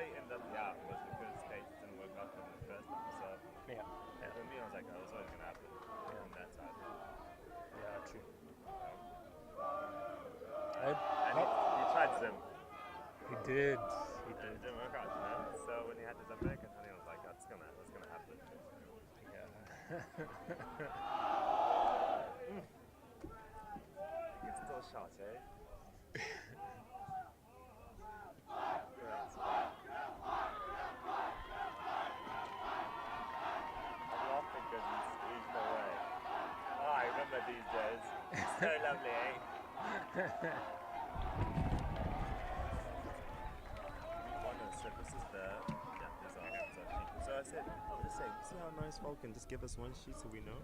he ended up was because States didn't work out for him the first time. So for me, I was like, oh, this is always going to happen on that side. Yeah, true. And he tried Zim. He did. And it didn't work out, you know? So when he had to Zim back, and I was like, that's gonna happen. Yeah. You can still shout, eh? I'm laughing because he's no way. Oh, I remember these days. So lovely, eh? This is the So I said, I'm just saying, see how nice Falcon, just give us one sheet so we know.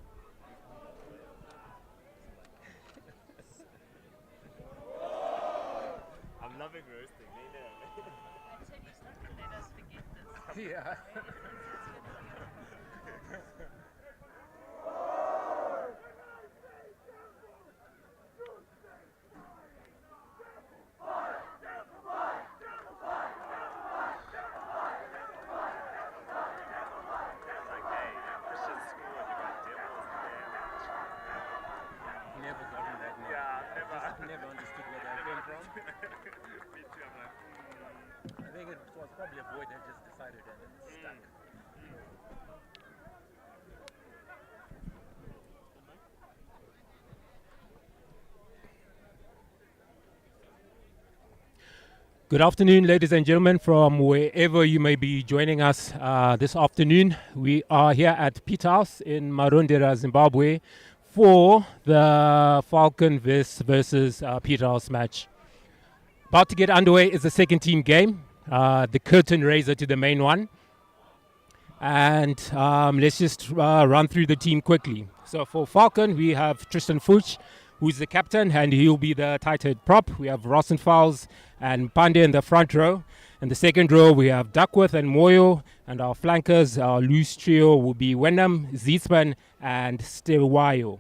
I'm loving roasting, Yeah. Never understood where that came from. Me too, I'm like, I think it was probably a boy that just decided and it stuck. Good afternoon, ladies and gentlemen, from wherever you may be joining us this afternoon. We are here at Peterhouse in Marondera, Zimbabwe, for the Falcon versus Peterhouse match. About to get underway is the second team game, the curtain raiser to the main one. And let's just run through the team quickly. So for Falcon, we have Tristan Fuchs, who's the captain, and he'll be the tight head prop. We have Rosenfels and Pandey in the front row. In the second row, we have Duckworth and Moyo, and our flankers, our loose trio will be Wenham, Zietsman, and Stewayo.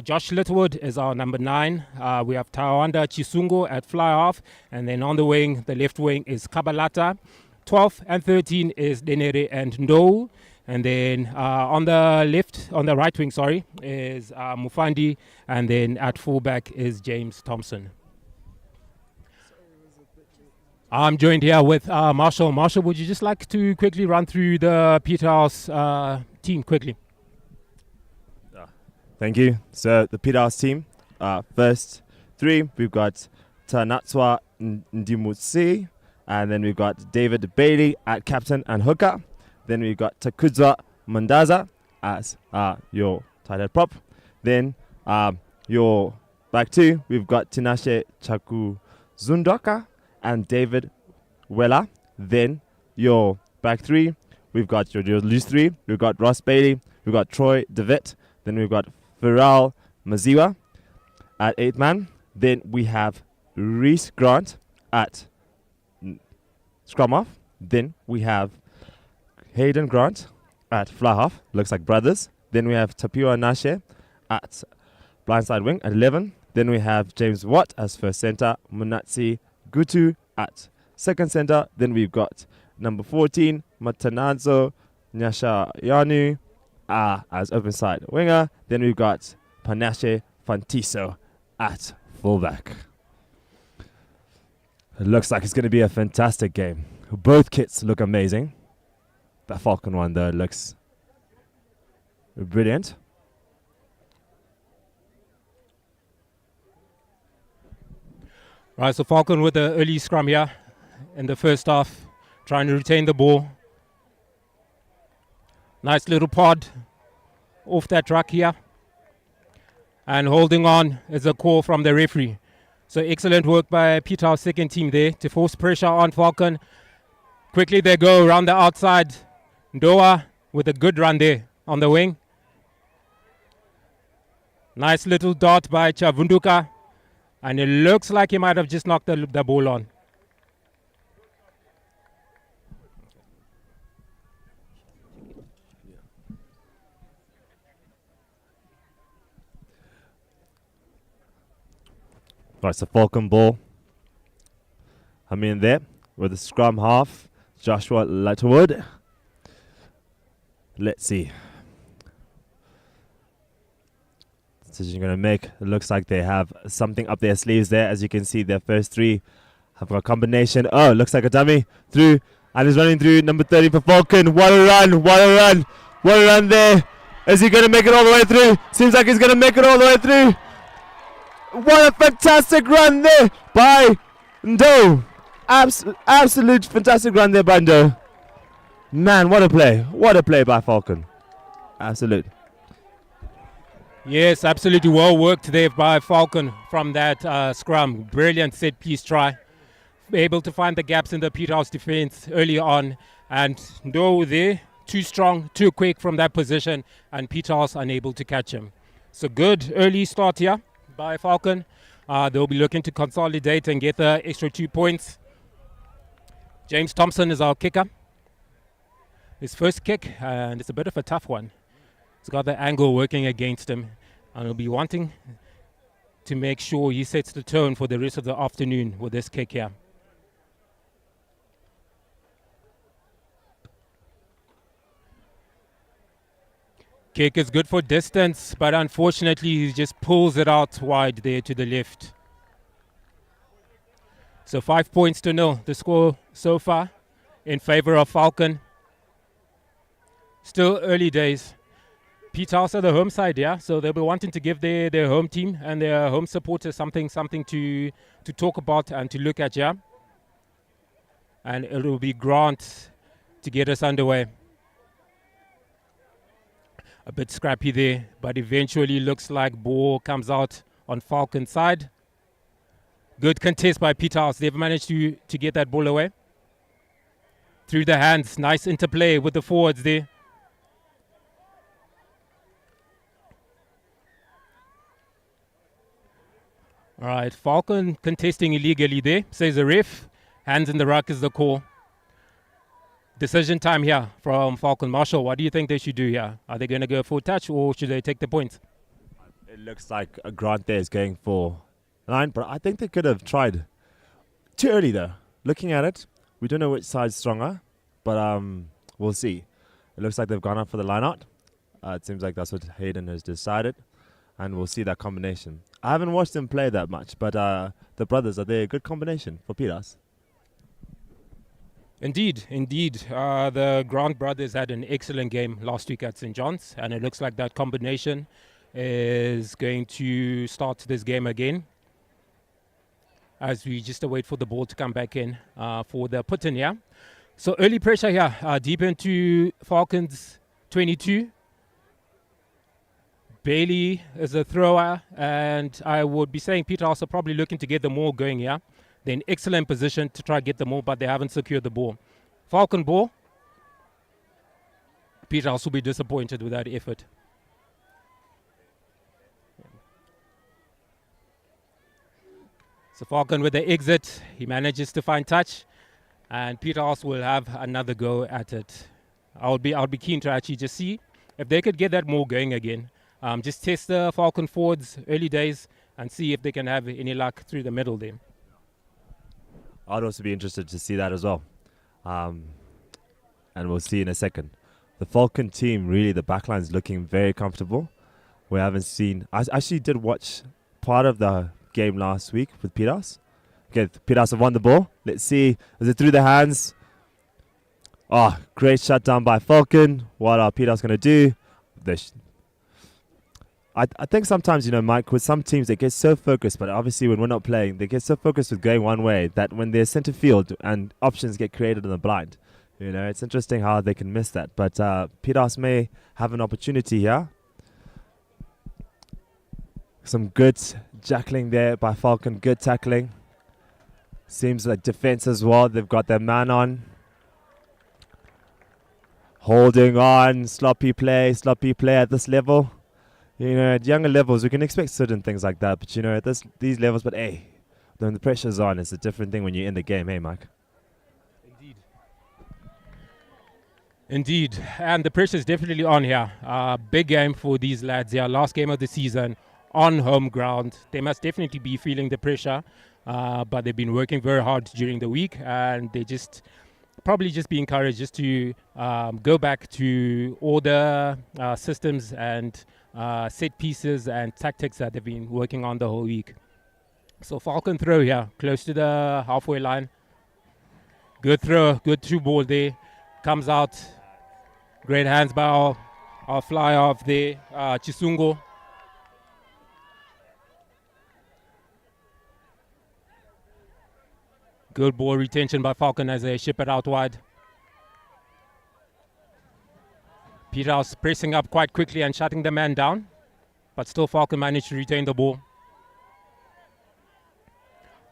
Josh Littlewood is our number 9. We have Tawanda Chisungo at fly half, and then on the wing, the left wing is Kabalata. 12 and 13 is Denere and Ndou. And then on the right wing, is Mufandi, and then at fullback is James Thompson. I'm joined here with Marshall. Marshall, would you just like to quickly run through the Peterhouse team quickly? Thank you. So the Peterhouse team, first 3, we've got Tanatswa Ndimutsi, and then we've got David Bailey at captain and hooker. Then we've got Takuzwa Mandaza as your tight head prop. Then your back 2, we've got Tinashe Chakuzundaka and David Wella. Then your back 3, we've got your loose 3, we've got Ross Bailey, we've got Troy DeVitt, then we've got Viral Maziwa at 8th man. Then we have Reese Grant at scrum half. Then we have Hayden Grant at fly half, looks like brothers. Then we have Tapua Nashe at blindside wing at 11. Then we have James Watt as first centre, Munatsi Gutu at second centre. Then we've got number 14, Matanazo Nyashayanu as open side winger. Then we've got Panashe Fantiso at fullback. It looks like it's going to be a fantastic game. Both kits look amazing. The Falcon one, though, looks brilliant. Right, so Falcon with the early scrum here in the first half, trying to retain the ball. Nice little pod off that truck here. And holding on is a call from the referee. So excellent work by Peterhouse second team there to force pressure on Falcon. Quickly they go around the outside. Ndoa with a good run there on the wing. Nice little dot by Chavunduka. And it looks like he might have just knocked the ball on. Right, so Falcon ball. I'm in there with the scrum half. Joshua Lutterwood. Let's see. Decision going to make. It looks like they have something up their sleeves there. As you can see, their first three have got a combination. Oh, looks like a dummy through. And is running through number 30 for Falcon. What a run. What a run. What a run there. Is he going to make it all the way through? Seems like he's going to make it all the way through. What a fantastic run there by Ndo. Absolute fantastic run there by Ndo. Man, what a play. What a play by Falcon. Absolute. Yes, absolutely well worked there by Falcon from that scrum. Brilliant set piece try. Able to find the gaps in the Peterhouse defense early on. And Ndo there, too strong, too quick from that position. And Peterhouse unable to catch him. So good early start here by Falcon. They'll be looking to consolidate and get the extra 2 points. James Thompson is our kicker. His first kick, and it's a bit of a tough one. He's got the angle working against him, and he'll be wanting to make sure he sets the tone for the rest of the afternoon with this kick here. Kick is good for distance, but unfortunately he just pulls it out wide there to the left. So 5 points to 0, the score so far in favor of Falcon. Still early days. Peterhouse are the home side, yeah, so they'll be wanting to give their home team and their home supporters something to talk about and to look at, yeah. And it will be Grant to get us underway. A bit scrappy there, but eventually looks like ball comes out on Falcon's side. Good contest by Peterhouse. They've managed to get that ball away. Through the hands, nice interplay with the forwards there. All right, Falcon contesting illegally there, says the ref. Hands in the ruck is the call. Decision time here from Falcon. Marshall, what do you think they should do here? Are they going to go for touch or should they take the points? It looks like a Grant there is going for 9, but I think they could have tried too early though. Looking at it, we don't know which side's stronger, but we'll see. It looks like they've gone up for the line out. It seems like that's what Hayden has decided, and we'll see that combination. I haven't watched them play that much, but the brothers, are they a good combination for Peterhouse? Indeed. The Grant brothers had an excellent game last week at St. John's, and it looks like that combination is going to start this game again as we just await for the ball to come back in for the put-in, yeah? So early pressure here, deep into Falcons 22. Bailey is a thrower, and I would be saying Peterhouse are probably looking to get the ball going here. They're in excellent position to try to get the ball, but they haven't secured the ball. Falcon ball. Peterhouse will be disappointed with that effort. So Falcon with the exit. He manages to find touch, and Peterhouse will have another go at it. I'll be keen to actually just see if they could get that more going again. Just test the Falcon forwards early days and see if they can have any luck through the middle there. I'd also be interested to see that as well. And we'll see in a second. The Falcon team, really, the backline's looking very comfortable. We haven't seen... I actually did watch part of the game last week with Peterhouse. Okay, Peterhouse have won the ball. Let's see. Is it through the hands? Oh, great shutdown by Falcon. What are Peterhouse going to do? I think sometimes, Mike, with some teams, they get so focused, but obviously when we're not playing, they get so focused with going one way that when they're center field and options get created in the blind, it's interesting how they can miss that. But Peterhouse may have an opportunity here. Some good jackling there by Falcon, good tackling. Seems like defense as well. They've got their man on. Holding on, sloppy play at this level. At younger levels, we can expect certain things like that. But, at these levels, but hey, when the pressure's on, it's a different thing when you're in the game. Hey, Mike. Indeed. And the pressure's definitely on here. Big game for these lads here. Last game of the season on home ground. They must definitely be feeling the pressure. But they've been working very hard during the week. And they just probably just be encouraged just to go back to all the systems and set pieces and tactics that they've been working on the whole week. So Falcon throw here, close to the halfway line. Good throw, good through ball there. Comes out. Great hands by our fly off there, Chisungo. Good ball retention by Falcon as they ship it out wide. Peterhouse pressing up quite quickly and shutting the man down, but still Falcon managed to retain the ball.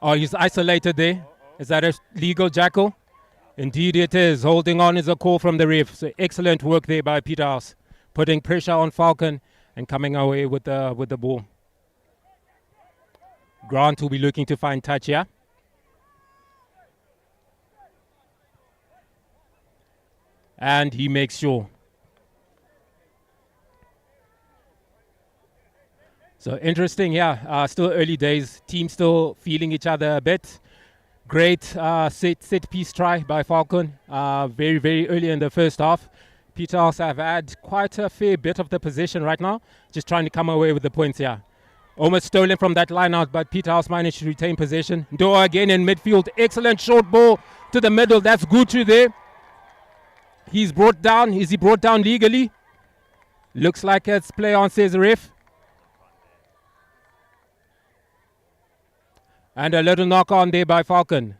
Oh, he's isolated there. Is that a legal jackal? Indeed it is. Holding on is a call from the ref. So excellent work there by Peterhouse, putting pressure on Falcon and coming away with the ball. Grant will be looking to find touch here. And he makes sure. So interesting, yeah. Still early days. Team still feeling each other a bit. Great set piece try by Falcon. Very, very early in the first half. Peterhouse have had quite a fair bit of the possession right now. Just trying to come away with the points here. Almost stolen from that line out, but Peterhouse managed to retain possession. Doa again in midfield. Excellent short ball to the middle. That's Gutu there. He's brought down. Is he brought down legally? Looks like it's play on, says the ref. And a little knock on there by Falcon.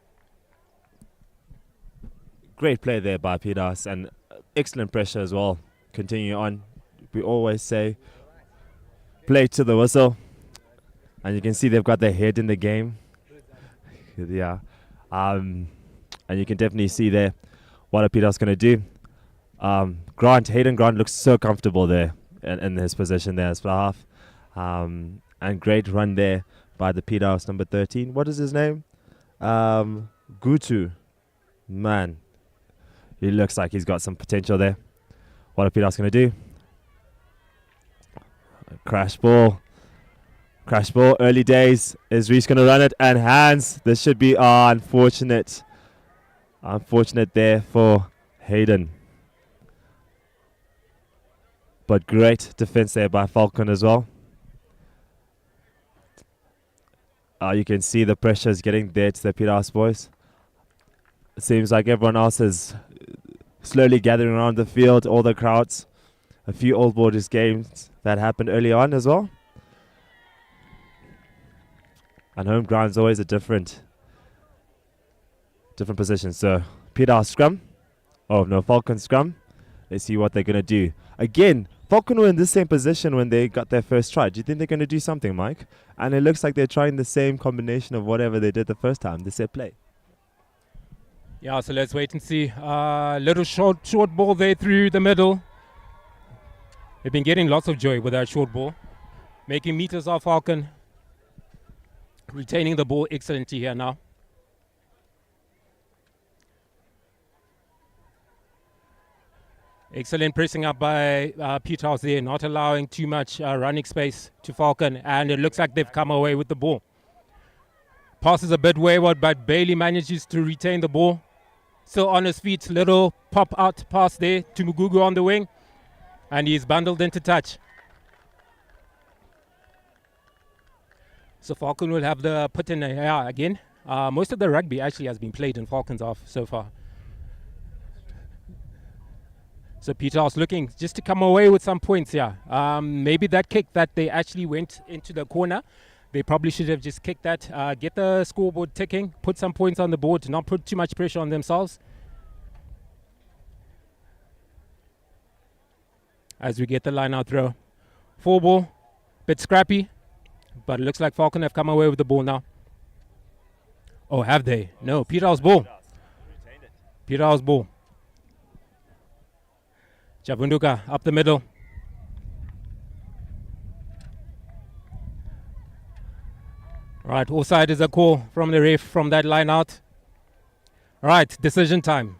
Great play there by Peterhouse and excellent pressure as well. Continue on. We always say play to the whistle. And you can see they've got their head in the game. Yeah. And you can definitely see there what are Peterhouse going to do. Hayden Grant looks so comfortable there in his position there as for half. And great run there by the Peterhouse number 13. What is his name? Gutu. Man, he looks like he's got some potential there. What are Peterhouse going to do? Crash ball. Crash ball, early days. Is Reese going to run it? And hands. This should be unfortunate. Unfortunate there for Hayden. But great defense there by Falcon as well. You can see the pressure is getting there to the Peterhouse boys. It seems like everyone else is slowly gathering around the field, all the crowds. A few old borders games that happened early on as well. And home ground is always a different position. So Peterhouse scrum. Oh no, Falcon scrum. Let's see what they're going to do. Again, Falcon were in the same position when they got their first try. Do you think they're going to do something, Mike? And it looks like they're trying the same combination of whatever they did the first time. They set play. Yeah, so let's wait and see. Little short ball there through the middle. They've been getting lots of joy with that short ball. Making meters off Falcon. Retaining the ball excellently here now. Excellent pressing up by Peterhouse there, not allowing too much running space to Falcon, and it looks like they've come away with the ball. Passes a bit wayward, but Bailey manages to retain the ball. Still on his feet, little pop out pass there to Mugugu on the wing, and he's bundled into touch. So Falcon will have the put in again. Most of the rugby actually has been played in Falcon's half so far. So Peterhouse looking just to come away with some points here. Maybe that kick that they actually went into the corner, they probably should have just kicked that, get the scoreboard ticking, put some points on the board, not put too much pressure on themselves. As we get the line out throw. 4 ball, bit scrappy, but it looks like Falcon have come away with the ball now. Oh, have they? No, Peterhouse ball. Peterhouse ball. Chavunduka up the middle. Right, offside is a call from the ref from that line out. Right, decision time.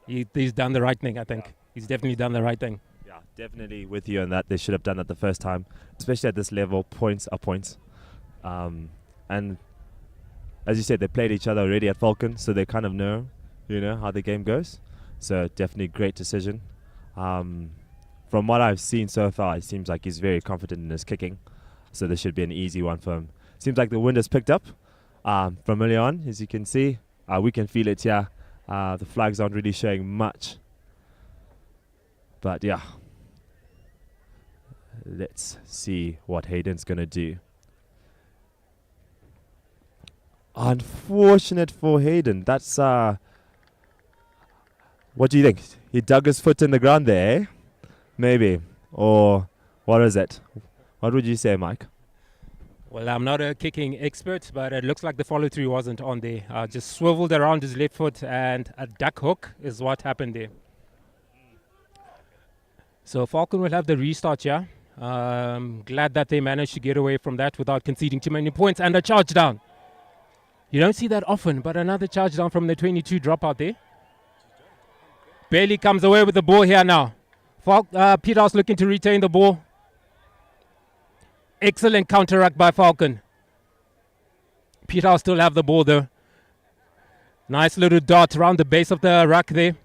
He's done the right thing, I think. Yeah. He's definitely done the right thing. Yeah, definitely with you on that. They should have done that the first time, especially at this level. Points are points. And as you said, they played each other already at Falcon, so they kind of know how the game goes. So definitely great decision. From what I've seen so far, it seems like he's very confident in his kicking. So this should be an easy one for him. Seems like the wind has picked up from early on, as you can see. We can feel it here. The flags aren't really showing much. But yeah, let's see what Hayden's going to do. Unfortunate for Hayden. That's what do you think? He dug his foot in the ground there, eh? Maybe. Or what is it? What would you say, Mike? Well, I'm not a kicking expert, but it looks like the follow-through wasn't on there. Just swiveled around his left foot, and a duck hook is what happened there. So Falcon will have the restart here. Glad that they managed to get away from that without conceding too many points. And a charge down. You don't see that often, but another charge down from the 22 dropout there. Bailey comes away with the ball here now. Peterhouse looking to retain the ball. Excellent counteract by Falcon. Peterhouse still have the ball though. Nice little dot around the base of the ruck there.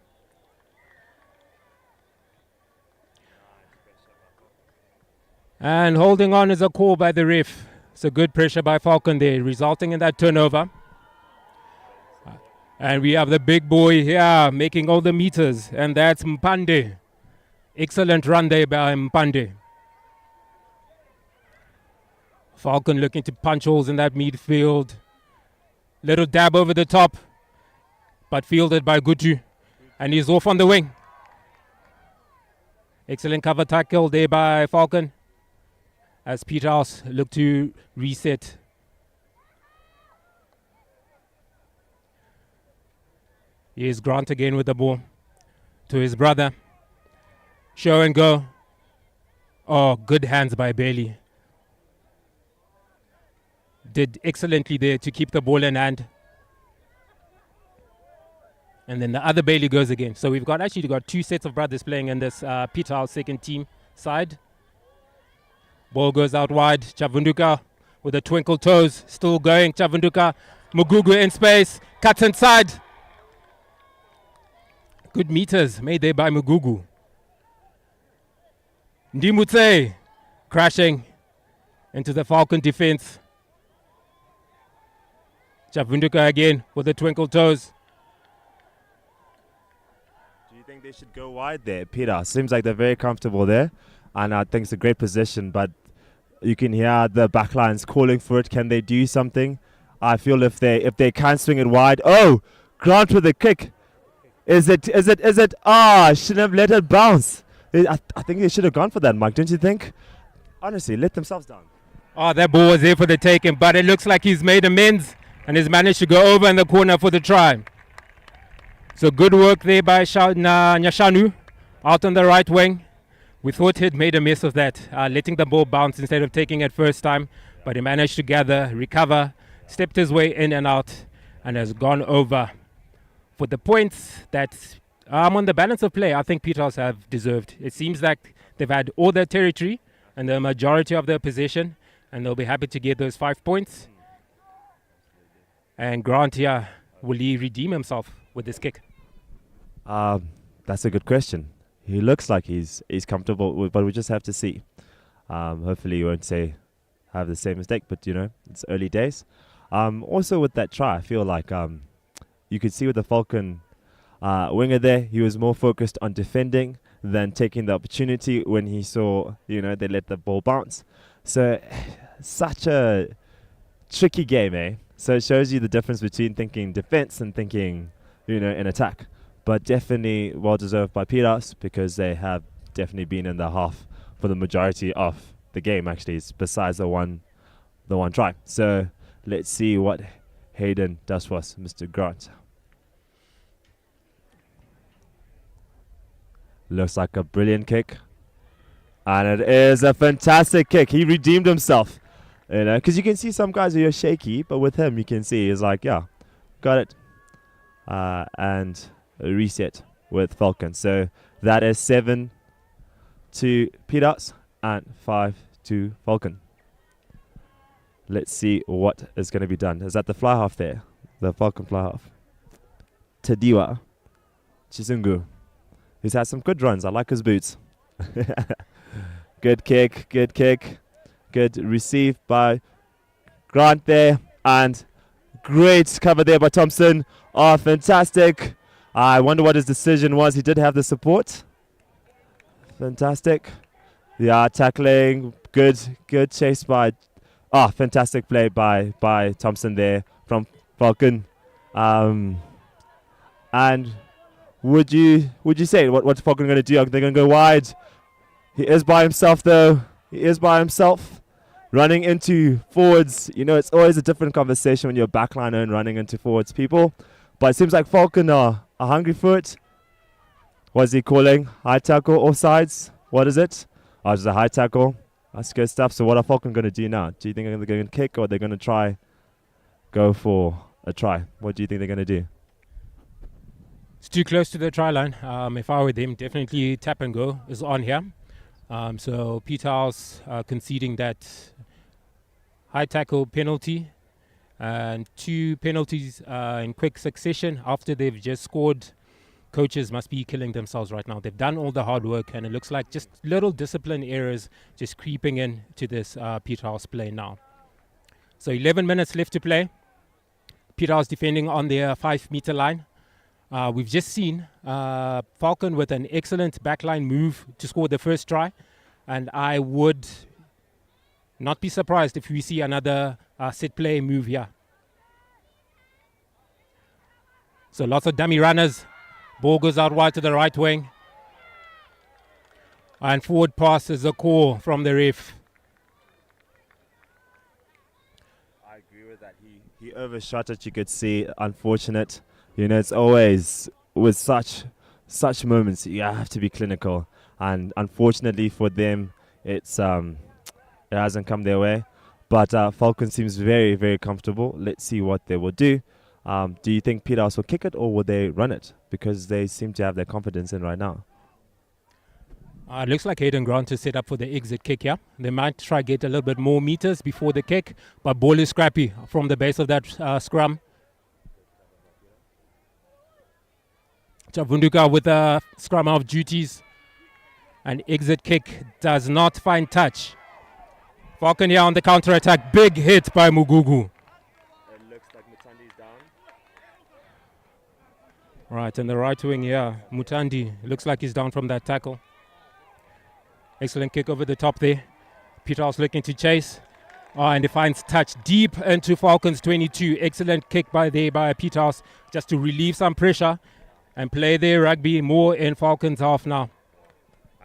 And holding on is a call by the ref. So good pressure by Falcon there, resulting in that turnover. And we have the big boy here making all the meters, and that's Mpande. Excellent run there by Mpande. Falcon looking to punch holes in that midfield. Little dab over the top, but fielded by Gutu. And he's off on the wing. Excellent cover tackle there by Falcon, as Peterhouse look to reset. Here's Grant again with the ball to his brother. Show and go. Oh, good hands by Bailey. Did excellently there to keep the ball in hand. And then the other Bailey goes again. So we've got two sets of brothers playing in this Peterhouse second team side. Ball goes out wide. Chavunduka with the twinkle toes. Still going. Chavunduka. Mugugu in space. Cuts inside. Good meters made there by Mugugu. Ndimutse crashing into the Falcon defense. Chavunduka again with the twinkle toes. Do you think they should go wide there, Peter? Seems like they're very comfortable there. And I think it's a great position, but you can hear the backlines calling for it. Can they do something? I feel if they can swing it wide. Oh, Grant with a kick. Is it? Shouldn't have let it bounce. I think they should have gone for that, Mike. Don't you think? Honestly, let themselves down. Oh, that ball was there for the taking, but it looks like he's made amends and has managed to go over in the corner for the try. So good work there by Nyashanu out on the right wing. We thought he'd made a mess of that, letting the ball bounce instead of taking it first time, but he managed to gather, recover, stepped his way in and out, and has gone over for the points that on the balance of play I think Peterhouse have deserved. It seems like they've had all their territory and the majority of their possession, and they'll be happy to get those 5 points. And Grant here, will he redeem himself with this kick? That's a good question. He looks like he's comfortable, but we just have to see. Hopefully he won't have the same mistake, but it's early days. Also with that try, I feel like you could see with the Falcon winger there, he was more focused on defending than taking the opportunity when he saw, they let the ball bounce. So such a tricky game, eh? So it shows you the difference between thinking defense and thinking, in attack. But definitely well-deserved by Peterhouse, because they have definitely been in the half for the majority of the game, actually, besides the one try. So let's see what Hayden does for us, Mr. Grant. Looks like a brilliant kick. And it is a fantastic kick. He redeemed himself. Because you can see some guys who are shaky, but with him you can see he's like, yeah, got it. And a reset with Falcon. So that is 7 to Peterhouse and 5 to Falcon. Let's see what is going to be done. Is that the fly half there? The Falcon fly half. Tadiwa Chisungu. He's had some good runs. I like his boots. Good kick, good kick. Good receive by Grant there. And great cover there by Thompson. Oh, fantastic. I wonder what his decision was. He did have the support. Fantastic. Yeah, tackling. Good chase by... fantastic play by Thompson there from Falcon. And would you say what's Falcon going to do? Are they going to go wide? He is by himself though. He is by himself. Running into forwards. You know, it's always a different conversation when you're a backliner and running into forwards people. But it seems like Falcon are hungry for it. What's he calling? High tackle, offsides? What is it? Oh, it's a high tackle. That's good stuff. So what are Falcon going to do now? Do you think they're going to kick or they're going to try go for a try? What do you think they're going to do? It's too close to the try line. If I were them, definitely tap and go is on here. So Peterhouse conceding that high tackle penalty and 2 penalties in quick succession after they've just scored. Coaches must be killing themselves right now. They've done all the hard work and it looks like just little discipline errors just creeping in to this Peterhouse play now. So 11 minutes left to play. Peterhouse defending on their 5-meter line. We've just seen Falcon with an excellent backline move to score the first try. And I would not be surprised if we see another set play move here. So lots of dummy runners. Ball goes out wide to the right wing. And forward pass is a call from the ref. I agree with that. He overshot it, you could see. Unfortunate. You know, it's always with such moments you have to be clinical, and unfortunately for them, it hasn't come their way. But Falcon seems very, very comfortable. Let's see what they will do. Do you think Peterhouse will kick it or will they run it? Because they seem to have their confidence in right now. It looks like Hayden Grant is set up for the exit kick here. They might try get a little bit more meters before the kick, but ball is Scrappy from the base of that scrum. Chavunduka with a scrum of duties. An exit kick does not find touch. Falcon here on the counter attack. Big hit by Mugugu. It looks like Mutandi's down. Right, in the right wing here, Mutandi looks like he's down from that tackle. Excellent kick over the top there. Peterhouse looking to chase. And he finds touch deep into Falcons 22. Excellent kick by Peterhouse just to relieve some pressure and play their rugby more in Falcons half now.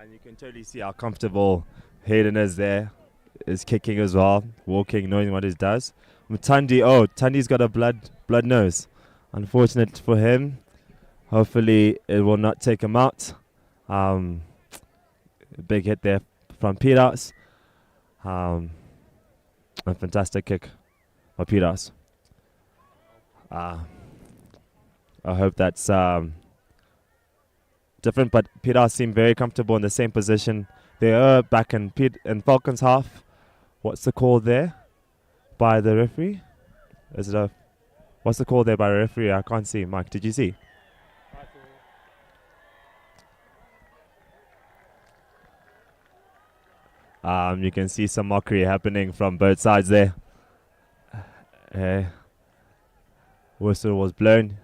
And you can totally see how comfortable Hayden is there. Is kicking as well, walking, knowing what he does. Tandi's got a blood nose. Unfortunate for him. Hopefully it will not take him out. Big hit there from Peterhouse. A fantastic kick by Peterhouse. I hope that's different, but Peterhouse seem very comfortable in the same position. They are back in Falcons half. What's the call there by the referee? What's the call there by the referee? I can't see. Mike, did you see? You can see some mockery happening from both sides there. Whistle was blown.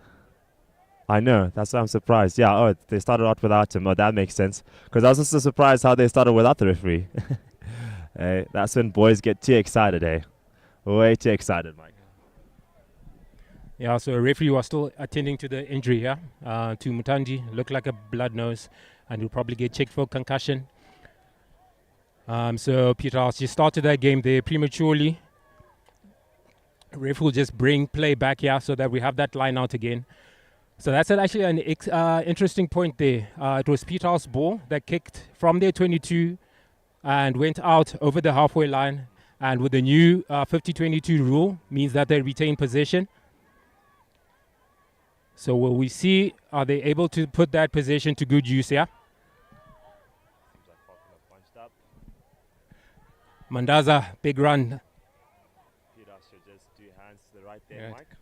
I know, that's why I'm surprised. Yeah, they started out without him. Oh, that makes sense. Because I was also surprised how they started without the referee. That's when boys get too excited, Way too excited, Mike. Yeah, so a referee was still attending to the injury here to Mutandi. Looked like a blood nose, and he'll probably get checked for concussion. So Peterhouse just started that game there prematurely. Ref will just bring play back here so that we have that line out again. So that's actually an interesting point there. It was Peterhouse ball that kicked from their 22 and went out over the halfway line. And with the new 50-22 rule, means that they retain possession. So will we see, are they able to put that possession to good use here? Mandaza, big run. Peterhouse should just do hands to the right there, Yeah. Mike.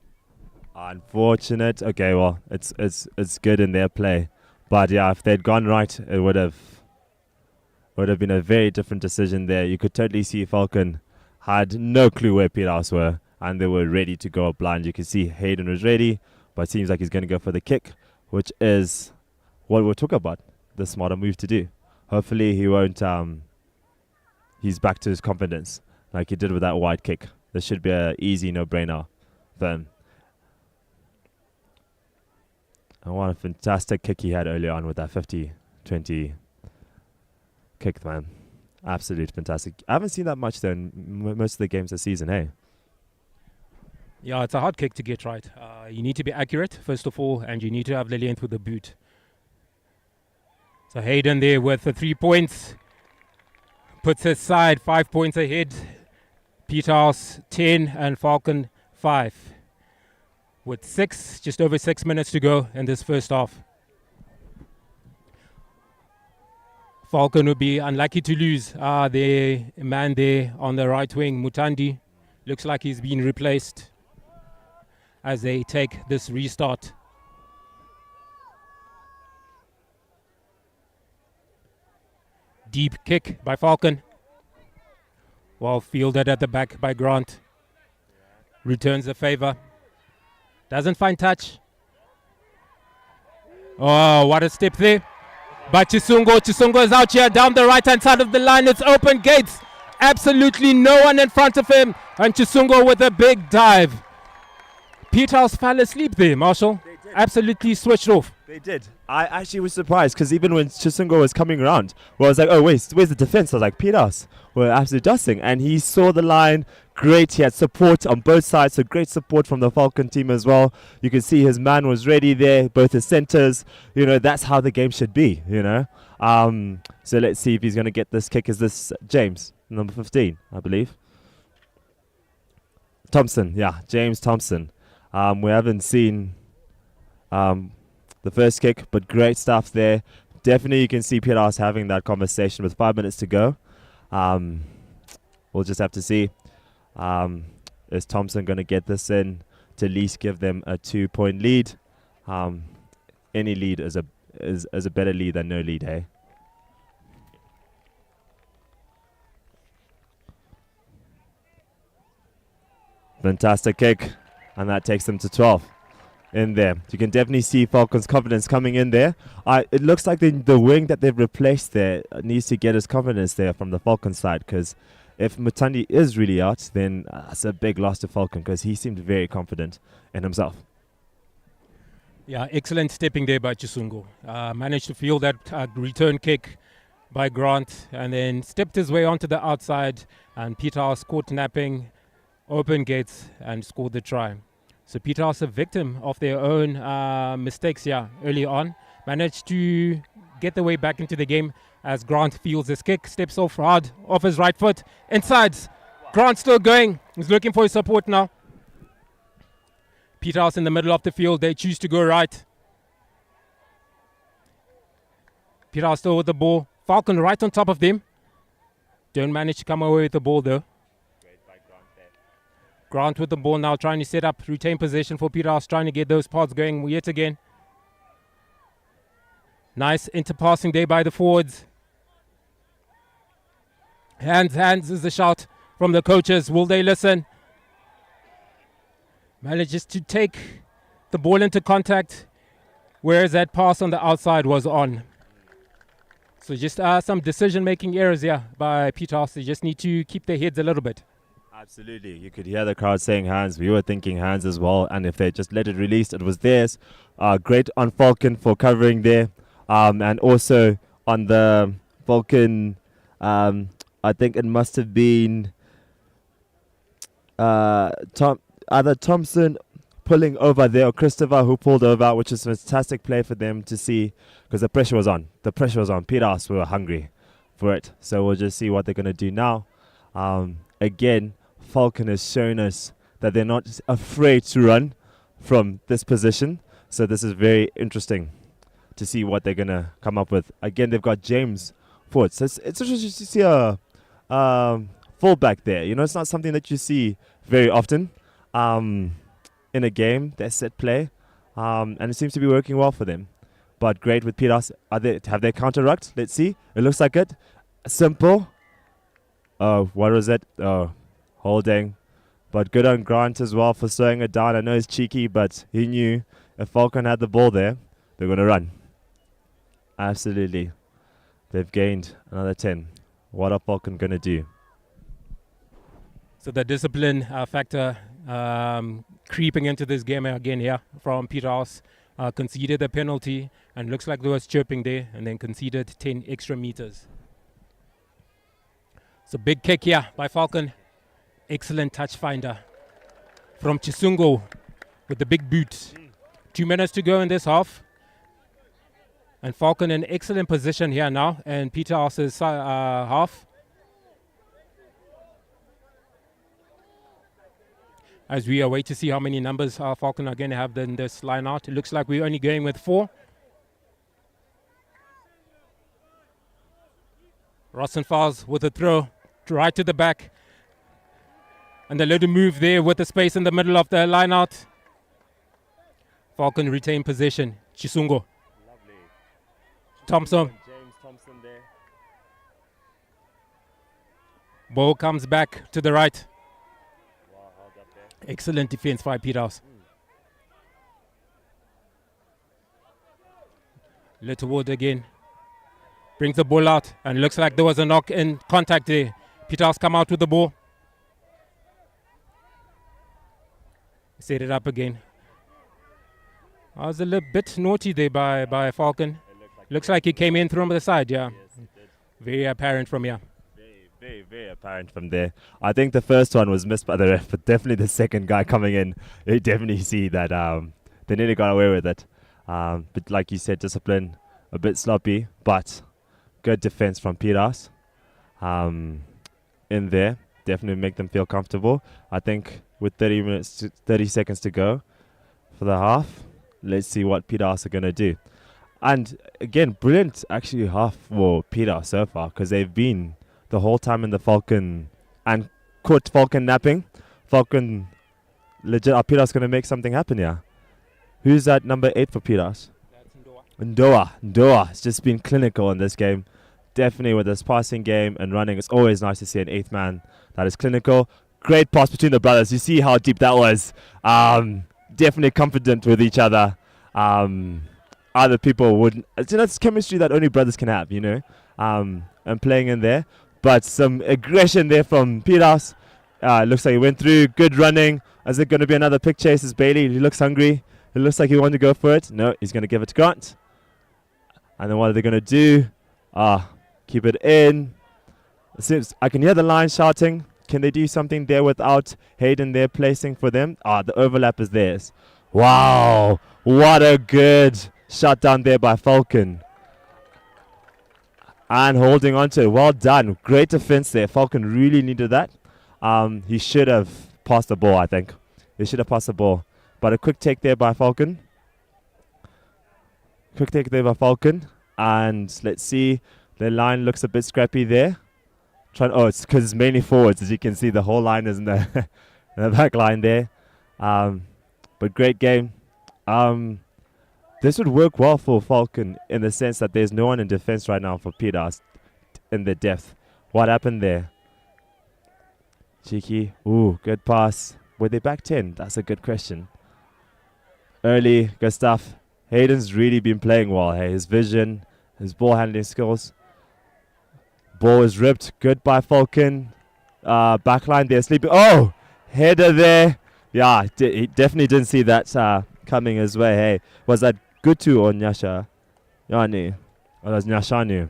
Unfortunate. Okay, well, it's good in their play, but yeah, if they'd gone right, it would have been a very different decision there. You could totally see Falcon had no clue where Peterhouse were, and they were ready to go blind. You can see Hayden was ready, but it seems like he's going to go for the kick, which is what we'll talk about, the smarter move to do. Hopefully he won't, he's back to his confidence like he did with that wide kick. This should be an easy no-brainer for him. And what a fantastic kick he had early on with that 50-20 kick, man. Absolutely fantastic. I haven't seen that much though in most of the games this season, hey? Yeah, it's a hard kick to get right. You need to be accurate, first of all, and you need to have the length with the boot. So Hayden there with the 3 points. Puts his side 5 points ahead. Peterhouse 10 and Falcon 5. With just over 6 minutes to go in this first half. Falcon would be unlucky to lose. The man there on the right wing, Mutandi, looks like he's been replaced as they take this restart. Deep kick by Falcon. Well fielded at the back by Grant. Returns the favor. Doesn't find touch. Oh, what a step there. But Chisungo is out here down the right-hand side of the line. It's open gates. Absolutely no one in front of him. And Chisungo with a big dive. Peterhouse fell asleep there, Marshall. Absolutely switched off. They did. I actually was surprised because even when Chisungo was coming around, well, I was like, oh, wait, where's the defense? I was like, Peterhouse were absolutely dusting. And he saw the line. Great. He had support on both sides. So great support from the Falcon team as well. You can see his man was ready there, both his centers. You know, that's how the game should be, you know. So let's see if he's going to get this kick. Is this James, number 15, I believe? Thompson. Yeah, James Thompson. We haven't seen the first kick, but great stuff there. Definitely you can see Peterhouse having that conversation with 5 minutes to go. We'll just have to see. Is Thompson going to get this in to at least give them a 2-point lead? Any lead is a better lead than no lead, hey? Fantastic kick, and that takes them to 12 in there. You can definitely see Falcon's confidence coming in there. It looks like the wing that they've replaced there needs to get his confidence there from the Falcon side, because if Mutandi is really out, then that's a big loss to Falcon because he seemed very confident in himself. Yeah, excellent stepping there by Chisungo. Managed to field that return kick by Grant and then stepped his way onto the outside, and Peterhouse caught napping, open gates and scored the try. So Peterhouse, a victim of their own mistakes here early on, managed to get the way back into the game as Grant fields his kick, steps off hard, off his right foot, inside. Grant still going. He's looking for his support now. Peterhouse in the middle of the field. They choose to go right. Peterhouse still with the ball. Falcon right on top of them. Don't manage to come away with the ball though. Grant with the ball now, trying to set up, retain possession for Peterhouse, trying to get those pods going yet again. Nice interpassing there by the forwards. Hands is the shout from the coaches. Will they listen? Manages to take the ball into contact, whereas that pass on the outside was on. So just some decision-making errors here by Peterhouse. They just need to keep their heads a little bit. Absolutely. You could hear the crowd saying hands. We were thinking hands as well. And if they just let it release, it was theirs. Great on Falcon for covering there. And also on the Falcon, I think it must have been either Thompson pulling over there or Christopher who pulled over, which is a fantastic play for them to see because the pressure was on. The pressure was on. Peterhouse were hungry for it. So we'll just see what they're going to do now. Again, Falcon has shown us that they're not afraid to run from this position. So this is very interesting to see what they're going to come up with. Again, they've got James forward. So it's interesting to see a fullback there. You know, it's not something that you see very often. in a game, their set play, and it seems to be working well for them. But great with Peterhouse. Have they counter-rucked? Let's see. It looks like it. Simple. Oh, what was it? Oh, holding. But good on Grant as well for slowing it down. I know it's cheeky, but he knew if Falcon had the ball there, they're going to run. Absolutely. They've gained another 10. What are Falcon going to do? So the discipline factor creeping into this game again here from Peterhouse. Conceded the penalty and looks like there was chirping there and then conceded 10 extra meters. So big kick here by Falcon. Excellent touch finder from Chisungo with the big boot. 2 minutes to go in this half. And Falcon in excellent position here now. And Peterhouse's half. As we await to see how many numbers Falcon are going to have in this line out. It looks like we're only going with 4. Rosenfels with a throw right to the back. And a little move there with the space in the middle of the line out. Falcon retain possession. Chisungo. Lovely. Thompson. James Thompson there. Ball comes back to the right. Wow, held up there. Excellent defense by Peterhouse. Littlewood again. Brings the ball out and looks like there was a knock in contact there. Peterhouse come out with the ball. Set it up again. I was a little bit naughty there by Falcon. Looks like he came in from the side, yeah. Yes, it did. Very apparent from here. Very apparent from there. I think the first one was missed by the ref, but definitely the second guy coming in, you definitely see that they nearly got away with it. But like you said, discipline, a bit sloppy, but good defense from Peterhouse in there. Definitely make them feel comfortable. I think with 30 seconds to go for the half, let's see what Peterhouse are going to do. And again, brilliant actually half for Peterhouse so far, because they've been the whole time in the Falcon and caught Falcon napping. Falcon legit, Peterhouse going to make something happen here. Who's at number 8 for Peterhouse? That's Ndoa. Ndoa has just been clinical in this game. Definitely with this passing game and running. It's always nice to see an 8th man that is clinical. Great pass between the brothers. You see how deep that was. Definitely confident with each other. Other people wouldn't. It's chemistry that only brothers can have, you know. And playing in there. But some aggression there from Peterhouse. Looks like he went through. Good running. Is it going to be another pick chase? It's Bailey. He looks hungry. It looks like he wanted to go for it. No, he's going to give it to Grant. And then what are they going to do? Keep it in. It seems I can hear the line shouting. Can they do something there without Hayden there placing for them? The overlap is theirs. Wow. What a good shot down there by Falcon. And holding on to it. Well done. Great defense there. Falcon really needed that. He should have passed the ball, I think. He should have passed the ball. But a quick take there by Falcon. And let's see. The line looks a bit scrappy there. It's because it's mainly forwards. As you can see, the whole line is in the, in the back line there. But great game. This would work well for Falcon in the sense that there's no one in defense right now for Peterhouse in the depth. What happened there? Cheeky. Ooh, good pass. Were they back 10? That's a good question. Early, good stuff. Hayden's really been playing well. Hey, his vision, his ball handling skills. Ball is ripped. Good by Falcon. Backline there, sleeping. Oh, header there. Yeah, he definitely didn't see that coming his way. Hey, was that Gutu or Nyasha? Yani. Or was Nyashanu?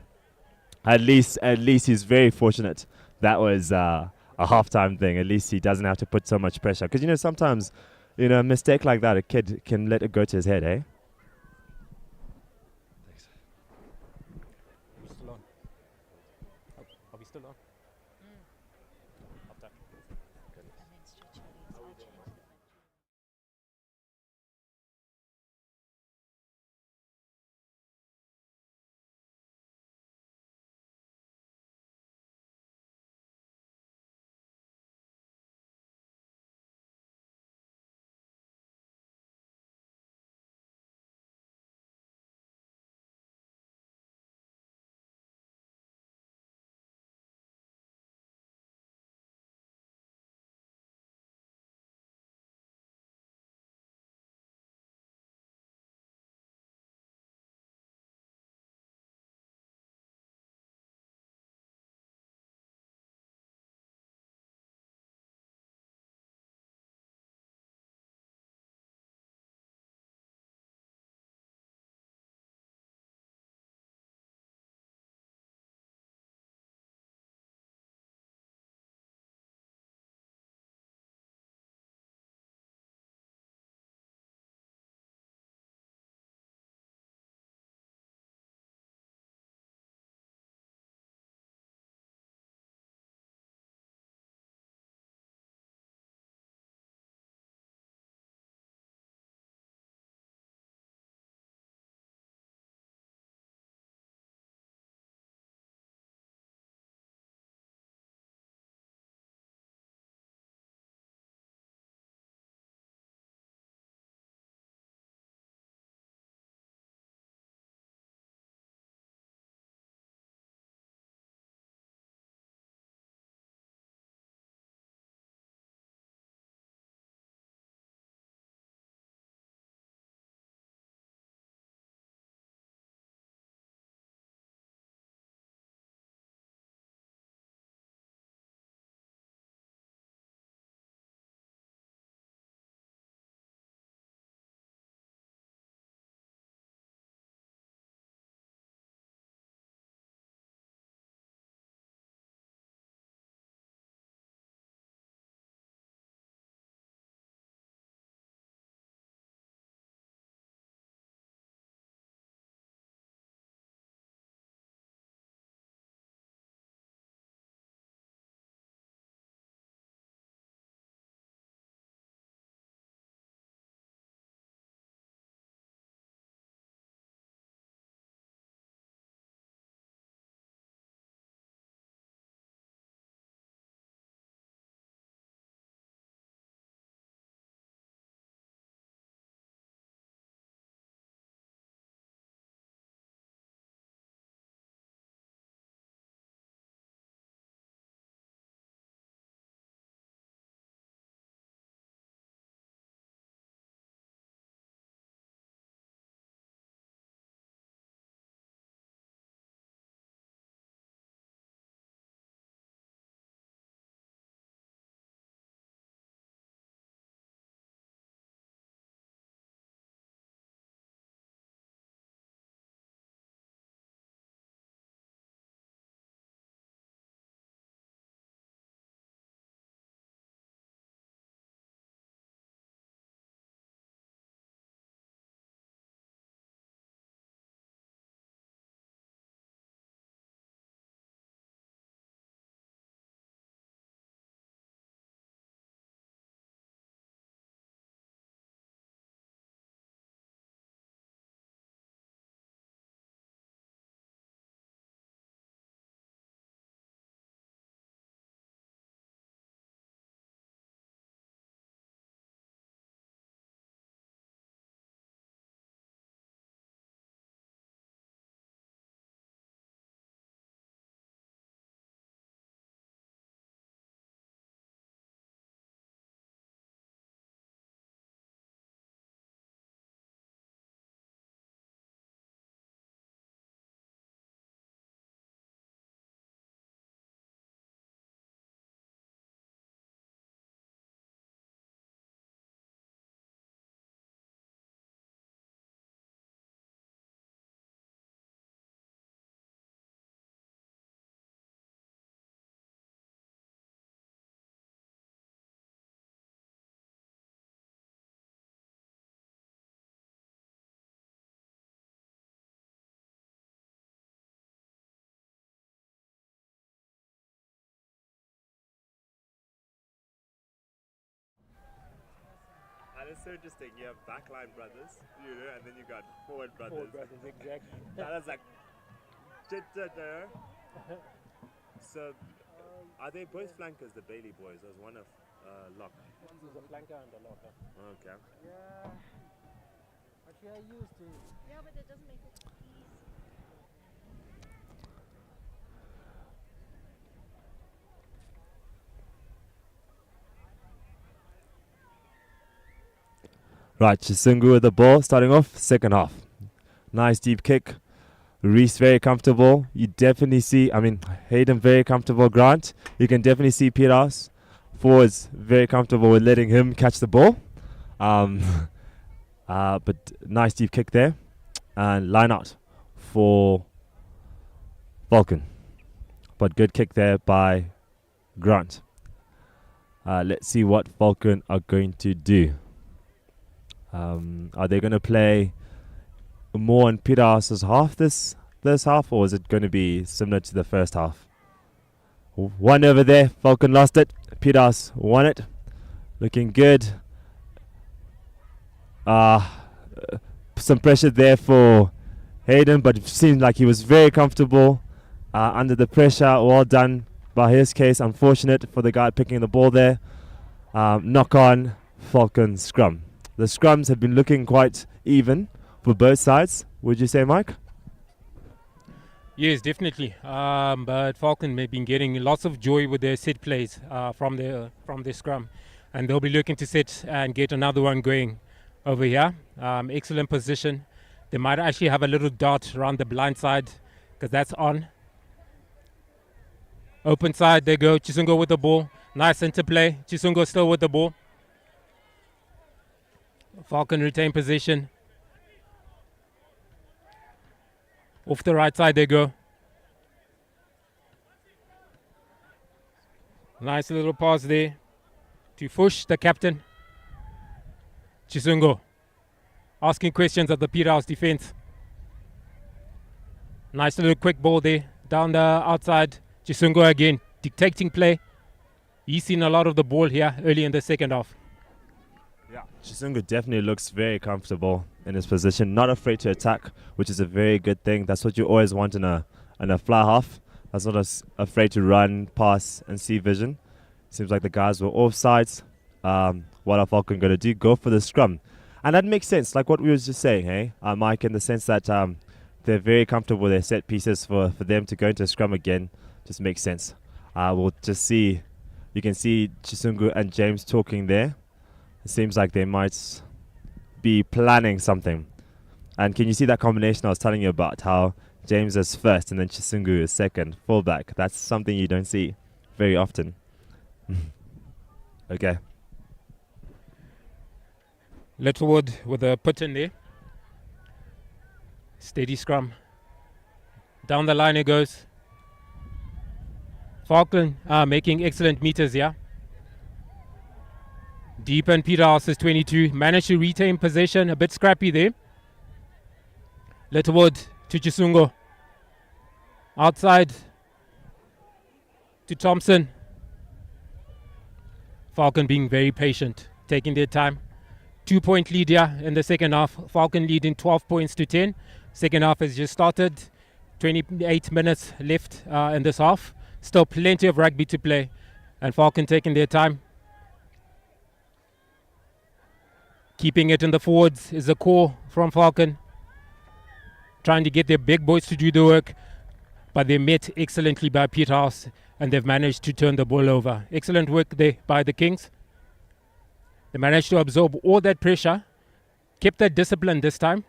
At least he's very fortunate. That was a halftime thing. At least he doesn't have to put so much pressure. Because, you know, sometimes, you know, a mistake like that, a kid can let it go to his head, eh? Are we still on? is so interesting. You have backline brothers, and then you got forward brothers. Forward brothers, exactly. That is like... So, are they both flankers, the Bailey boys? Or is one of lock? One's a flanker and a locker. Okay. Yeah. Actually, I used to. Yeah, but that doesn't make it easy. Right, Chisungu with the ball, starting off, second half. Nice deep kick. Reese very comfortable. You definitely see, Hayden very comfortable. Grant, you can definitely see Peterhouse. Forwards very comfortable with letting him catch the ball. But nice deep kick there. And line out for Falcon. But good kick there by Grant. Let's see what Falcon are going to do. Are they going to play more on Peterhouse's half this half, or is it going to be similar to the first half? One over there, Falcon lost it. Peterhouse won it. Looking good. Some pressure there for Hayden, but it seemed like he was very comfortable under the pressure. Well done by his case. Unfortunate for the guy picking the ball there. Knock on Falcon scrum. The scrums have been looking quite even for both sides. Would you say, Mike? Yes, definitely. But Falcon have been getting lots of joy with their set plays from their scrum, and they'll be looking to set and get another one going over here. Excellent position. They might actually have a little dot around the blind side because that's on. Open side, they go. Chisungo with the ball. Nice interplay. Chisungo still with the ball. Falcon retain position. Off the right side they go. Nice little pass there to Fush, the captain. Chisungo asking questions of the Peterhouse defense. Nice little quick ball there down the outside. Chisungo again dictating play. He's seen a lot of the ball here early in the second half. Yeah, Chisungu definitely looks very comfortable in his position, not afraid to attack, which is a very good thing. That's what you always want in a fly half. That's not afraid to run, pass, and see vision. Seems like the guys were offsides. What are Falcon going to do? Go for the scrum. And that makes sense, like what we were just saying, hey, Mike, in the sense that they're very comfortable with their set pieces. For them to go into a scrum again just makes sense. We'll just see. You can see Chisungu and James talking there. It seems like they might be planning something. And can you see that combination I was telling you about, how James is first and then Chisungu is second, fullback? That's something you don't see very often. Okay. Littlewood with a put in there. Steady scrum. Down the line it goes. Falcon making excellent meters here. Deep and Peterhouse is 22. Managed to retain possession. A bit scrappy there. Littlewood to Chisungo. Outside to Thompson. Falcon being very patient, taking their time. 2-point lead here in the second half. Falcon leading 12 points to 10. Second half has just started. 28 minutes left in this half. Still plenty of rugby to play. And Falcon taking their time. Keeping it in the forwards is a core from Falcon. Trying to get their big boys to do the work. But they're met excellently by Peterhouse. And they've managed to turn the ball over. Excellent work there by the Kings. They managed to absorb all that pressure. Kept that discipline this time.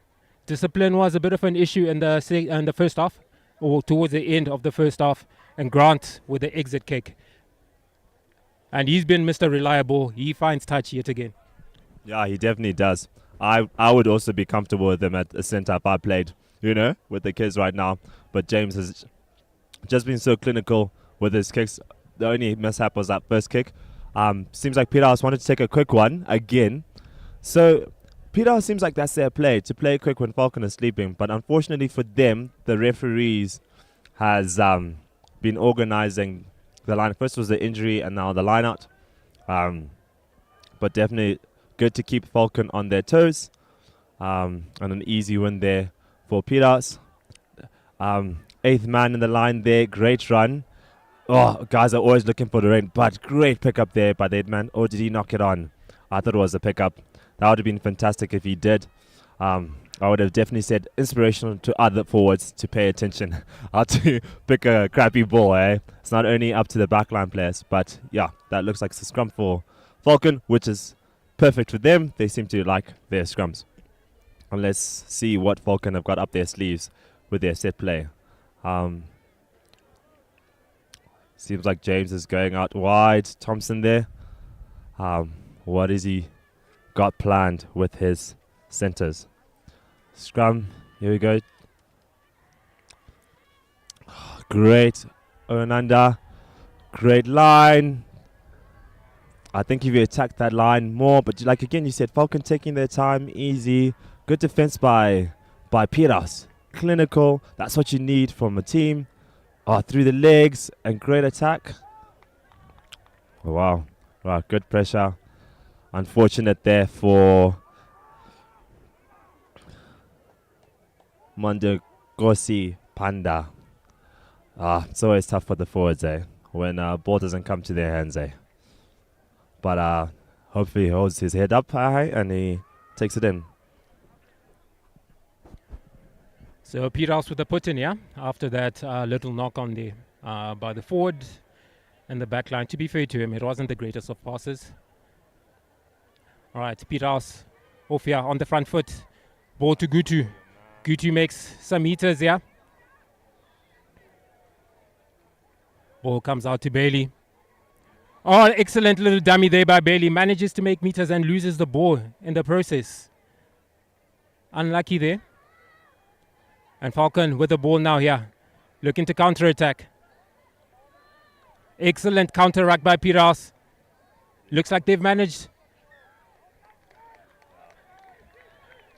Discipline was a bit of an issue in the first half. Or towards the end of the first half. And Grant with the exit kick. And he's been Mr. Reliable. He finds touch yet again. Yeah, he definitely does. I would also be comfortable with him at a centre if I played, with the kids right now. But James has just been so clinical with his kicks. The only mishap was that first kick. Seems like Peterhouse wanted to take a quick one again. So Peterhouse seems like that's their play, to play quick when Falcon is sleeping. But unfortunately for them, the referees has been organising the line. First was the injury and now the line out. But definitely good to keep Falcon on their toes. And an easy win there for Peterhouse. 8th man in the line there. Great run. Oh, guys are always looking for the rain, but great pickup there by the 8th man. Or did he knock it on? I thought it was a pickup. That would have been fantastic if he did. I would have definitely said inspirational to other forwards to pay attention how to pick a crappy ball. It's not only up to the backline players, but yeah, that looks like it's a scrum for Falcon, which is perfect for them. They seem to like their scrums. And let's see what Falcon have got up their sleeves with their set play. Seems like James is going out wide. Thompson there. What is he got planned with his centers? Scrum. Here we go. Great. Onanda. Great line. I think if you attack that line more, but like again, you said Falcon taking their time, easy. Good defense by Peterhouse. Clinical. That's what you need from a team. Through the legs and great attack. Wow. Wow, good pressure. Unfortunate there for Mondegosi Panda. It's always tough for the forwards, when ball doesn't come to their hands, But hopefully he holds his head up high and he takes it in. So Peterhouse with the put in, yeah, after that little knock on the by the forward and the back line. To be fair to him, it wasn't the greatest of passes. All right, Peterhouse off here on the front foot. Ball to Gutu. Gutu makes some meters, yeah. Ball comes out to Bailey. Oh, excellent little dummy there by Bailey. Manages to make meters and loses the ball in the process. Unlucky there. And Falcon with the ball now here. Looking to counter-attack. Excellent counter-ruck by Peterhouse. Looks like they've managed.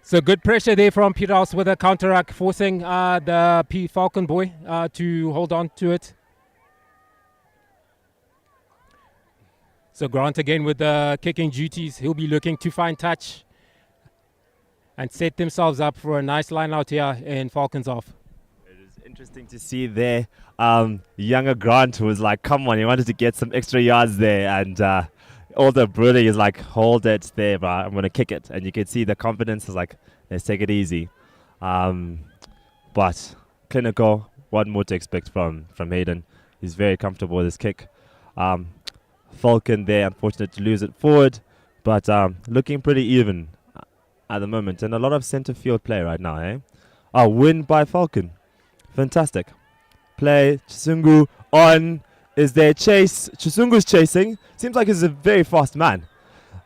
So good pressure there from Peterhouse with a counter-ruck, forcing the Falcon boy to hold on to it. So Grant again with the kicking duties. He'll be looking to find touch and set themselves up for a nice line out here in Falcons off. It is interesting to see there. Younger Grant was like, come on, he wanted to get some extra yards there. And all the brooding is like, hold it there, bro. I'm going to kick it. And you can see the confidence is like, let's take it easy. But clinical, what more to expect from Hayden. He's very comfortable with his kick. Falcon there, unfortunate to lose it forward. But looking pretty even at the moment, and a lot of center field play right now, win by Falcon. Fantastic. Play, Chisungu on. Is there chase? Chisungu's chasing. Seems like he's a very fast man.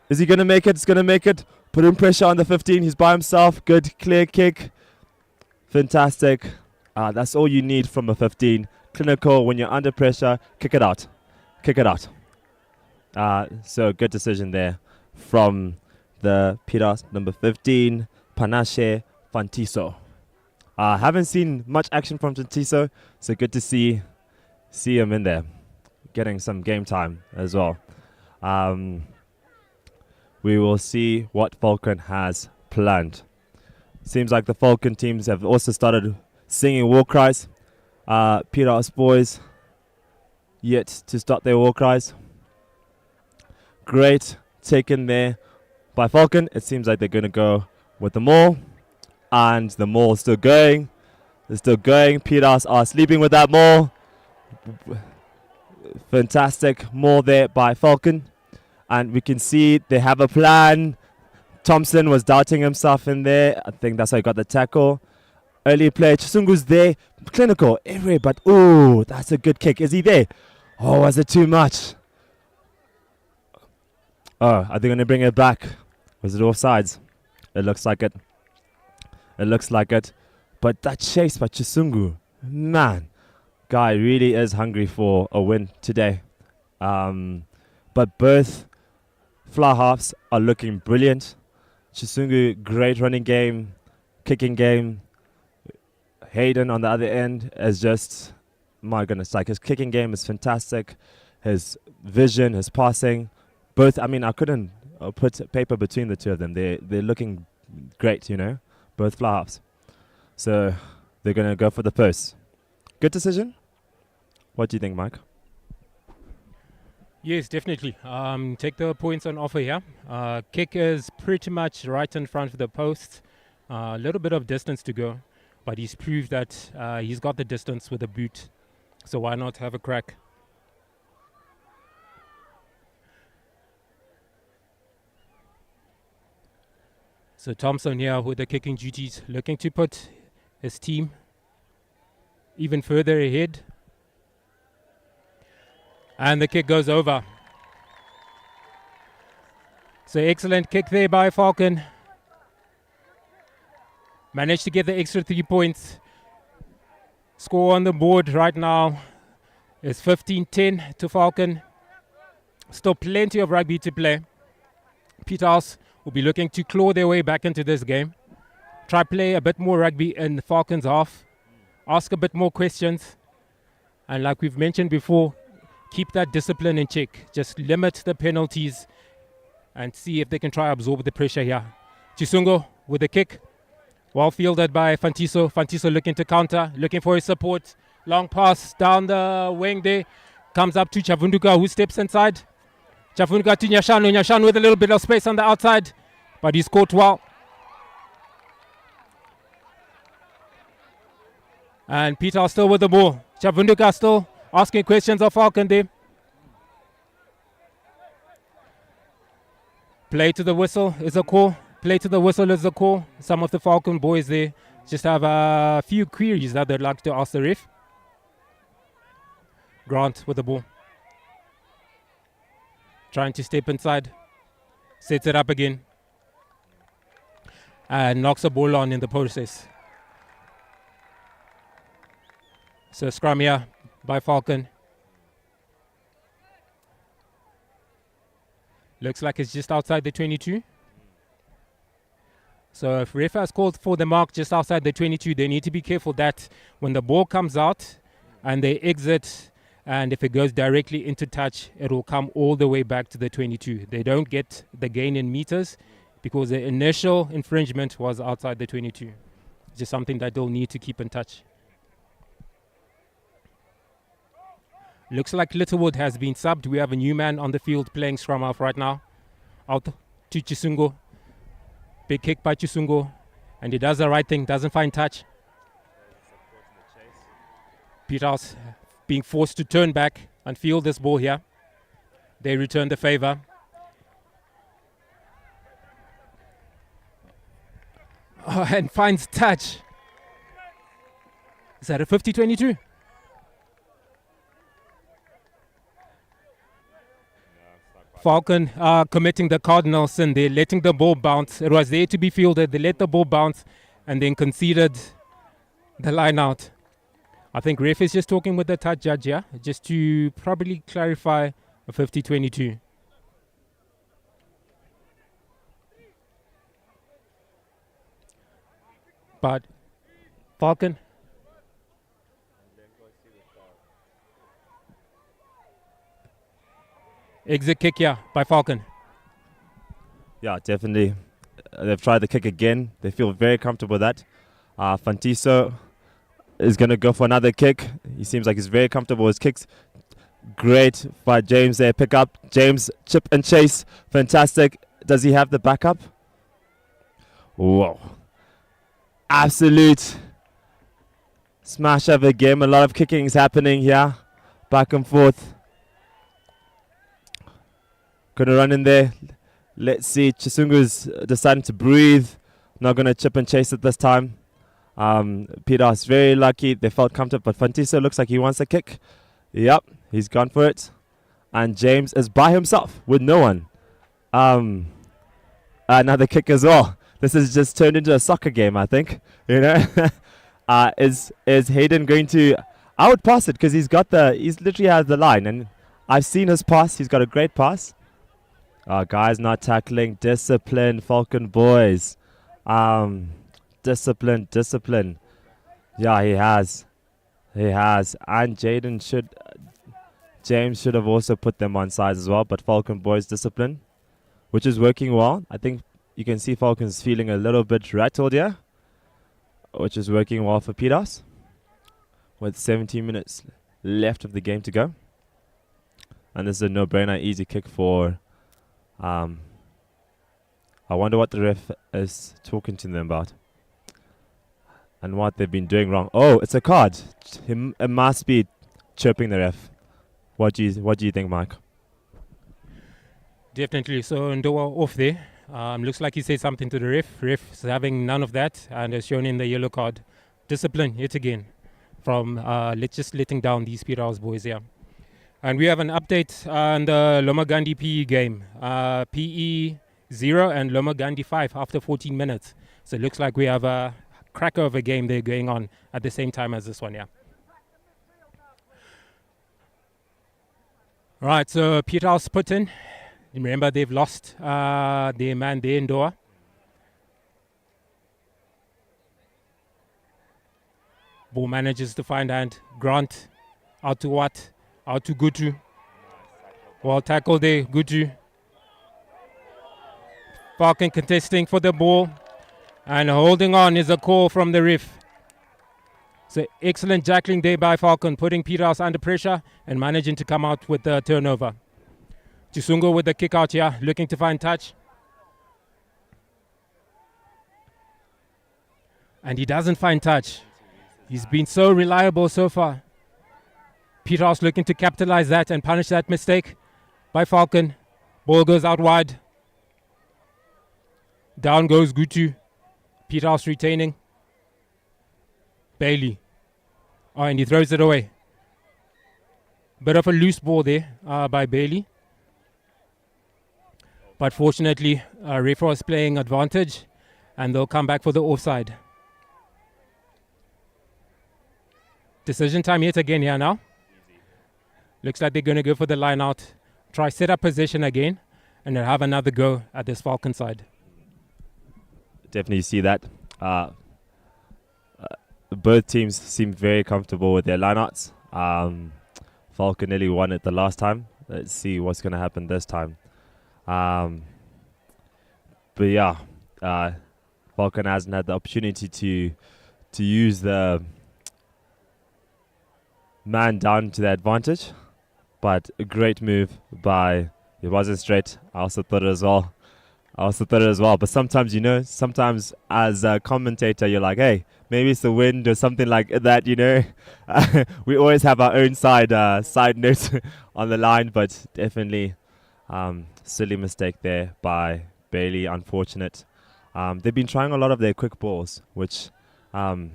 Is he going to make it? He's going to make it. Put in pressure on the 15. He's by himself. Good clear kick. Fantastic. That's all you need from a 15. Clinical, when you're under pressure, kick it out. Kick it out. So good decision there from the Peterhouse number 15, Panache Fantiso. Haven't seen much action from Fantiso, so good to see him in there, getting some game time as well. We will see what Falcon has planned. Seems like the Falcon teams have also started singing war cries. Peterhouse boys yet to start their war cries. Great taken there by Falcon. It seems like they're going to go with the maul. And the maul is still going. They're still going. Peterhouse are sleeping with that maul. Fantastic maul there by Falcon. And we can see they have a plan. Thompson was doubting himself in there. I think that's why he got the tackle. Early play. Chisungu's there. Clinical everywhere. But, ooh, that's a good kick. Is he there? Oh, was it too much? Oh, are they going to bring it back? Was it offsides? It looks like it. It looks like it. But that chase by Chisungu, man, guy really is hungry for a win today. But both fly halves are looking brilliant. Chisungu, great running game, kicking game. Hayden on the other end is just, my goodness, like his kicking game is fantastic. His vision, his passing. Both, I mean, I couldn't put paper between the two of them. They're looking great, you know, both fly halves. So they're going to go for the post. Good decision. What do you think, Mike? Yes, definitely. Take the points on offer here. Kick is pretty much right in front of the post. A little bit of distance to go, but he's proved that he's got the distance with a boot. So why not have a crack? So Thompson here with the kicking duties, looking to put his team even further ahead. And the kick goes over. So excellent kick there by Falcon. Managed to get the extra 3 points. Score on the board right now is 15-10 to Falcon. Still plenty of rugby to play. Peterhouse will be looking to claw their way back into this game. Try play a bit more rugby in Falcon's half. Ask a bit more questions. And like we've mentioned before, keep that discipline in check. Just limit the penalties and see if they can try absorb the pressure here. Chisungo with the kick. Well fielded by Fantiso. Fantiso looking to counter, looking for his support. Long pass down the wing there. Comes up to Chavunduka, who steps inside. Chavunduka to Nyashanu. Nyashanu with a little bit of space on the outside, but he's caught well. And Peter still with the ball. Chavunduka still asking questions of Falcon there. Play to the whistle is a call. Play to the whistle is a call. Some of the Falcon boys there just have a few queries that they'd like to ask the ref. Grant with the ball. Trying to step inside. Sets it up again. And knocks the ball on in the process. So scrum here by Falcon. Looks like it's just outside the 22. So if ref has called for the mark just outside the 22, they need to be careful that when the ball comes out and they exit, and if it goes directly into touch, it will come all the way back to the 22. They don't get the gain in meters because the initial infringement was outside the 22. Just something that they'll need to keep in touch. Looks like Littlewood has been subbed. We have a new man on the field playing scrum half right now. Out to Chisungo. Big kick by Chisungo. And he does the right thing, doesn't find touch. Peterhouse being forced to turn back and field this ball here. They return the favor. Oh, and finds touch. Is that a 50-22? Falcon committing the cardinal sin. They're letting the ball bounce. It was there to be fielded. They let the ball bounce and then conceded the line out. I think ref is just talking with the touch judge here, just to probably clarify a 50-22. But Falcon. Exit kick here by Falcon. Yeah, definitely. They've tried the kick again. They feel very comfortable with that. Fantiso is going to go for another kick. He seems like he's very comfortable with his kicks. Great by James there. Pick up. James, chip and chase. Fantastic. Does he have the backup? Whoa. Absolute smash of a game. A lot of kicking is happening here. Back and forth. Going to run in there. Let's see. Chisungu's deciding to breathe. Not going to chip and chase it this time. Peterhouse very lucky. They felt comfortable, but Fantiso looks like he wants a kick. Yep, he's gone for it. And James is by himself with no one. Another kick as well. This has just turned into a soccer game, I think. You know, is Hayden going to? I would pass it because he's literally has the line, and I've seen his pass. He's got a great pass. Guys not tackling. Discipline, Falcon boys. Discipline. Yeah, he has. And James should have also put them on sides as well. But Falcon boys, discipline. which is working well. I think you can see Falcons feeling a little bit rattled here, which is working well for Peterhouse with 17 minutes left of the game to go. And this is a no-brainer, easy kick for... I wonder what the ref is talking to them about and what they've been doing wrong. Oh, it's a card. It must be chirping the ref. What do you think, Mike? Definitely. So Ndoa off there. Looks like he said something to the ref. Ref is having none of that and has shown in the yellow card. Discipline yet again from just letting down these Peterhouse boys here. And we have an update on the Lomagandhi PE game. PE 0 and Lomagandhi 5 after 14 minutes. So it looks like we have a cracker of a game there going on at the same time as this one, yeah. Right, so Peterhouse put in. Remember, they've lost their man there in Ndoa. Ball manages to find hand. Grant out to Watt. Out to Gutu. Well tackled there, Gutu. Falcon contesting for the ball. And holding on is a call from the ref. So excellent tackling there by Falcon, putting Peterhouse under pressure and managing to come out with the turnover. Chisungo with the kick out here, looking to find touch. And he doesn't find touch. He's been so reliable so far. Peterhouse looking to capitalize that and punish that mistake by Falcon. Ball goes out wide. Down goes Gutu. Peterhouse retaining. Bailey. Oh, and he throws it away. Bit of a loose ball there by Bailey. But fortunately, ref was playing advantage and they'll come back for the offside. Decision time yet again here now. Looks like they're going to go for the line out. Try set up position again and they'll have another go at this Falcon side. Definitely see that. Both teams seem very comfortable with their lineouts. Falcon nearly won it the last time. Let's see what's going to happen this time. But yeah, Falcon hasn't had the opportunity to use the man down to their advantage. But a great move by, it wasn't straight. I also thought it as well. But sometimes, sometimes as a commentator, you're like, hey, maybe it's the wind or something like that, We always have our own side notes on the line, but definitely silly mistake there by Bailey, unfortunate. They've been trying a lot of their quick balls, which hasn't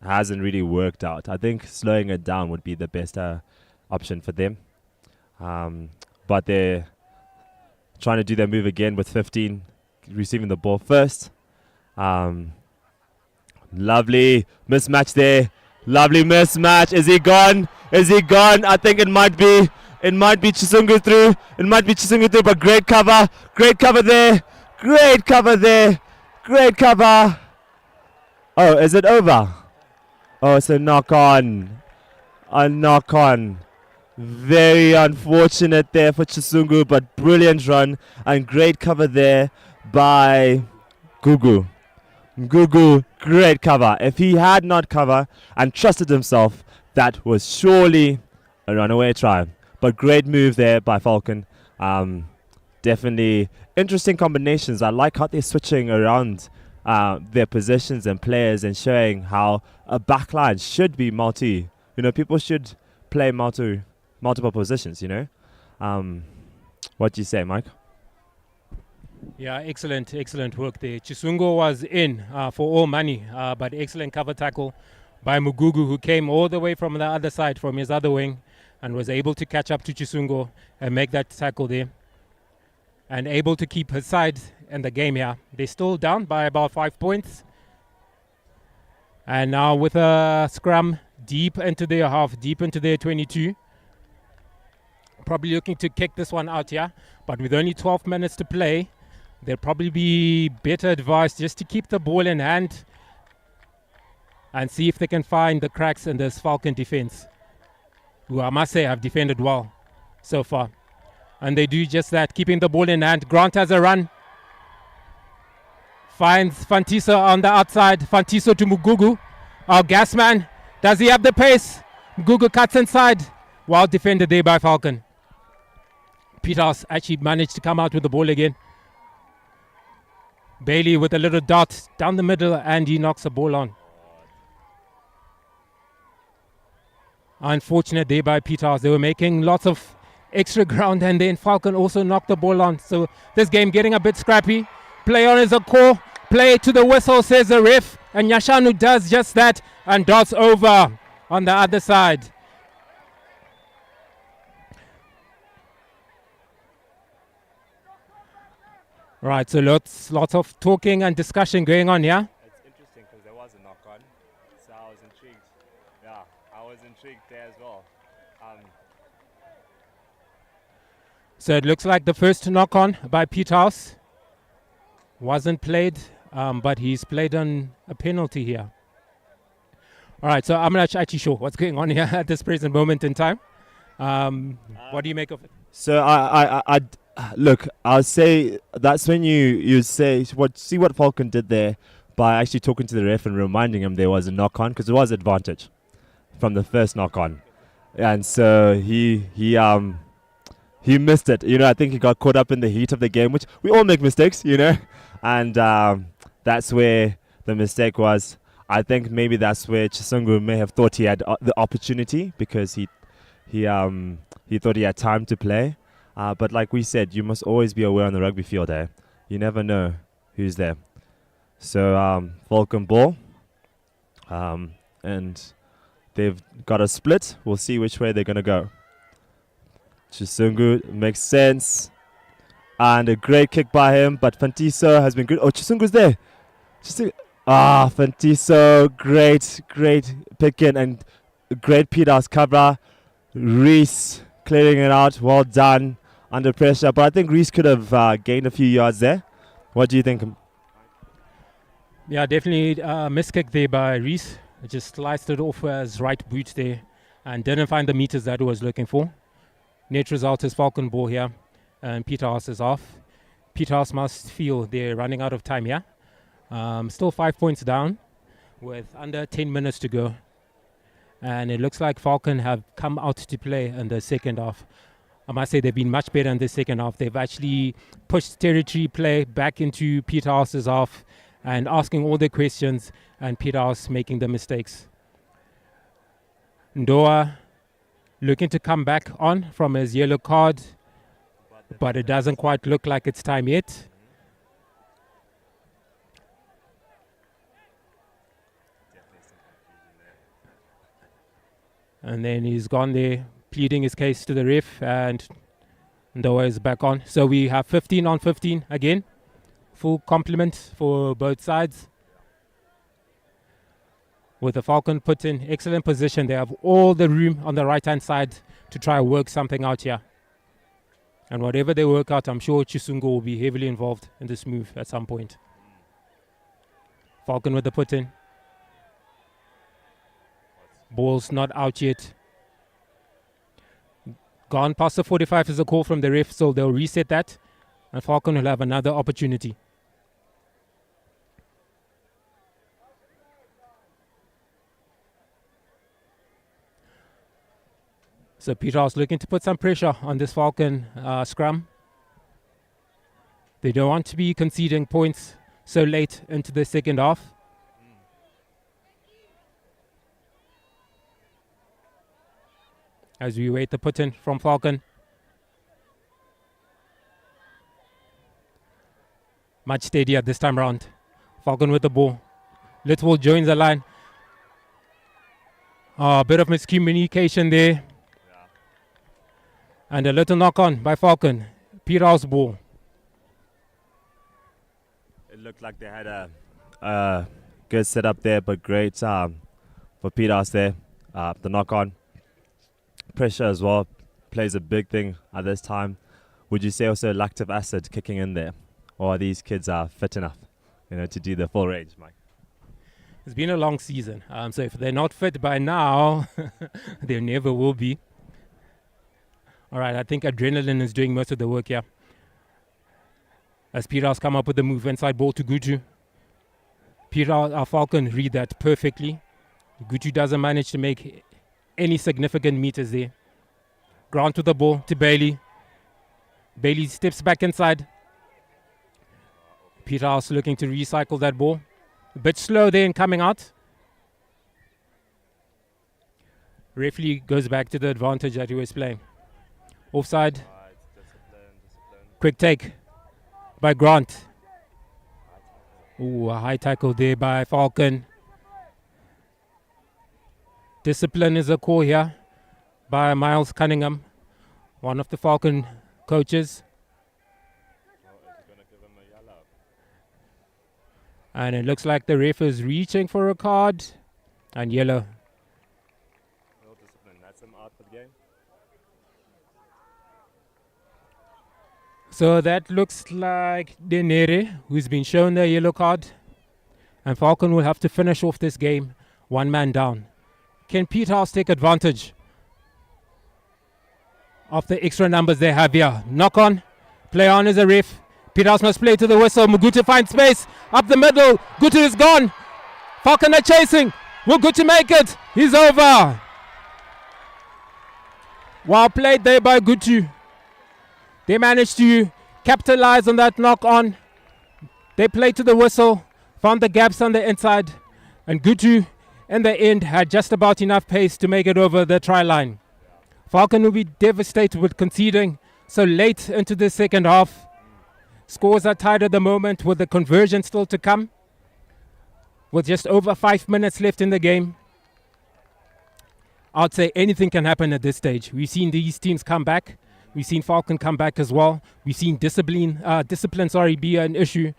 really worked out. I think slowing it down would be the best option for them. But they're trying to do their move again with 15 receiving the ball first. Lovely mismatch there. Lovely mismatch. Is he gone? I think it might be Chisungu through. But great cover. Great cover there. Oh, is it over? Oh, it's a knock on. Very unfortunate there for Chisungu, but brilliant run and great cover there by Gugu. Great cover. If he had not covered and trusted himself, that was surely a runaway try. But great move there by Falcon. Definitely interesting combinations. I like how they're switching around their positions and players and showing how a backline should be multi. People should play multiple positions, What do you say, Mike? Yeah, excellent work there. Chisungo was in for all money, but excellent cover tackle by Mugugu, who came all the way from the other side, from his other wing, and was able to catch up to Chisungo and make that tackle there. And able to keep his side in the game here. They're still down by about 5 points. And now with a scrum deep into their half, deep into their 22. Probably looking to kick this one out here. But with only 12 minutes to play, they'll probably be better advised just to keep the ball in hand and see if they can find the cracks in this Falcon defense, who I must say have defended well so far. And they do just that, keeping the ball in hand. Grant has a run. Finds Fantiso on the outside. Fantiso to Mugugu. Our gas man. Does he have the pace? Mugugu cuts inside. Well defended there by Falcon. Peterhouse actually managed to come out with the ball again. Bailey with a little dot down the middle, and he knocks the ball on. Unfortunate there by Peterhouse. They were making lots of extra ground, and then Falcon also knocked the ball on. So this game getting a bit scrappy. Play on is a call. Play to the whistle, says the ref. And Nyashanu does just that and dots over on the other side. Right, so lots of talking and discussion going on here. It's interesting because there was a knock on, so I was intrigued. Yeah, I was intrigued there as well. So it looks like the first knock on by Peterhouse wasn't played, but he's played on a penalty here. All right, so I'm not actually sure what's going on here at this present moment in time. What do you make of it? So I look, I'll say that's when you say see what Falcon did there by actually talking to the ref and reminding him there was a knock on, because it was advantage from the first knock on, and so he missed it. I think he got caught up in the heat of the game, which we all make mistakes, and that's where the mistake was. I think maybe that's where Chisungu may have thought he had the opportunity, because he thought he had time to play. But like we said, you must always be aware on the rugby field there. You never know who's there. So Falcon ball. And they've got a split. We'll see which way they're going to go. Chisungu makes sense. And a great kick by him. But Fantiso has been good. Oh, Chisungu's there. Fantiso. Great pick in. And great Peterhouse cover. Reese clearing it out. Well done. Under pressure, but I think Reese could have gained a few yards there. What do you think? Yeah, definitely a missed kick there by Reese. Just sliced it off his right boot there and didn't find the meters that he was looking for. Net result is Falcon ball here, and Peterhouse is off. Peterhouse must feel they're running out of time here. Still 5 points down with under 10 minutes to go. And it looks like Falcon have come out to play in the second half. I must say they've been much better in the second half. They've actually pushed territory play back into Peterhouse's half and asking all the questions, and Peterhouse making the mistakes. Ndoa looking to come back on from his yellow card, but it doesn't quite look like it's time yet. And then he's gone there, pleading his case to the ref, and Ndoa is back on. So we have 15 on 15 again. Full complement for both sides. With the Falcon put in excellent position, they have all the room on the right-hand side to try and work something out here. And whatever they work out, I'm sure Chisungu will be heavily involved in this move at some point. Falcon with the put in. Ball's not out yet. Gone past the 45 is a call from the ref, so they'll reset that, and Falcon will have another opportunity. So Peterhouse looking to put some pressure on this Falcon scrum. They don't want to be conceding points so late into the second half. As we wait the put-in from Falcon. Much steadier this time round. Falcon with the ball. Little joins the line. A bit of miscommunication there. Yeah. And a little knock-on by Falcon. Peterhouse ball. It looked like they had a good setup there, but great for Peterhouse there. The knock-on. Pressure as well plays a big thing at this time. Would you say also lactic acid kicking in there? Or are these kids fit enough, to do the full range, Mike? It's been a long season. So if they're not fit by now, they never will be. All right, I think adrenaline is doing most of the work here. As Peterhouse come up with the move, inside ball to Gutu. Peterhouse, Falcon read that perfectly. Gutu doesn't manage to make any significant meters there. Ground to the ball to Bailey. Bailey steps back inside. Peterhouse looking to recycle that ball. A bit slow there in coming out. Referee goes back to the advantage that he was playing. Offside. Quick take by Grant. Ooh, a high tackle there by Falcon. Discipline is a call here by Miles Cunningham, one of the Falcon coaches. And it looks like the ref is reaching for a card. And yellow. No discipline. That's him out for the game. So that looks like Denere, who's been shown the yellow card. And Falcon will have to finish off this game, one man down. Can Peterhouse take advantage of the extra numbers they have here? Knock on, play on as a ref. Peterhouse must play to the whistle. Mugutu finds space up the middle. Gutu is gone. Falcon are chasing. Will Gutu make it? He's over. Well played there by Gutu. They managed to capitalize on that knock on. They played to the whistle, found the gaps on the inside, and Gutu in the end had just about enough pace to make it over the try line. Falcon will be devastated with conceding so late into the second half. Scores are tied at the moment with the conversion still to come. With just over 5 minutes left in the game, I'd say anything can happen at this stage. We've seen these teams come back. We've seen Falcon come back as well. We've seen discipline be an issue.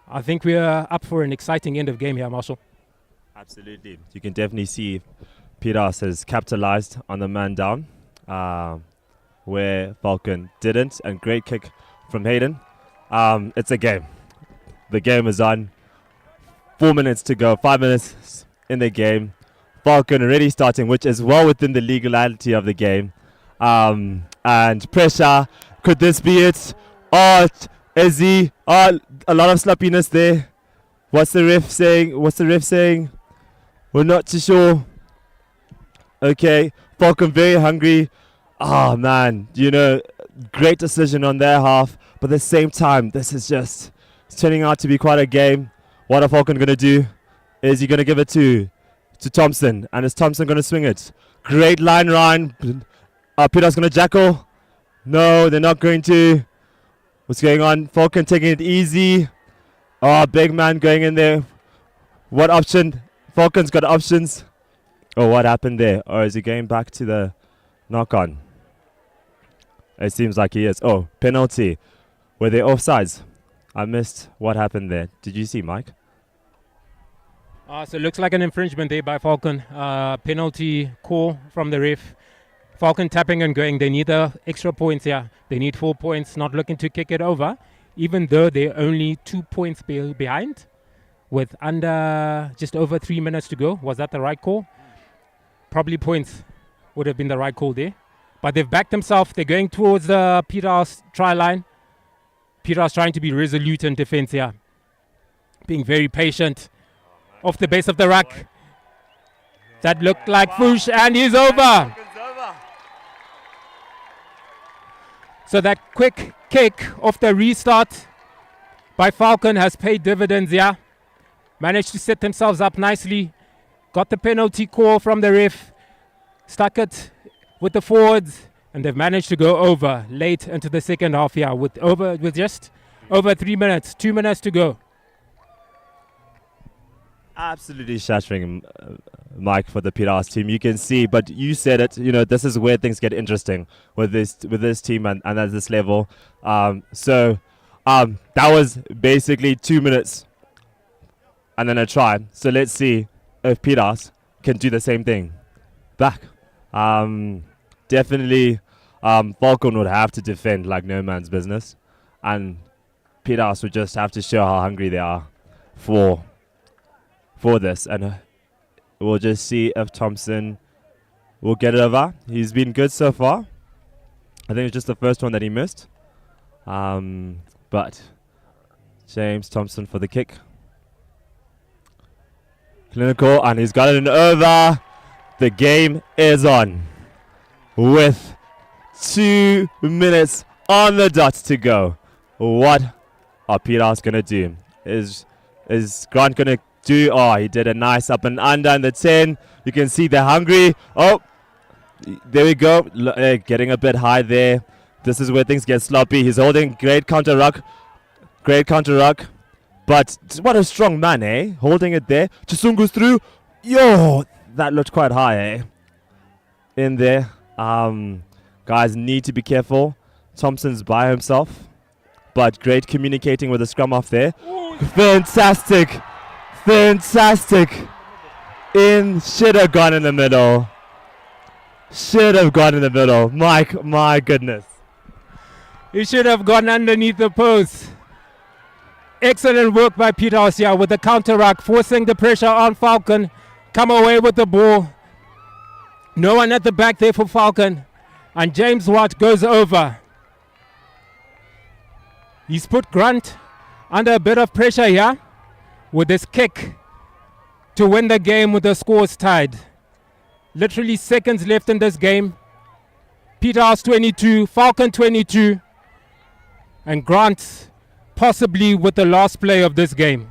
I think we're up for an exciting end of game here, Marshall. Absolutely. You can definitely see Peterhouse has capitalized on the man down, where Falcon didn't, and great kick from Hayden. It's a game. The game is on. 4 minutes to go, 5 minutes in the game. Falcon already starting, which is well within the legality of the game. And pressure. Could this be it? Oh, is he? Oh, a lot of sloppiness there. What's the ref saying? We're not too sure. Okay, Falcon very hungry. Oh man, great decision on their half. But at the same time, this is just turning out to be quite a game. What are Falcon going to do? Is he going to give it to Thompson? And is Thompson going to swing it? Great line, Ryan. Peter's going to jackal. No, they're not going to. What's going on? Falcon taking it easy. Oh, big man going in there. What option? Falcon's got options. Oh, what happened there? Or is he going back to the knock-on? It seems like he is. Oh, penalty. Were they offsides? I missed what happened there. Did you see, Mike? So it looks like an infringement there by Falcon. Penalty call from the ref. Falcon tapping and going. They need the extra points here. They need 4 points, not looking to kick it over, even though they're only 2 points behind with under just over 3 minutes to go. Was that the right call? Probably points would have been the right call there. But they've backed themselves. They're going towards the Peterhouse try line. Peterhouse trying to be resolute in defense here. Being very patient. Off the base of the rack. That looked like Foosh, and he's over. So that quick kick off the restart by Falcon has paid dividends here. Managed to set themselves up nicely. Got the penalty call from the ref. Stuck it with the forwards, and they've managed to go over late into the second half here with just over 3 minutes, 2 minutes to go. Absolutely shattering, Mike, for the Peterhouse team. You can see, but you said it. This is where things get interesting with this team and at this level. So that was basically 2 minutes, and then a try. So let's see if Peterhouse can do the same thing back. Definitely, Falcon would have to defend like no man's business, and Peterhouse would just have to show how hungry they are for this, and we'll just see if Thompson will get it over. He's been good so far. I think it's just the first one that he missed. But James Thompson for the kick. Clinical, and he's got it over. The game is on with 2 minutes on the dot to go. What are Peterhouse going to do? Is Grant going to do? Oh, he did a nice up and under in the 10. You can see they're hungry. Oh, there we go. Getting a bit high there. This is where things get sloppy. He's holding great counter ruck. Great counter ruck. But what a strong man, eh? Holding it there. Chisungu's through. Yo, that looked quite high, eh? In there. Guys need to be careful. Thompson's by himself. But great communicating with the scrum off there. Fantastic. Fantastic. Should have gone in the middle. Should have gone in the middle. My goodness. He should have gone underneath the post. Excellent work by Peterhouse here with the counter ruck, forcing the pressure on Falcon. Come away with the ball. No one at the back there for Falcon. And James Watt goes over. He's put Grant under a bit of pressure here with this kick to win the game with the scores tied. Literally seconds left in this game. Peterhouse 22, Falcon 22, and Grant possibly with the last play of this game.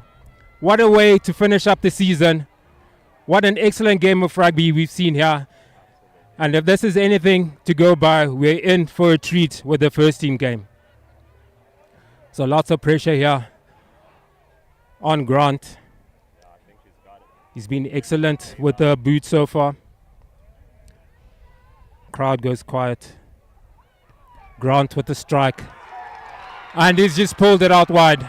What a way to finish up the season. What an excellent game of rugby we've seen here. And if this is anything to go by, we're in for a treat with the first team game. So lots of pressure here on Grant. He's been excellent with the boot so far. Crowd goes quiet. Grant with the strike. And he's just pulled it out wide.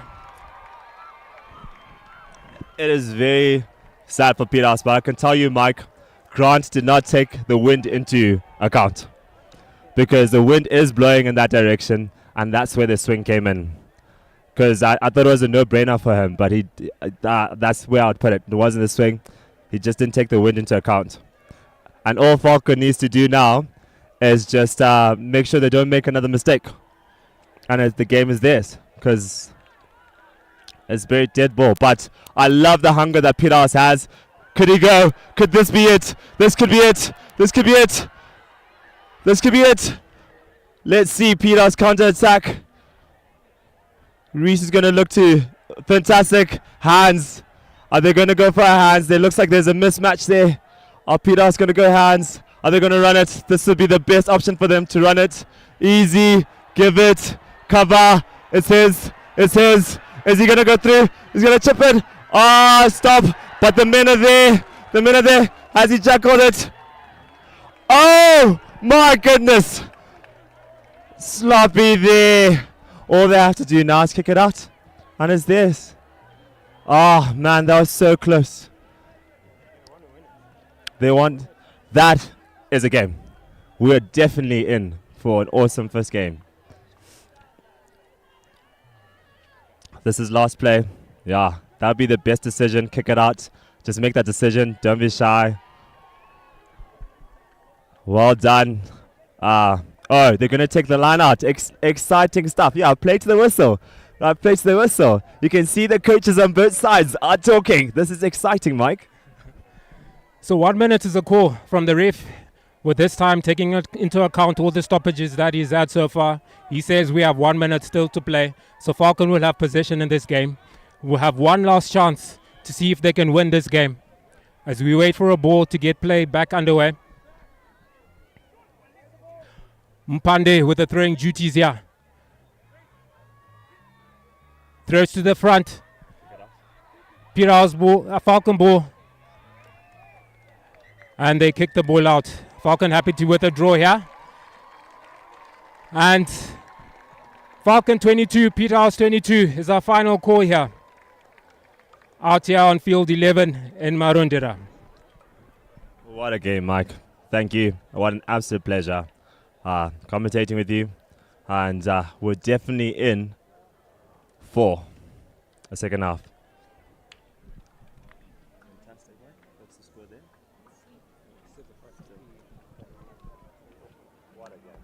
It is very sad for Peterhouse, but I can tell you, Mike, Grant did not take the wind into account. Because the wind is blowing in that direction, and that's where the swing came in. Because I thought it was a no-brainer for him, but that's where I would put it. It wasn't the swing. He just didn't take the wind into account. And all Falcon needs to do now is just make sure they don't make another mistake. And the game is theirs, because it's very dead ball. But I love the hunger that Peterhouse has. Could he go? Could this be it? This could be it. This could be it. This could be it. Let's see Peterhouse counter-attack. Reese is going to look to fantastic hands. Are they going to go for hands? It looks like there's a mismatch there. Are Peterhouse going to go hands? Are they going to run it? This would be the best option for them to run it. Easy. Give it. Cover. It's his. It's his. Is he going to go through? He's going to chip it. Ah, stop. But the men are there. The men are there. Has he jackled it? Oh, my goodness. Sloppy there. All they have to do now is kick it out. And it's this. Oh, man, that was so close. They want... That is a game. We are definitely in for an awesome first game. This is last play. Yeah, that would be the best decision. Kick it out. Just make that decision. Don't be shy. Well done. Oh, they're going to take the line out. Exciting stuff. Yeah, play to the whistle. Play to the whistle. You can see the coaches on both sides are talking. This is exciting, Mike. So 1 minute is a call from the ref, with this time taking into account all the stoppages that he's had so far. He says we have 1 minute still to play. So Falcon will have possession in this game. We'll have one last chance to see if they can win this game as we wait for a ball to get play back underway. Mpande with the throwing duties here. Throws to the front. Peterhouse ball, Falcon ball. And they kick the ball out. Falcon happy to with a draw here. And Falcon 22, Peterhouse 22 is our final call here. Out here on field 11 in Marondera. What a game, Mike. Thank you. What an absolute pleasure commentating with you. And we're definitely in for a second half. Fantastic, right? What's the score there? What again?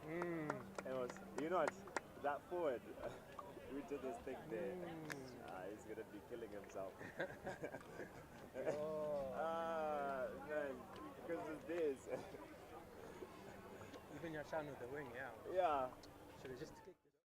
Mm. It was, you know what, that forward, we did this thing there. He's going to be killing himself. Man, because of this. Even your son with the wing, yeah. Yeah. Should have just kicked it.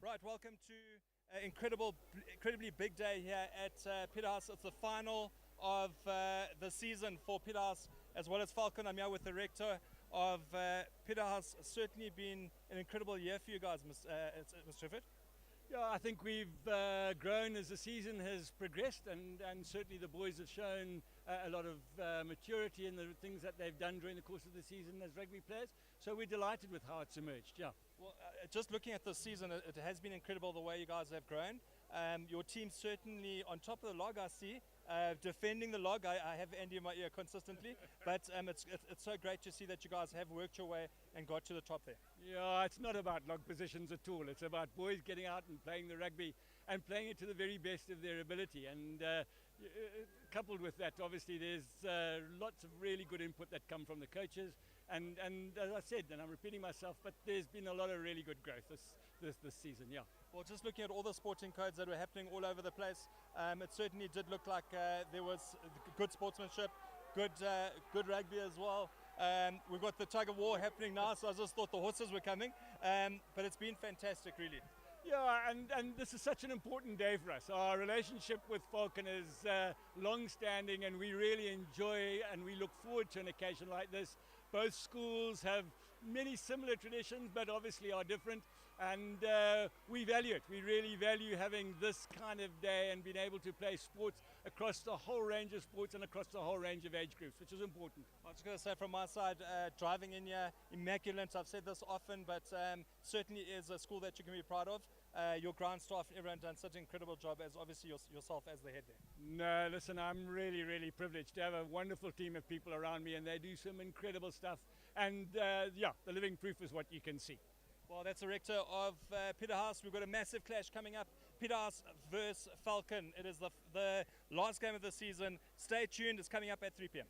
Right, welcome to an incredibly big day here at Peterhouse. It's the final of the season for Peterhouse as well as Falcon. I'm here with the rector of Peterhouse. Certainly been an incredible year for you guys, Mr. Trifford. Yeah, I think we've grown as the season has progressed, and certainly the boys have shown a lot of maturity in the things that they've done during the course of the season as rugby players. So we're delighted with how it's emerged, yeah. Well, just looking at this season, it has been incredible the way you guys have grown. Your team's certainly on top of the log, I see. Defending the log, I have Andy in my ear consistently, but it's so great to see that you guys have worked your way and got to the top there. Yeah, it's not about log positions at all. It's about boys getting out and playing the rugby and playing it to the very best of their ability. And coupled with that, obviously, there's lots of really good input that come from the coaches. And as I said, and I'm repeating myself, but there's been a lot of really good growth this season, yeah. Well, just looking at all the sporting codes that were happening all over the place, it certainly did look like there was good sportsmanship, good rugby as well. We've got the tug of war happening now, so I just thought the horses were coming. But it's been fantastic, really. Yeah, and this is such an important day for us. Our relationship with Falcon is long-standing, and we really enjoy and we look forward to an occasion like this. Both schools have many similar traditions, but obviously are different, and we value it. We really value having this kind of day and being able to play sports across the whole range of sports and across the whole range of age groups, which is important. I was just going to say from my side, driving in here, immaculate. I've said this often, but certainly is a school that you can be proud of. Your ground staff, everyone done such an incredible job, as obviously yourself as the head there. No, listen, I'm really, really privileged to have a wonderful team of people around me, and they do some incredible stuff. And yeah, the living proof is what you can see. Well, that's the rector of Peterhouse. We've got a massive clash coming up. Peterhouse versus Falcon. It is the last game of the season. Stay tuned. It's coming up at 3 p.m.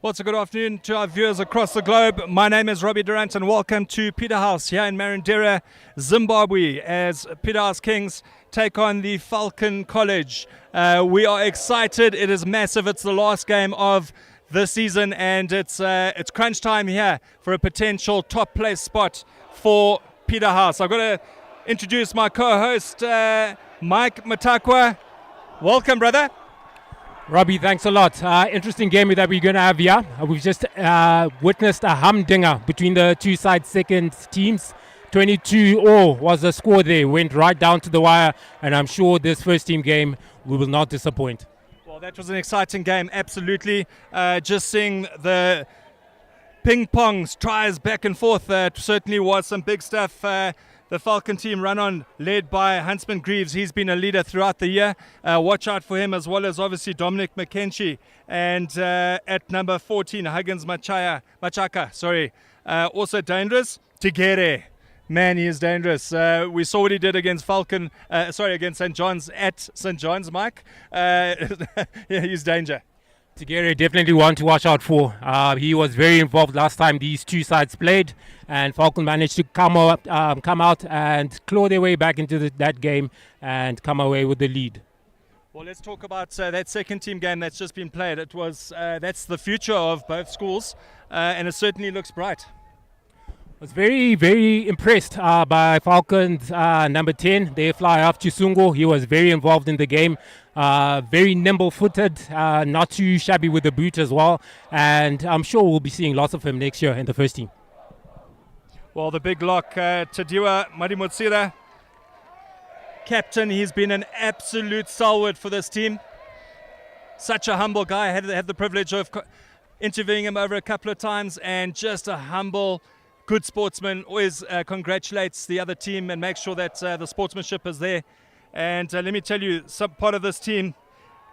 What's a good afternoon to our viewers across the globe. My name is Robbie Durant and welcome to Peterhouse here in Marondera, Zimbabwe, as Peterhouse Kings take on the Falcon College. We are excited. It is massive. It's the last game of the season and it's crunch time here for a potential top place spot for Peterhouse. I've got to introduce my co-host, Mike Matakwa. Welcome, brother. Robbie, thanks a lot. Interesting game that we're going to have here. We've just witnessed a humdinger between the two side second teams. 22-all was the score there. Went right down to the wire, and I'm sure this first team game we will not disappoint. Well, that was an exciting game, absolutely. Just seeing the ping-pongs, tries back and forth, certainly was some big stuff. The Falcon team run on, led by Huntsman Greaves. He's been a leader throughout the year. Watch out for him, as well as obviously Dominic McKenzie. And at number 14, Huggins Machaka. Also dangerous, Tigere. Man, he is dangerous. We saw what he did against against St. John's at St. John's, Mike. Yeah, he's danger. Tigere definitely one to watch out for. He was very involved last time these two sides played, and Falcon managed to come out and claw their way back into that game and come away with the lead. Well, let's talk about that second team game that's just been played. It was that's the future of both schools, and it certainly looks bright. I was very, very impressed by Falcon's number 10, their fly off Chisungo. He was very involved in the game, very nimble-footed, not too shabby with the boot as well. And I'm sure we'll be seeing lots of him next year in the first team. Well, the big lock, Tadiwa Madimutsira, captain. He's been an absolute stalwart for this team. Such a humble guy. I had the privilege of interviewing him over a couple of times, and just a humble, good sportsman, always congratulates the other team and makes sure that the sportsmanship is there. And let me tell you, some part of this team,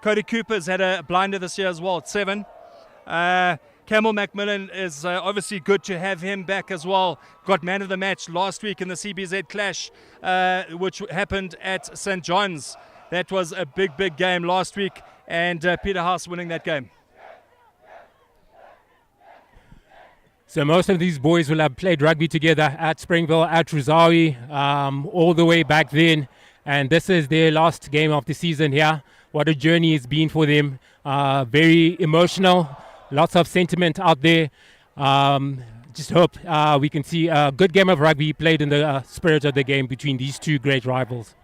Cody Cooper's had a blinder this year as well at 7. Camel Macmillan is obviously good to have him back as well. Got man of the match last week in the CBZ clash, which happened at St. John's. That was a big, big game last week, and Peterhouse winning that game. So most of these boys will have played rugby together at Springville, at Ruzawi, all the way back then. And this is their last game of the season here. What a journey it's been for them. Very emotional, lots of sentiment out there. Just hope we can see a good game of rugby played in the spirit of the game between these two great rivals.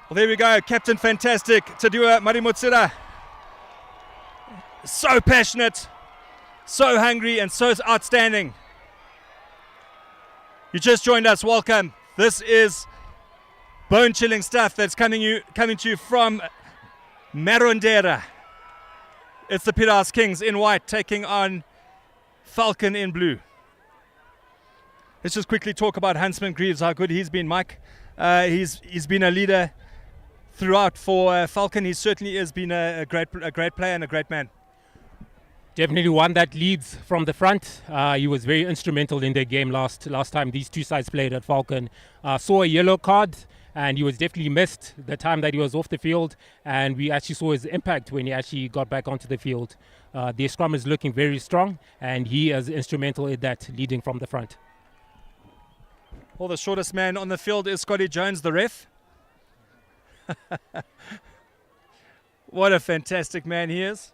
Well, there we go. Captain Fantastic, Tadiwa Madimutsira. So passionate, so hungry, and so outstanding. You just joined us. Welcome. This is bone-chilling stuff that's coming to you from Marondera. It's the Peterhouse Kings in white taking on Falcon in blue. Let's just quickly talk about Huntsman Greaves, how good he's been, Mike. He's been a leader throughout for Falcon. He certainly has been a great player and a great man. Definitely one that leads from the front. He was very instrumental in their game last time these two sides played at Falcon. Saw a yellow card, and he was definitely missed the time that he was off the field, and we actually saw his impact when he actually got back onto the field. Their scrum is looking very strong, and he is instrumental in that, leading from the front. Well, the shortest man on the field is Scotty Jones, the ref. What a fantastic man he is.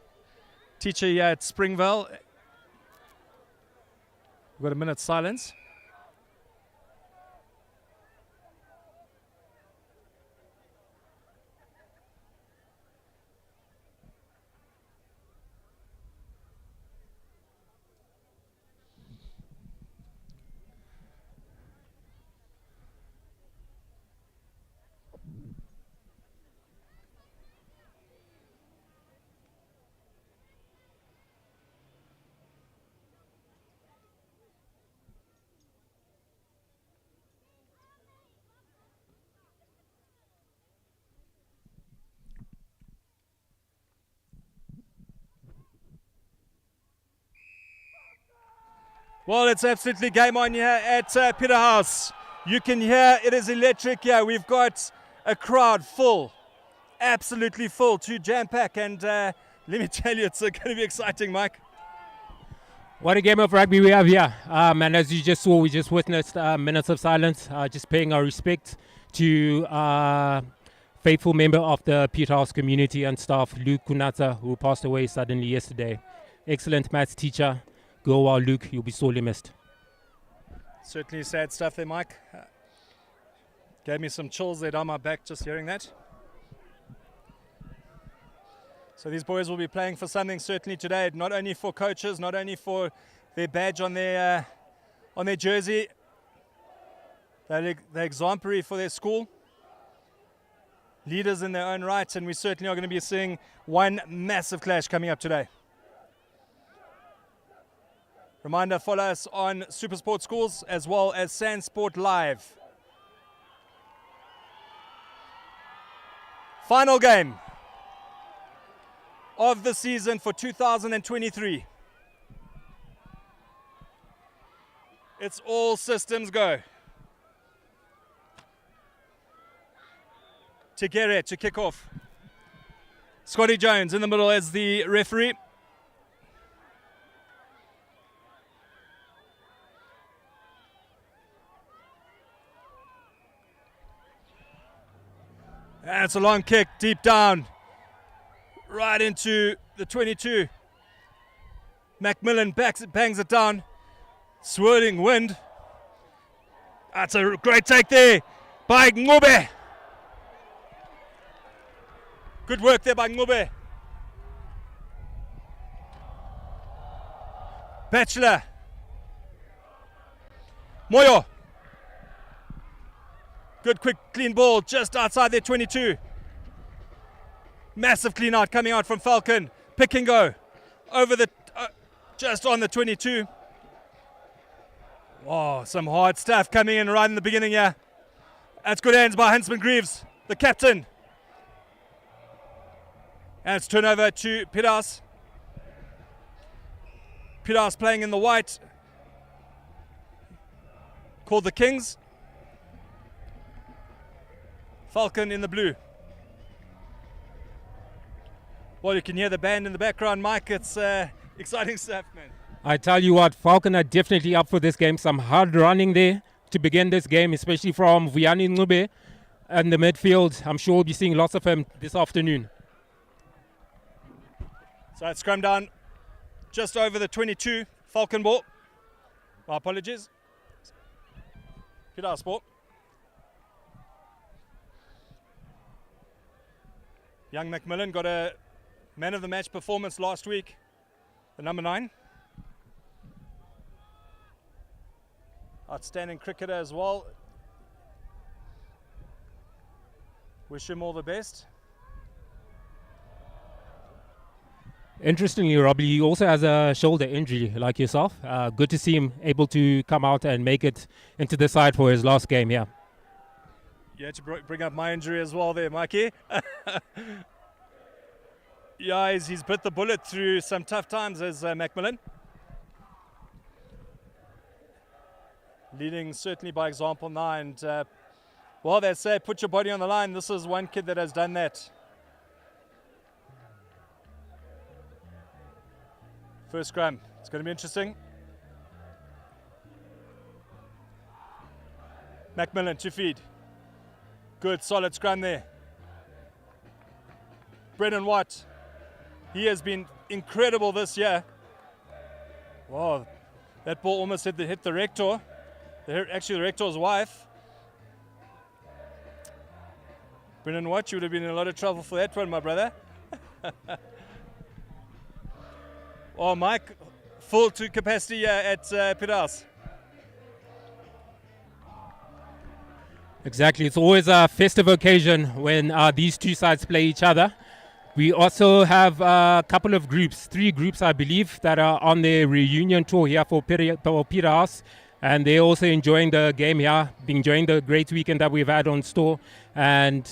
Teacher here at Springville. We've got a minute's silence. Well, it's absolutely game on here at Peterhouse. You can hear it is electric here. We've got a crowd full, absolutely full, to jam pack. And let me tell you, it's going to be exciting, Mike. What a game of rugby we have here. And as you just saw, we just witnessed minutes of silence, just paying our respect to faithful member of the Peterhouse community and staff, Luke Kunata, who passed away suddenly yesterday. Excellent maths teacher. Go well, Luke. You'll be sorely missed. Certainly sad stuff there, Mike. Gave me some chills there down my back just hearing that. So these boys will be playing for something certainly today, not only for coaches, not only for their badge on their jersey. They're exemplary for their school. Leaders in their own right, and we certainly are going to be seeing one massive clash coming up today. Reminder, follow us on Supersport Schools as well as Sandsport Live. Final game of the season for 2023. It's all systems go. Tegere to kick off. Scotty Jones in the middle as the referee. And it's a long kick deep down. Right into the 22. Macmillan bangs it down. Swirling wind. That's a great take there by Ngube. Good work there by Ngube. Bachelor. Moyo. Good quick clean ball just outside their 22. Massive clean out coming out from Falcon. Pick and go. Over the, just on the 22. Oh, some hard stuff coming in right in the beginning here. That's good hands by Huntsman Greaves, the captain. And it's turnover to Peterhouse. Peterhouse playing in the white. Called the Kings. Falcon in the blue. Well, you can hear the band in the background, Mike. It's exciting stuff, man. I tell you what, Falcon are definitely up for this game. Some hard running there to begin this game, especially from Vuyani Ngube and the midfield. I'm sure we'll be seeing lots of him this afternoon. So it's scrum down just over the 22. Falcon ball. My apologies. Peterhouse ball. Young Macmillan got a man of the match performance last week. The number 9. Outstanding cricketer as well. Wish him all the best. Interestingly, Robbie, he also has a shoulder injury like yourself. Good to see him able to come out and make it into the side for his last game here. You had to bring up my injury as well there, Mikey. Yeah, he's bit the bullet through some tough times as Macmillan. Leading certainly by example now. And, well, they say put your body on the line. This is one kid that has done that. First scrum. It's going to be interesting. Macmillan to feed. Good, solid scrum there. Brendan Watt. He has been incredible this year. Wow, that ball almost hit the rector. Actually, the rector's wife. Brendan Watt, you would have been in a lot of trouble for that one, my brother. Oh, Mike, full to capacity at Peterhouse. Exactly. It's always a festive occasion when these two sides play each other. We also have a couple of groups, 3 groups, I believe, that are on their reunion tour here for Peterhouse. And they're also enjoying the game here, enjoying the great weekend that we've had on store. And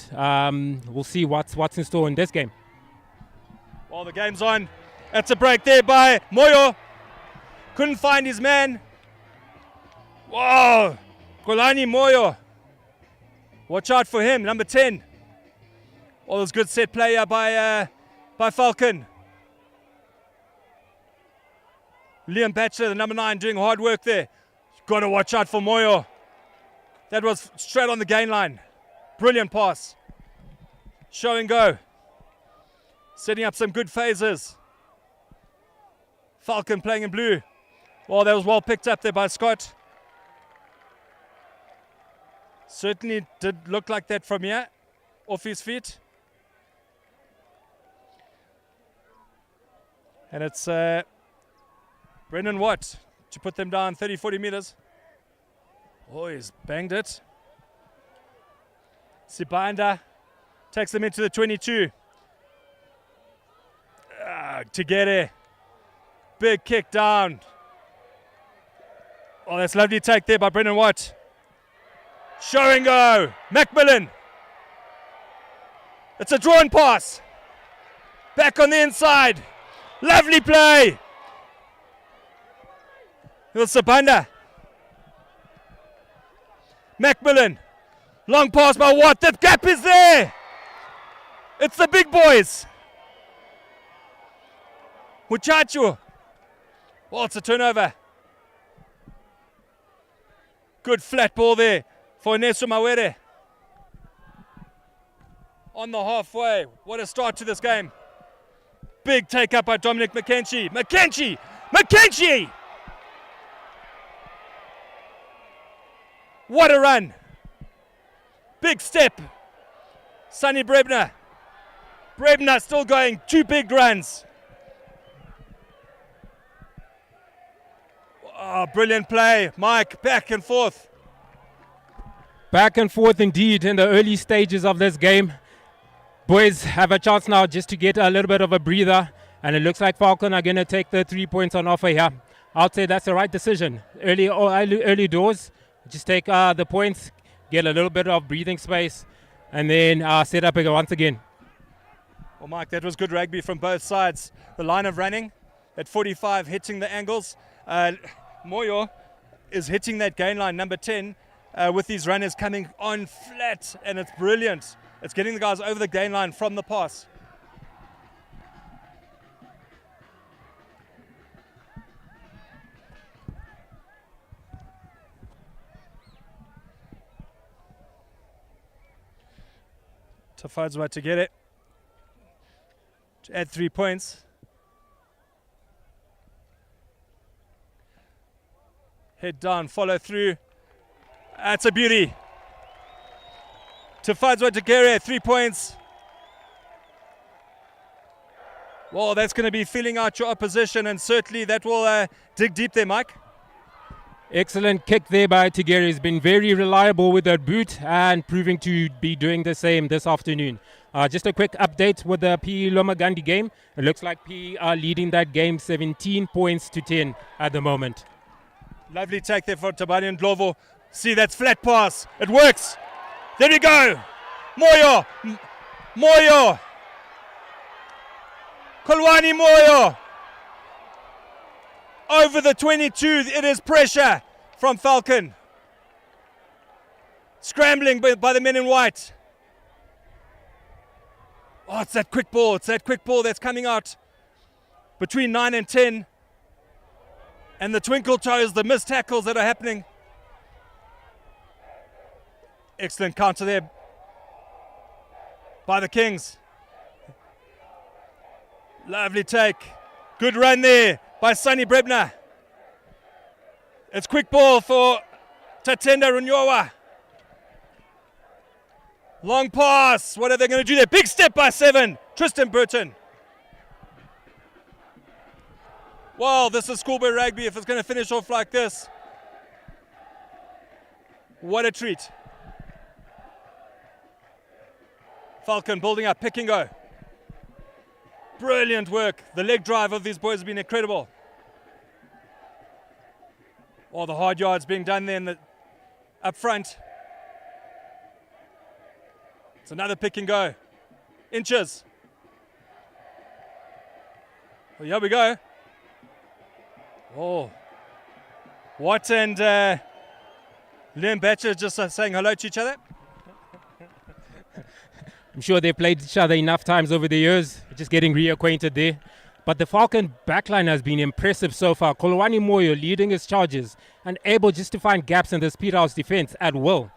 we'll see what's in store in this game. Well, the game's on. That's a break there by Moyo. Couldn't find his man. Whoa! Kolani Moyo. Watch out for him, number 10. All this good set play by Falcon. Liam Batchelor, the number 9, doing hard work there. Got to watch out for Moyo. That was straight on the gain line. Brilliant pass. Show and go. Setting up some good phases. Falcon playing in blue. Well, that was well picked up there by Scott. Certainly did look like that from here, off his feet. And it's Brendan Watt to put them down 30, 40 meters. Oh, he's banged it. Sibanda takes them into the 22. Tigere. Big kick down. Oh, that's lovely take there by Brendan Watt. Show and go. Macmillan. It's a drawn pass. Back on the inside. Lovely play. It was Sibanda. Macmillan. Long pass by Watt. That gap is there. It's the big boys. Muchacho. Oh, it's a turnover. Good flat ball there for Nesu Mawere. On the halfway. What a start to this game. Big take up by Dominic McKenzie. McKenzie! What a run. Big step. Sonny Brebner. Brebner still going. 2 big runs. Oh, brilliant play. Mike, back and forth. Back and forth indeed in the early stages of this game. Boys have a chance now just to get a little bit of a breather. And it looks like Falcon are going to take the 3 points on offer here. I'd say that's the right decision. Early doors. Just take the points, get a little bit of breathing space, and then set up once again. Well, Mike, that was good rugby from both sides. The line of running at 45, hitting the angles. Moyo is hitting that gain line, number 10, with these runners coming on flat, and it's brilliant. It's getting the guys over the gain line from the pass. Tafadzwa to get it. To add 3 points. Head down, follow through. That's a beauty. Tafadzwa to Gere, 3 points. Well, that's going to be filling out your opposition, and certainly that will dig deep there, Mike. Excellent kick there by Tigere. He's been very reliable with that boot and proving to be doing the same this afternoon. Just a quick update with the PE Lomagandi game. It looks like PE are leading that game 17 points to 10 at the moment. Lovely take there for Tabani and Glovo. See, that's flat pass. It works. There we go. Moyo. Kolwani Moyo. Over the 22, it is pressure from Falcon. Scrambling by the men in white. Oh, it's that quick ball. It's that quick ball that's coming out between 9 and 10. And the twinkle toes, the missed tackles that are happening. Excellent counter there by the Kings. Lovely take. Good run there by Sonny Brebner. It's quick ball for Tatenda Runyowa. Long pass. What are they going to do there? Big step by 7. Tristan Burton. Well, this is schoolboy rugby. If it's going to finish off like this, what a treat. Falcon building up, pick and go. Brilliant work. The leg drive of these boys has been incredible. All the hard yards being done there up front. It's another pick and go. Inches. Well, here we go. Oh. Watt and Liam Batcher just saying hello to each other. I'm sure they played each other enough times over the years, just getting reacquainted there. But the Falcon backline has been impressive so far. Kolwani Moyo leading his charges and able just to find gaps in this Peterhouse defense at will.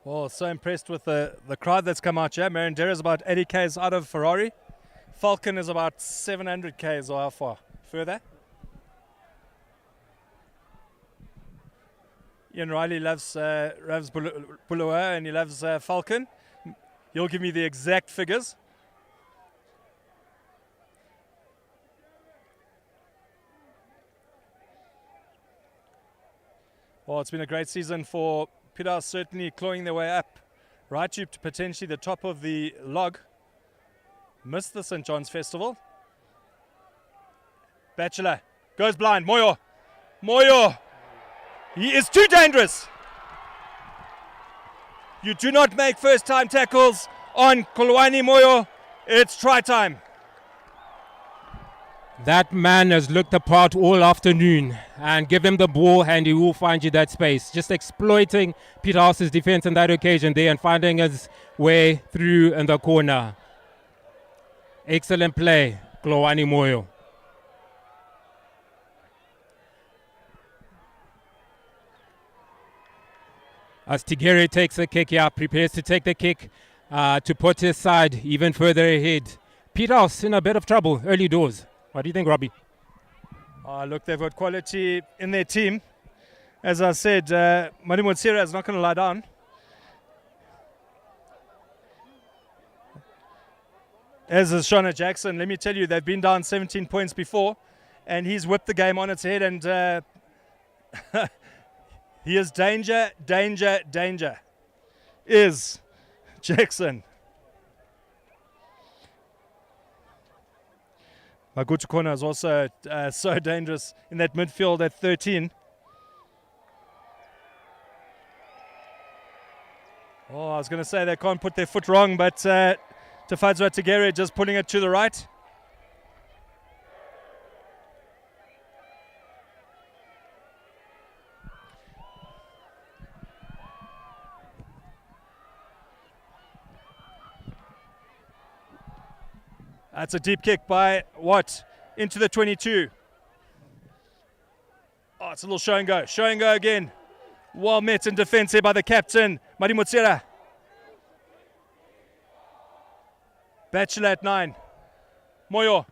Well, so impressed with the crowd that's come out here. Marindera is about 80 k's out of Ferrari. Falcon is about 700 k's or how far further. Ian Riley loves Bulua and he loves Falcon. He'll give me the exact figures. Well, it's been a great season for Peterhouse, certainly clawing their way up right to potentially the top of the log. Missed the St. John's Festival. Bachelor goes blind. Moyo. He is too dangerous. You do not make first time tackles on Kolwani Moyo. It's try time. That man has looked apart all afternoon, and give him the ball and he will find you that space. Just exploiting Peterhouse's defense on that occasion there and finding his way through in the corner. Excellent play, Kolwani Moyo. As Tigere takes the kick, prepares to take the kick to put his side even further ahead. Peterhouse in a bit of trouble early doors. What do you think, Robbie? Look, they've got quality in their team. As I said, Madimotsira is not going to lie down. As is Shona Jackson. Let me tell you, they've been down 17 points before, and he's whipped the game on its head, and he is danger, is Jackson. Magutu Kona is also so dangerous in that midfield at 13. Oh, I was going to say they can't put their foot wrong, but Tafadzwa Tigere just pulling it to the right. That's a deep kick by Watt into the 22. Oh, it's a little show and go. Show and go again. Well met in defense here by the captain, Madimotsira. Bachelor at 9. Moyo.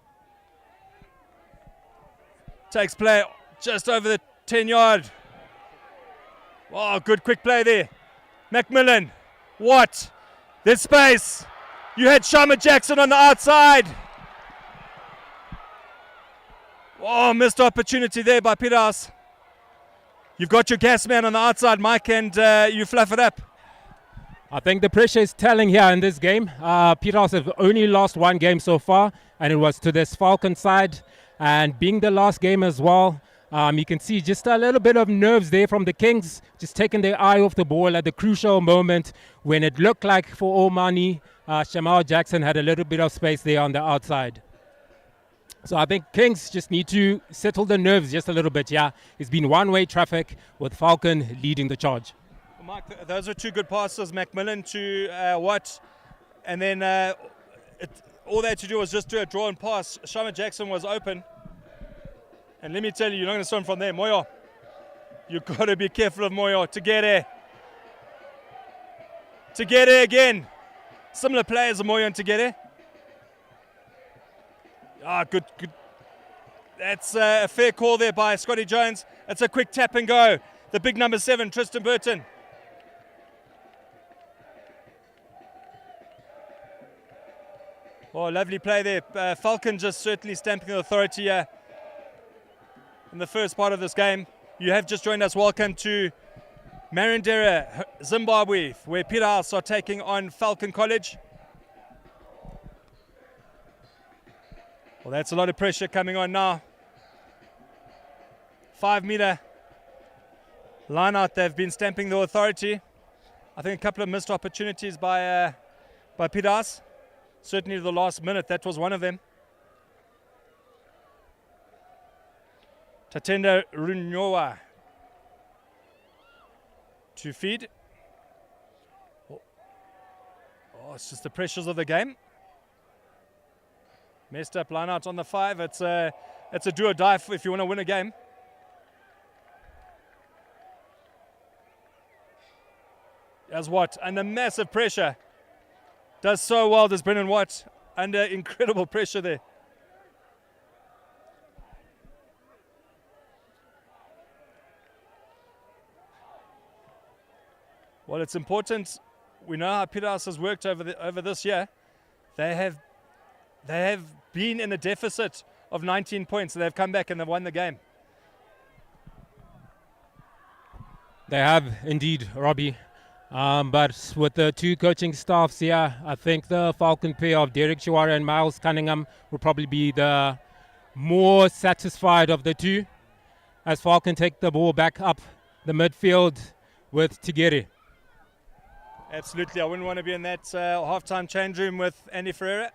Takes play just over the 10-yard. Oh, good quick play there. Macmillan. Watt. There's space. You had Shama Jackson on the outside. Oh, missed opportunity there by Peterhouse. You've got your gas man on the outside, Mike, and you fluff it up. I think the pressure is telling here in this game. Peterhouse have only lost one game so far, and it was to this Falcon side. And being the last game as well, you can see just a little bit of nerves there from the Kings, just taking their eye off the ball at the crucial moment when it looked like for all money, Shamal Jackson had a little bit of space there on the outside. So I think Kings just need to settle the nerves just a little bit. It's been one-way traffic with Falcon leading the charge. Mike, those are two good passes, Macmillan to Watt, and then all they had to do was just do a draw and pass. Shama Jackson was open. And let me tell you, you're not going to swim from there. Moyo, you've got to be careful of Moyo. Tigere again. Similar players of Moyo and Tigere. Good. That's a fair call there by Scotty Jones. It's a quick tap and go. The big number 7, Tristan Burton. Oh, lovely play there. Falcon just certainly stamping the authority here in the first part of this game. You have just joined us. Welcome to Marindera, Zimbabwe, where Peterhouse are taking on Falcon College. Well, that's a lot of pressure coming on now. 5-meter line out. They've been stamping the authority. I think a couple of missed opportunities by Peterhouse. Certainly the last minute, that was one of them. Tatenda Runyowa to feed. Oh, it's just the pressures of the game. Messed up line out on the 5. It's a do or die if you want to win a game. As Watt under massive pressure. Does so well, does Brendan Watt, under incredible pressure there. Well, it's important. We know how Peterhouse has worked over this year. They have been in a deficit of 19 points. So they've come back and they've won the game. They have indeed, Robbie. But with the two coaching staffs here, I think the Falcon pair of Derek Chiwara and Miles Cunningham will probably be the more satisfied of the two, as Falcon take the ball back up the midfield with Tigere. Absolutely. I wouldn't want to be in that halftime change room with Andy Ferreira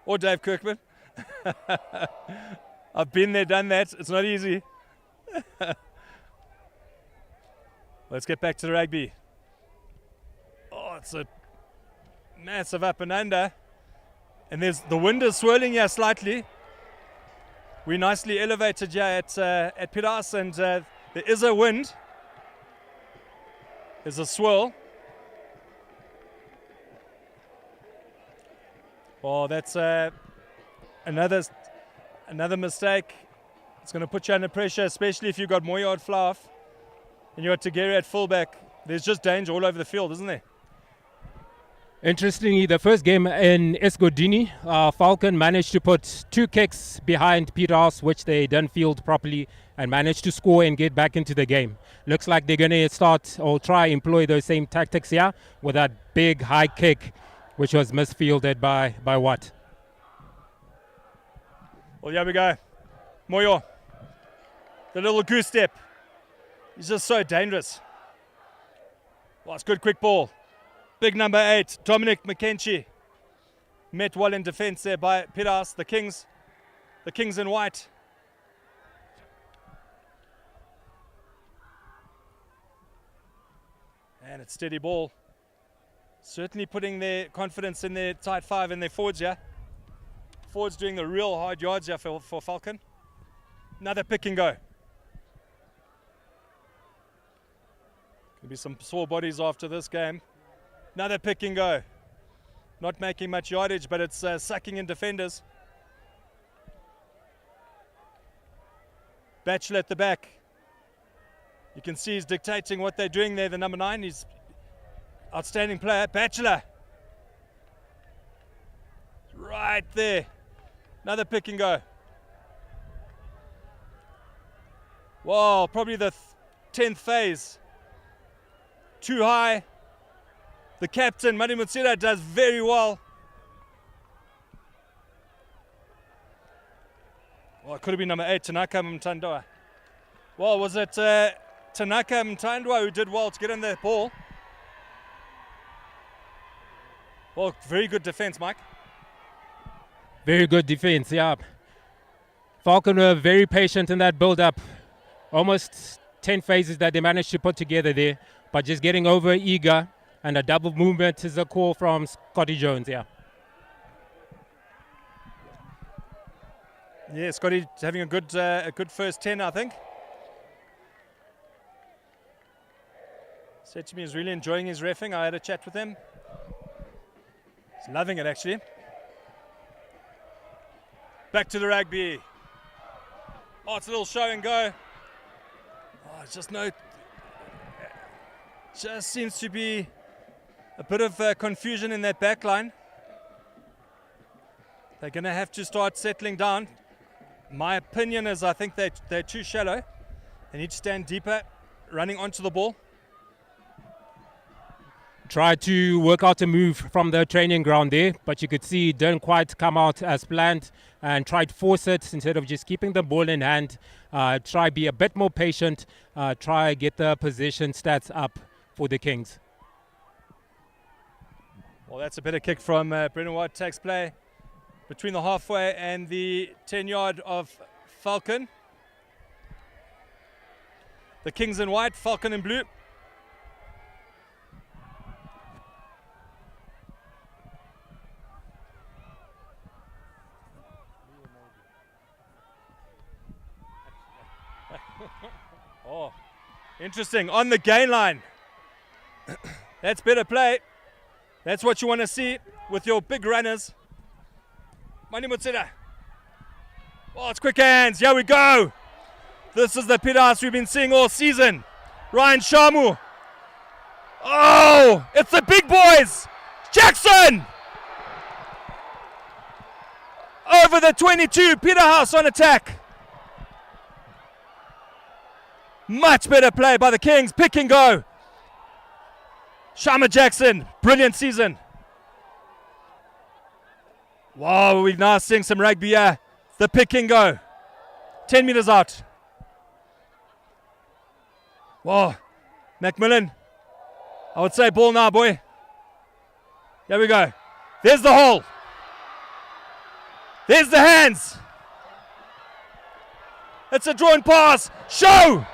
or Dave Kirkman. I've been there, done that. It's not easy. Let's get back to the rugby. Oh, it's a massive up and under. And the wind is swirling here slightly. We're nicely elevated here at Peterhouse, and there is a wind. There's a swirl. Oh, that's another mistake. It's going to put you under pressure, especially if you've got Moyo at fly-off and you've got Tigere at fullback. There's just danger all over the field, isn't there? Interestingly, the first game in Esgodini, Falcon managed to put 2 kicks behind Peterhouse, which they didn't field properly, and managed to score and get back into the game. Looks like they're going to start or try employ those same tactics here with that big high kick, which was misfielded by Watt. Well, here we go. Moyo, the little goose step. He's just so dangerous. Well, it's good quick ball. Big number 8, Dominic McKenzie. Met well in defence there by Peterhouse, the Kings in white. And it's steady ball. Certainly putting their confidence in their tight 5 and their forwards here. Forwards doing the real hard yards here for Falcon. Another pick and go. Could be some sore bodies after this game. Another pick and go. Not making much yardage, but it's sucking in defenders. Batchelor at the back. You can see he's dictating what they're doing there. The number 9, he's outstanding player. Batchelor. Right there. Another pick and go. Wow, probably the 10th phase. Too high. The captain, Mari Mutsira, does very well. Well, it could have been number 8, Tanaka Mtandoa. Well, was it Tanaka Mtandoa who did well to get in the ball? Well, very good defense, Mike. Very good defense, yeah. Falcon were very patient in that build-up. Almost 10 phases that they managed to put together there, but just getting over eager. And a double movement is a call from Scotty Jones, yeah. Yeah, Scotty having a good first 10, I think. Said to me he's really enjoying his reffing. I had a chat with him. He's loving it, actually. Back to the rugby. Oh, it's a little show and go. Oh, it's just seems to be a bit of confusion in that back line. They're going to have to start settling down. My opinion is I think they're too shallow. They need to stand deeper, running onto the ball. Tried to work out a move from the training ground there, but you could see it didn't quite come out as planned, and tried to force it instead of just keeping the ball in hand. Try be a bit more patient, try get the possession stats up for the Kings. Well, that's a better kick from Brendan Watt. Takes play between the halfway and the 10-yard of Falcon. The Kings in white, Falcon in blue. Oh, interesting. On the gain line. That's better play. That's what you want to see with your big runners. Mani Mutsida. Oh, it's quick hands. Here we go. This is the Peterhouse we've been seeing all season. Ryan Shamu. Oh, it's the big boys. Jackson. Over the 22. Peterhouse on attack. Much better play by the Kings. Pick and go. Shama Jackson. Brilliant season. Wow, we're now seeing some rugby here. The pick and go. 10 meters out. Wow. Macmillan. I would say ball now, boy. There we go. There's the hole. There's the hands. It's a drawn pass. Show.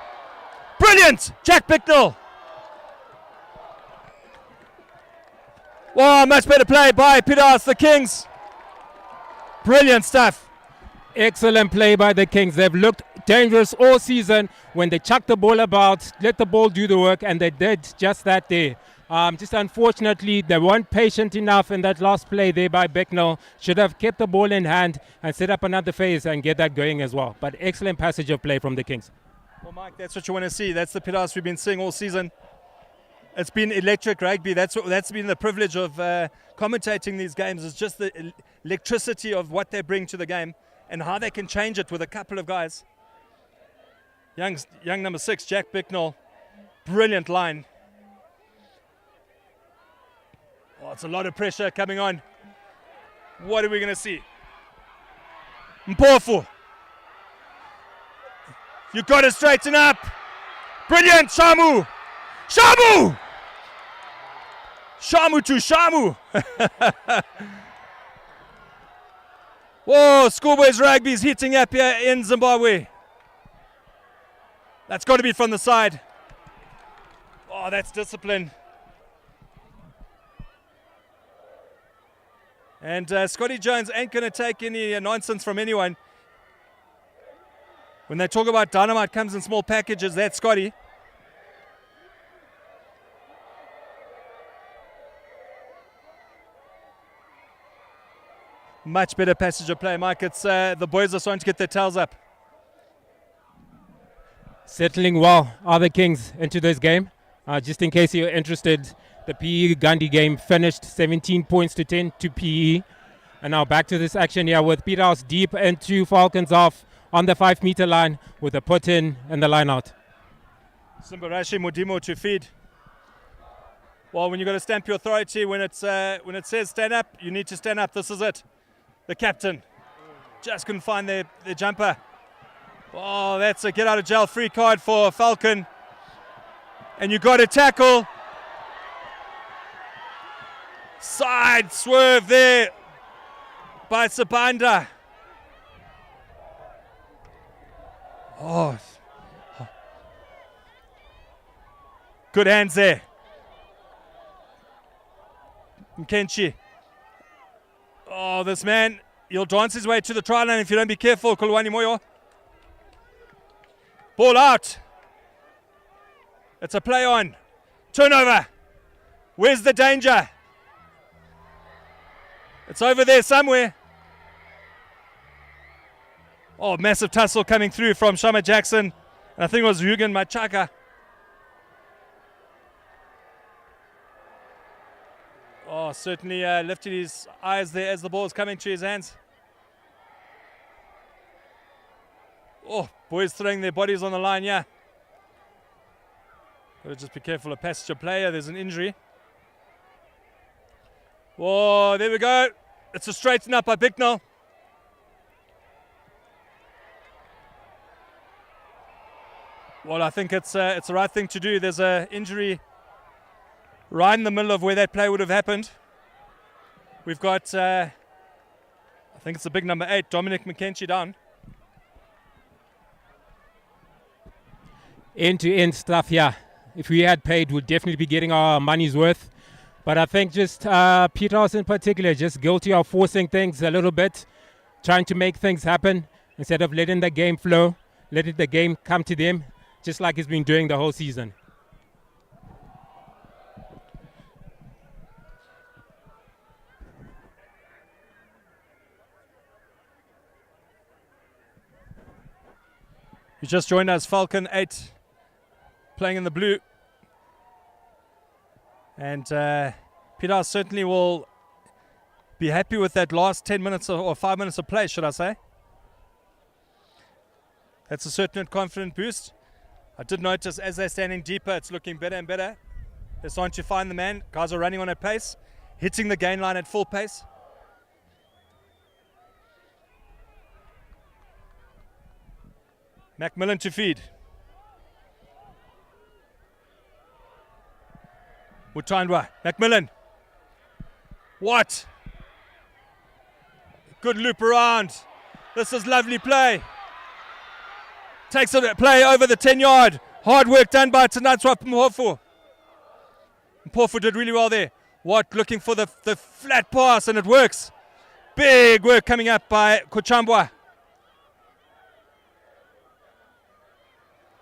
Brilliant. Jack Bicknell. Wow, much better play by Peterhouse, the Kings. Brilliant stuff. Excellent play by the Kings. They've looked dangerous all season when they chucked the ball about, let the ball do the work, and they did just that there. Just unfortunately, they weren't patient enough in that last play there by Bicknell. Should have kept the ball in hand and set up another phase and get that going as well. But excellent passage of play from the Kings. Well, Mike, that's what you want to see. That's the Peterhouse we've been seeing all season. It's been electric rugby. That's been the privilege of commentating these games. It's just the electricity of what they bring to the game and how they can change it with a couple of guys. Young number 6, Jack Bicknell. Brilliant line. Oh, it's a lot of pressure coming on. What are we going to see? Mpofu. You got to straighten up. Brilliant, Shamu. Shamu! Shamu to Shamu. Whoa, Schoolboys Rugby's heating up here in Zimbabwe. That's got to be from the side. Oh, that's discipline. And Scotty Jones ain't going to take any nonsense from anyone. When they talk about dynamite comes in small packages, that's Scotty. Much better passage of play, Mike. It's the boys are starting to get their tails up. Settling well are the Kings into this game. Just in case you're interested, the PE Gandhi game finished 17 points to 10 to PE. And now back to this action here with Peterhouse deep into Falcons off on the 5 meter line with a put in and the line out. Simbarashi Mudimo to feed. Well, when you've got to stamp your authority, when it says stand up, you need to stand up. This is it. The captain just couldn't find their jumper. Oh, that's a get out of jail free card for Falcon. And you got to tackle. Side swerve there by Sabanda. Oh, good hands there. Mkenchi. Oh, this man, he'll dance his way to the try line if you don't be careful, Kulwani Moyo. Ball out. It's a play on. Turnover. Where's the danger? It's over there somewhere. Oh, massive tussle coming through from Shama Jackson. And I think it was Rugen Machaka. Oh, certainly lifted his eyes there as the ball is coming to his hands. Oh, boys throwing their bodies on the line, yeah. Got to just be careful of passage of player. There's an injury. Whoa, there we go. It's a straighten up by Bicknell. Well, I think it's the right thing to do. There's an injury right in the middle of where that play would have happened. We've got, I think it's the big number 8, Dominic McKenzie down. End-to-end stuff here. If we had paid, we'd definitely be getting our money's worth. But I think just Peterhouse in particular, just guilty of forcing things a little bit, trying to make things happen instead of letting the game flow. letting the game come to them, just like he's been doing the whole season. You just joined us, Falcon 8 playing in the blue. And Peterhouse certainly will be happy with that last 10 minutes or 5 minutes of play, should I say. That's a certain confident boost. I did notice as they're standing deeper, it's looking better and better. They're starting to find the man. Guys are running on at pace, hitting the gain line at full pace. Macmillan to feed. Mutandwa, Macmillan. What? Good loop around. This is lovely play. Takes a play over the 10-yard. Hard work done by Tanatswa Mpofu. Mpofu did really well there. What? Looking for the flat pass, and it works. Big work coming up by Kuchambwa.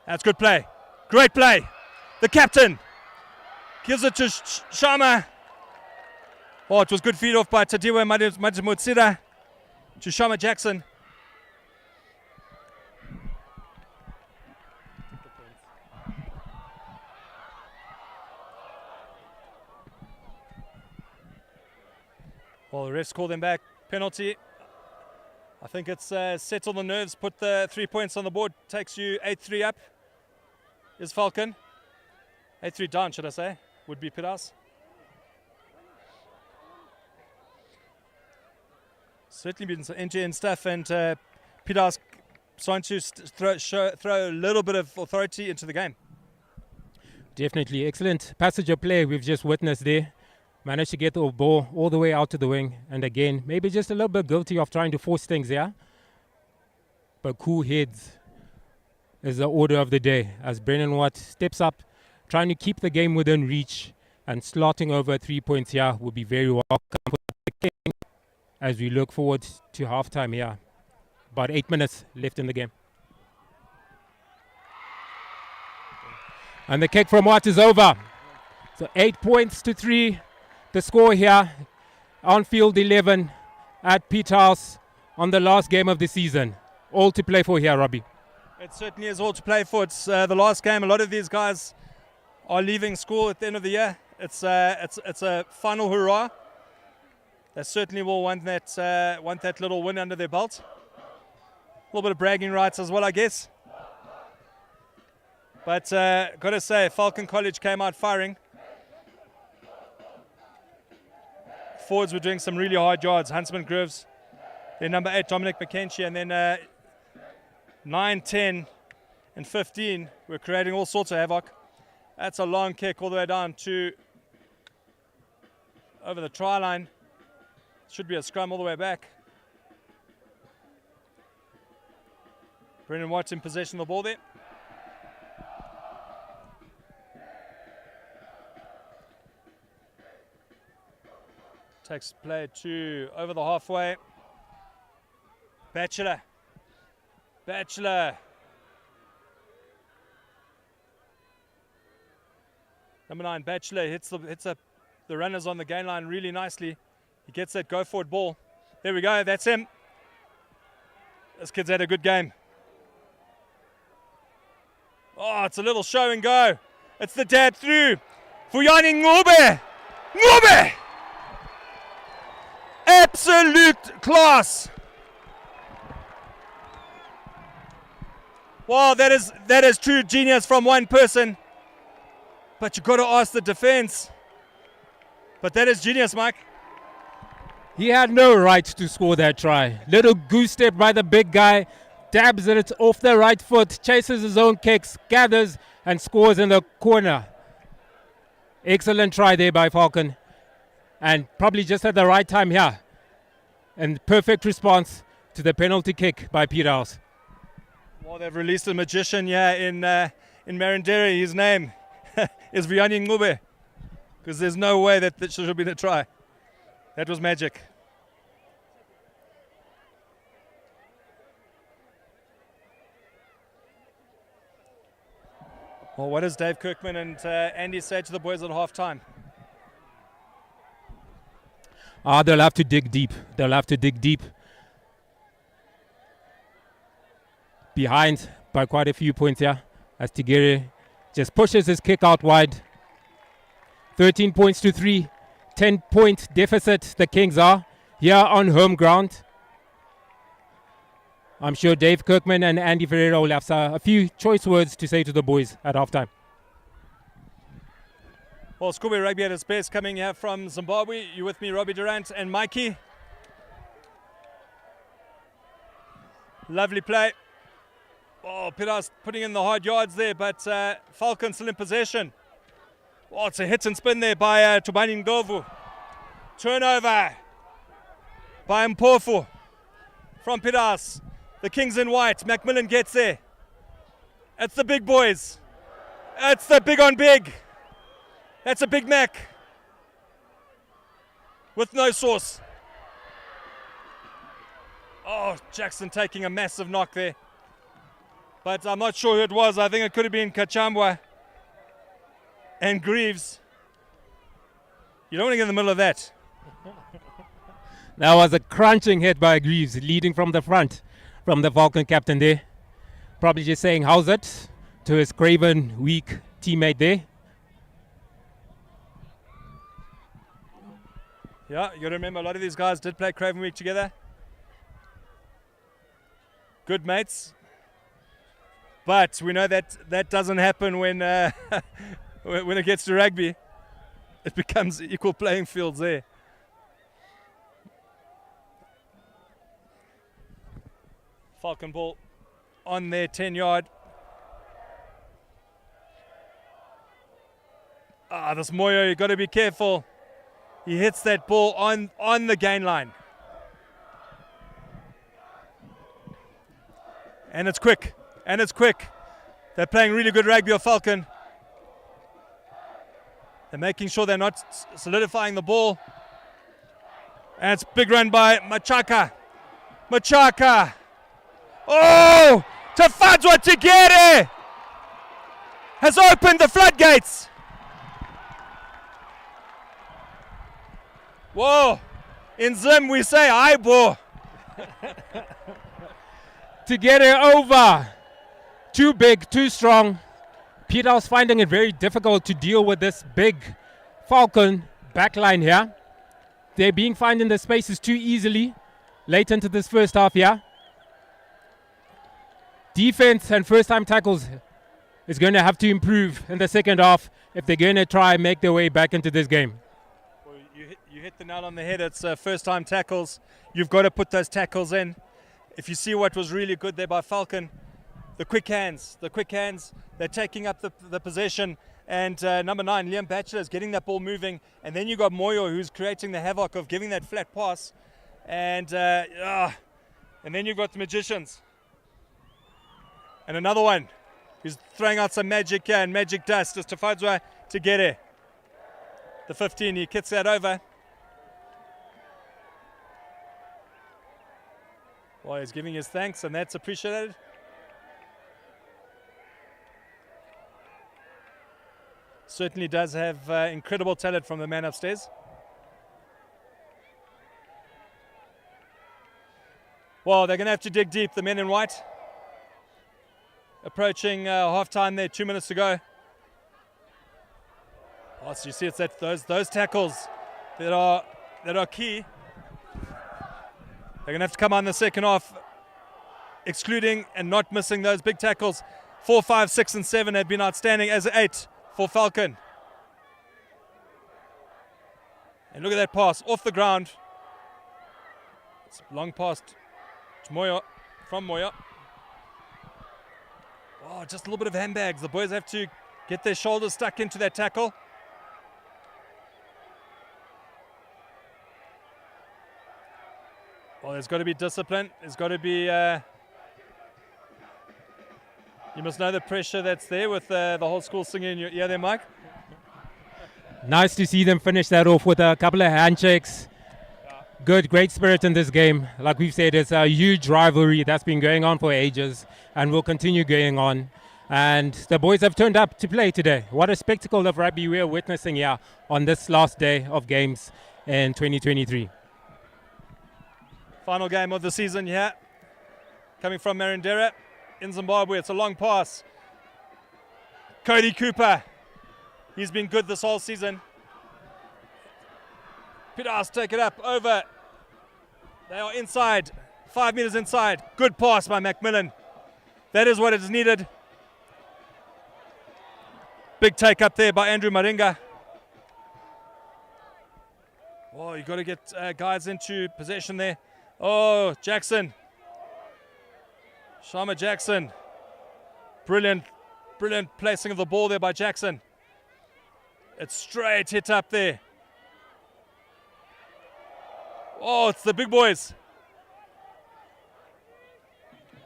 That's good play. Great play. The captain gives it to Sharma. Oh, it was good feed off by Tadiwa Majimutsira to Sharma Jackson. Well, the refs call them back. Penalty. I think it's settle the nerves, put the 3 points on the board, takes you 8-3 up. Is Falcon. 8-3 down, should I say, would be Peterhouse. Certainly been some end-to-end stuff, and Peterhouse starting to throw a little bit of authority into the game. Definitely excellent passage of play we've just witnessed there. Managed to get the ball all the way out to the wing, and again, maybe just a little bit guilty of trying to force things here. But cool heads is the order of the day as Brennan Watt steps up, trying to keep the game within reach, and slotting over 3 points here will be very welcome for the King as we look forward to halftime here. About 8 minutes left in the game. And the kick from Watt is over. So 8 points to 3. The score here on field 11 at Peterhouse on the last game of the season. All to play for here, Robbie. It certainly is all to play for. It's the last game. A lot of these guys are leaving school at the end of the year. It's a final hurrah. They certainly will want that little win under their belt. A little bit of bragging rights as well, I guess. But got to say, Falcon College came out firing. Forwards were doing some really hard yards. Huntsman Groves, then number 8, Dominic McKenzie, and then 9, 10, and 15 were creating all sorts of havoc. That's a long kick all the way down to over the try line. Should be a scrum all the way back. Brendan Watt in possession of the ball there. Takes play to over the halfway. Batchelor. Number 9, Batchelor hits the runners on the gain line really nicely. He gets that go forward ball. There we go, that's him. This kid's had a good game. Oh, it's a little show and go. It's the dad through. Fuyani Ngube. Ngube! Absolute class. Wow, that is true genius from one person. But you've got to ask the defense. But that is genius, Mike. He had no right to score that try. Little goose step by the big guy. Dabs it off the right foot. Chases his own kicks. Gathers and scores in the corner. Excellent try there by Falcon. And probably just at the right time here. And perfect response to the penalty kick by Peterhouse. Well, they've released a magician here in Marindere. His name is Vianney Ngube. Because there's no way that should have been a try. That was magic. Well, what does Dave Kirkman and Andy say to the boys at halftime? They'll have to dig deep. They'll have to dig deep. Behind by quite a few points here as Tigere just pushes his kick out wide. 13 points to 3. 10-point deficit the Kings are here on home ground. I'm sure Dave Kirkman and Andy Ferreira will have a few choice words to say to the boys at halftime. Well, Scrappy Rugby at its best coming here from Zimbabwe. You with me, Robbie Durant and Mikey. Lovely play. Oh, Peterhouse putting in the hard yards there, but Falcon still in possession. Oh, it's a hit and spin there by Tubani Ngovu. Turnover by Mpofu from Peterhouse. The Kings in white. Macmillan gets there. It's the big boys. It's the big on big. That's a Big Mac with no sauce. Oh, Jackson taking a massive knock there. But I'm not sure who it was. I think it could have been Kachambwa and Greaves. You don't want to get in the middle of that. That was a crunching hit by Greaves, leading from the front from the Falcon captain there. Probably just saying, how's it? To his craven, weak teammate there. Yeah, you got to remember, a lot of these guys did play Craven Week together. Good mates. But we know that that doesn't happen when when it gets to rugby. It becomes equal playing fields there. Falcon ball on their 10-yard. This Moyo, you got to be careful. He hits that ball on the gain line. And it's quick. And it's quick. They're playing really good rugby of Falcon. They're making sure they're not solidifying the ball. And it's big run by Machaka. Machaka. Oh! Tafadzwa Tigere has opened the floodgates. Whoa. In Zim we say aibo. To get it over. Too big, too strong. Peterhouse finding it very difficult to deal with this big Falcon backline here. They're being found in the spaces too easily late into this first half here. Defense and first-time tackles is going to have to improve in the second half if they're going to try and make their way back into this game. Well, you hit the nail on the head. It's first-time tackles. You've got to put those tackles in. If you see what was really good there by Falcon, the quick hands, they're taking up the possession. And number 9, Liam Batchelor, is getting that ball moving. And then you got Moyo, who's creating the havoc of giving that flat pass. And then you've got the Magicians. And another one who's throwing out some magic here and magic dust is Tafadzwa Tigere. The 15, he kicks that over. Well, he's giving his thanks, and that's appreciated. Certainly does have incredible talent from the man upstairs. Well, they're going to have to dig deep, the men in white. Approaching half-time there, 2 minutes to go. Oh, so you see it's that those tackles that are key. They're going to have to come on in the second half, excluding and not missing those big tackles. 4, 5, 6, and 7 have been outstanding, as 8 for Falcon. And look at that pass off the ground. It's long past to Moyo, from Moyo. Oh, just a little bit of handbags. The boys have to get their shoulders stuck into that tackle. Well, there's got to be discipline. There's got to be... you must know the pressure that's there with the whole school singing in your ear there, Mike. Nice to see them finish that off with a couple of handshakes. Good, great spirit in this game. Like we've said, it's a huge rivalry that's been going on for ages and will continue going on. And the boys have turned up to play today. What a spectacle of rugby we are witnessing here on this last day of games in 2023. Final game of the season here. Coming from Marindera in Zimbabwe. It's a long pass. Cody Cooper. He's been good this whole season. Peterhouse take it up over. They are inside. 5 meters inside. Good pass by Macmillan. That is what is needed. Big take up there by Andrew Maringa. Oh, you got to get guys into possession there. Oh, Jackson. Sharma Jackson. Brilliant placing of the ball there by Jackson. It's straight hit up there. Oh, it's the big boys.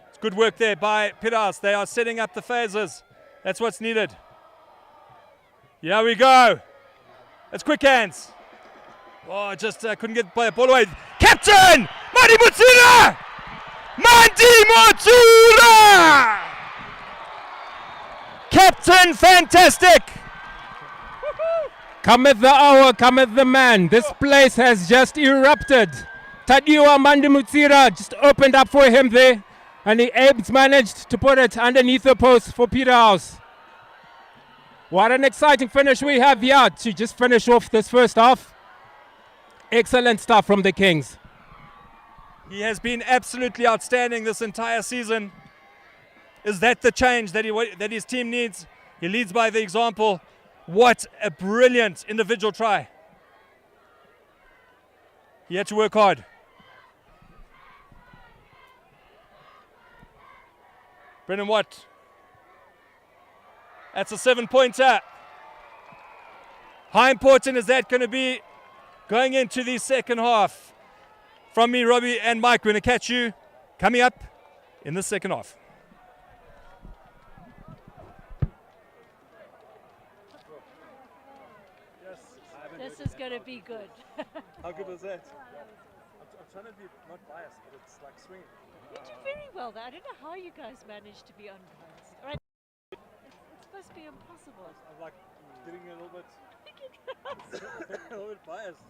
It's good work there by Peterhouse. They are setting up the phases. That's what's needed. Here we go. It's quick hands. Oh, just couldn't get the ball away. Captain! Mandi Mutsura! Mandi Mutsura! Captain, fantastic! Cometh the hour, cometh the man. This place has just erupted. Tadiwa Mandi Mutsira just opened up for him there. And the Abes managed to put it underneath the post for Peterhouse. What an exciting finish we have here to just finish off this first half. Excellent stuff from the Kings. He has been absolutely outstanding this entire season. Is that the change that his team needs? He leads by the example. What a brilliant individual try. He had to work hard. Brendan Watt. That's a 7-pointer. How important is that going to be going into the second half? From me, Robbie and Mike, we're going to catch you coming up in the second half. This is going to be good. How good was that? I'm trying to be not biased, but it's like swinging. You did very well there. I don't know how you guys managed to be unbiased. Right? It's supposed to be impossible. I'm like getting a little bit, a little bit biased.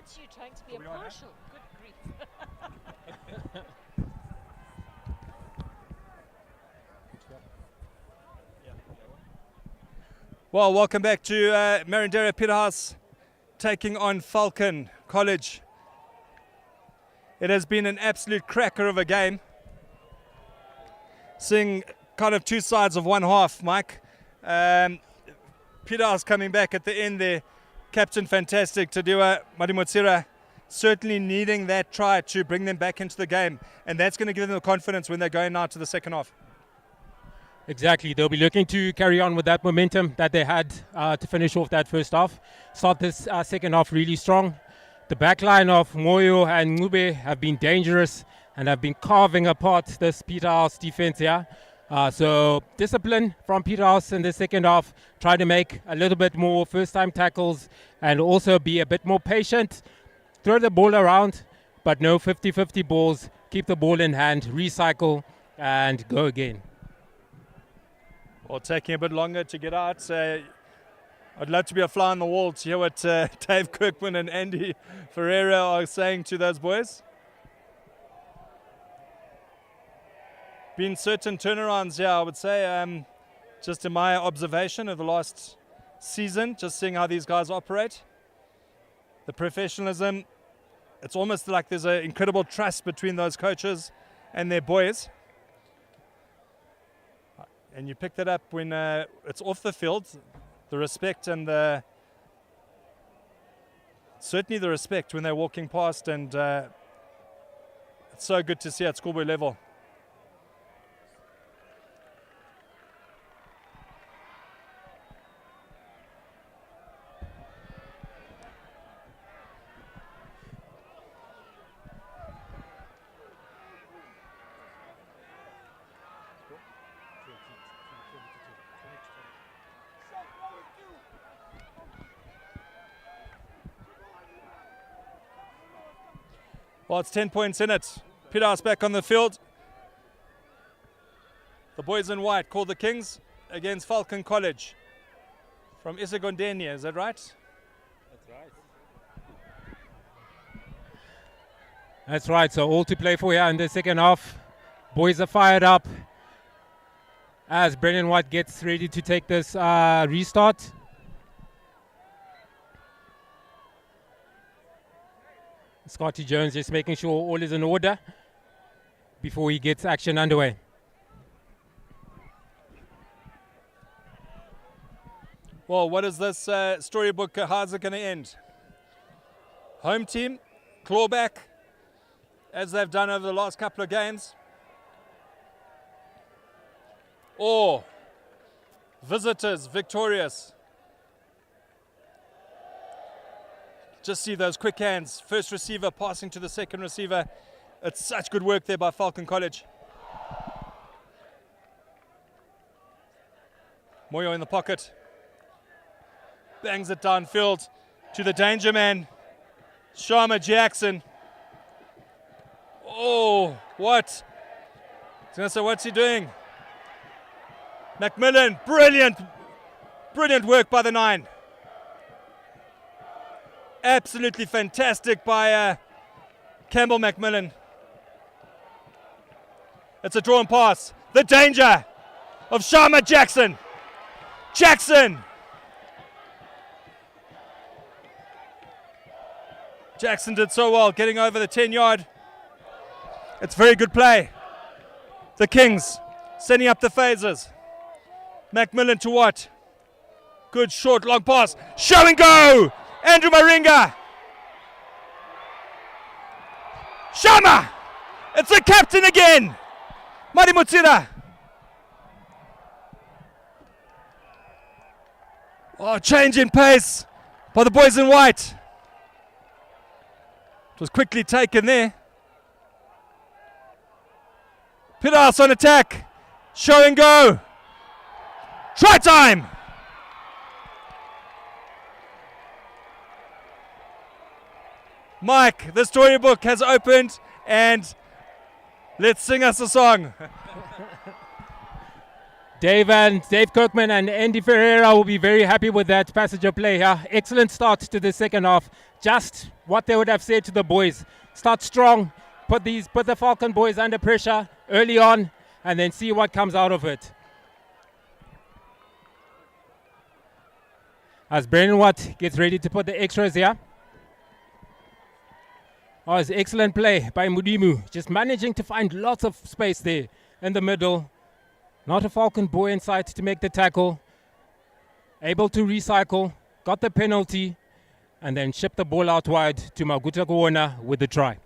That's you trying to be impartial. Good grief. Well, welcome back to Marindera Peterhouse, taking on Falcon College. It has been an absolute cracker of a game. Seeing kind of two sides of one half, Mike. Peterhouse coming back at the end there. Captain fantastic, Tadiwa Madimotsira, certainly needing that try to bring them back into the game. And that's going to give them the confidence when they're going now to the second half. Exactly. They'll be looking to carry on with that momentum that they had to finish off that first half. Start this second half really strong. The back line of Moyo and Ngube have been dangerous and have been carving apart this Peterhouse defense here. So discipline from Peterhouse in the second half. Try to make a little bit more first-time tackles and also be a bit more patient. Throw the ball around, but no 50-50 balls. Keep the ball in hand, recycle, and go again. Well, taking a bit longer to get out. I'd love to be a fly on the wall to hear what Dave Kirkman and Andy Ferreira are saying to those boys. Been certain turnarounds here, I would say, just in my observation of the last season, just seeing how these guys operate. The professionalism, it's almost like there's an incredible trust between those coaches and their boys. And you pick that up when it's off the field, the respect and certainly the respect when they're walking past, and it's so good to see at schoolboy level. Well, it's 10 points in it. Peterhouse back on the field. The boys in white called the Kings against Falcon College from Isegondenia, is that right? That's right. That's right. So all to play for here in the second half. Boys are fired up as Brendan White gets ready to take this restart. Scotty Jones just making sure all is in order before he gets action underway. Well, what is this storybook? How's it going to end? Home team, clawback, as they've done over the last couple of games. Or visitors, victorious. Just see those quick hands. First receiver passing to the second receiver. It's such good work there by Falcon College. Moyo in the pocket. Bangs it downfield to the danger man, Sharma Jackson. Oh, what? I was going to say, what's he doing? Macmillan, brilliant work by the 9. Absolutely fantastic by Campbell Macmillan. It's a drawn pass. The danger of Sharma Jackson. Jackson did so well getting over the 10-yard. It's very good play. The Kings setting up the phases. Macmillan to what? Good short long pass. Show and go! Andrew Maringa. Shama! It's the captain again! Madimotsira. Oh, change in pace by the boys in white. It was quickly taken there. Peterhouse on attack. Show and go. Try time! Mike, the storybook has opened, and let's sing us a song. Dave Kirkman and Andy Ferreira will be very happy with that passage of play here. Excellent start to the second half. Just what they would have said to the boys. Start strong, put the Falcon boys under pressure early on, and then see what comes out of it. As Brendan Watt gets ready to put the extras here. Oh, it's excellent play by Mudimu. Just managing to find lots of space there in the middle. Not a Falcon boy in sight to make the tackle. Able to recycle. Got the penalty. And then shipped the ball out wide to Maguta Kuona with the try.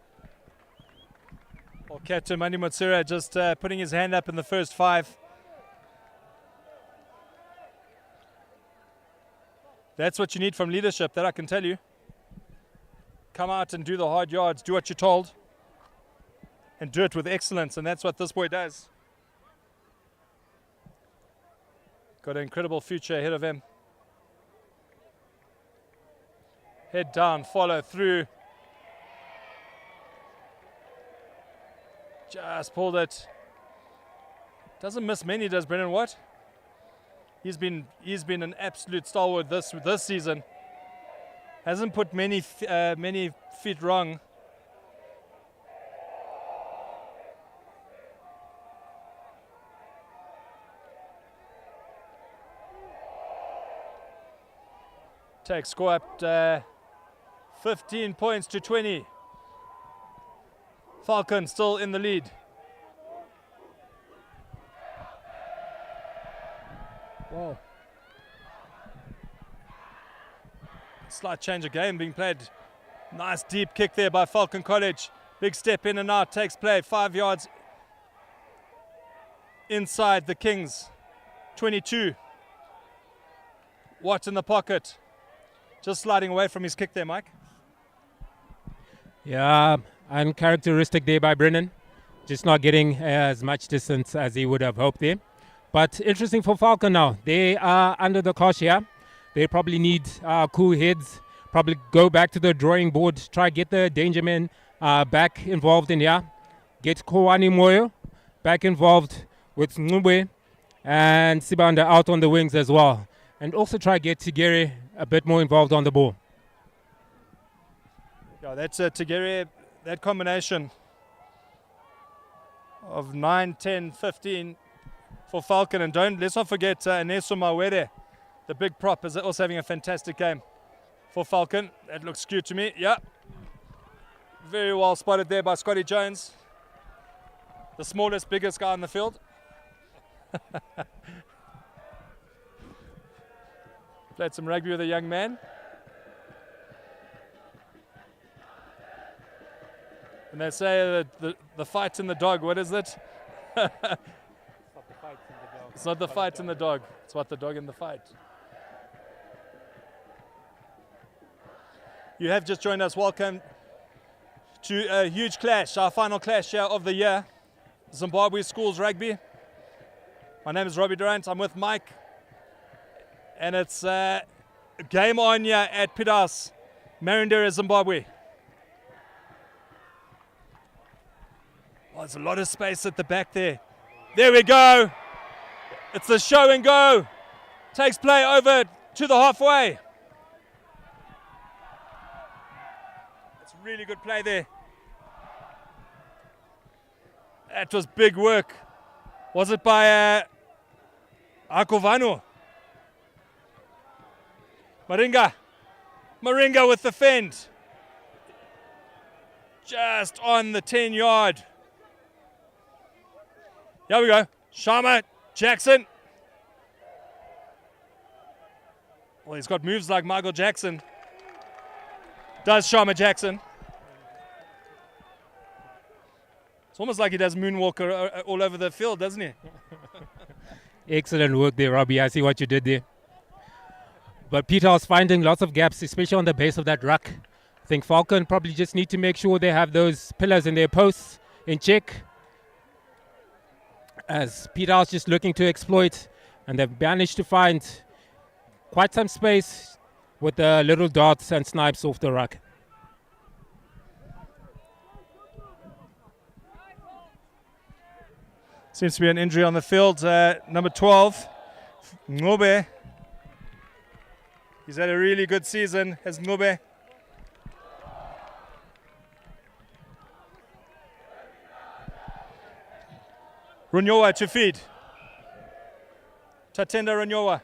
Well, Captain Mani Motsira just putting his hand up in the first 5. That's what you need from leadership, that I can tell you. Come out and do the hard yards, do what you're told, and do it with excellence, and that's what this boy does. Got an incredible future ahead of him. Head down, follow through. Just pulled it. Doesn't miss many, does Brendan Watt? He's been an absolute stalwart this season. Hasn't put many feet wrong. Take score up 15 points to 20. Falcon still in the lead. Wow. Slight change of game being played. Nice deep kick there by Falcon College. Big step in and out, takes play 5 yards inside the Kings. 22. Watt in the pocket. Just sliding away from his kick there, Mike. Yeah, uncharacteristic there by Brennan. Just not getting as much distance as he would have hoped there. But interesting for Falcon now. They are under the cosh here. They probably need cool heads. Probably go back to the drawing board. Try get the danger men back involved in here. Get Kowani Moyo back involved with Ngube and Sibanda out on the wings as well. And also try get Tigere a bit more involved on the ball. Yeah, that's Tigere. That combination of 9, 10, 15 for Falcon. And let's not forget Aneso Mawere. The big prop is also having a fantastic game for Falcon. That looks skewed to me. Yeah. Very well spotted there by Scotty Jones. The smallest, biggest guy on the field. Played some rugby with a young man. And they say that the fight in the dog, what is it? It's not the fight in the dog. It's what the dog in the fight. You have just joined us. Welcome to a huge clash, our final clash here of the year. Zimbabwe Schools Rugby. My name is Robbie Durant. I'm with Mike. And it's game on here at Peterhouse, Marindera, Zimbabwe. Oh, there's a lot of space at the back there. There we go. It's the show and go. Takes play over to the halfway. It's really good play there. That was big work. Was it by Akovano? Maringa with the fend. Just on the 10-yard. Here we go. Sharma Jackson. Well, he's got moves like Michael Jackson. Does Sharma Jackson. It's almost like he does moonwalker all over the field, doesn't he? Excellent work there, Robbie. I see what you did there. But Peterhouse finding lots of gaps, especially on the base of that ruck. I think Falcon probably just need to make sure they have those pillars in their posts in check. As Peterhouse just looking to exploit, and they've managed to find quite some space with the little darts and snipes off the ruck. Seems to be an injury on the field. Number 12, Ngube. He's had a really good season as Ngube. Runyowa to feed. Tatenda Runyowa.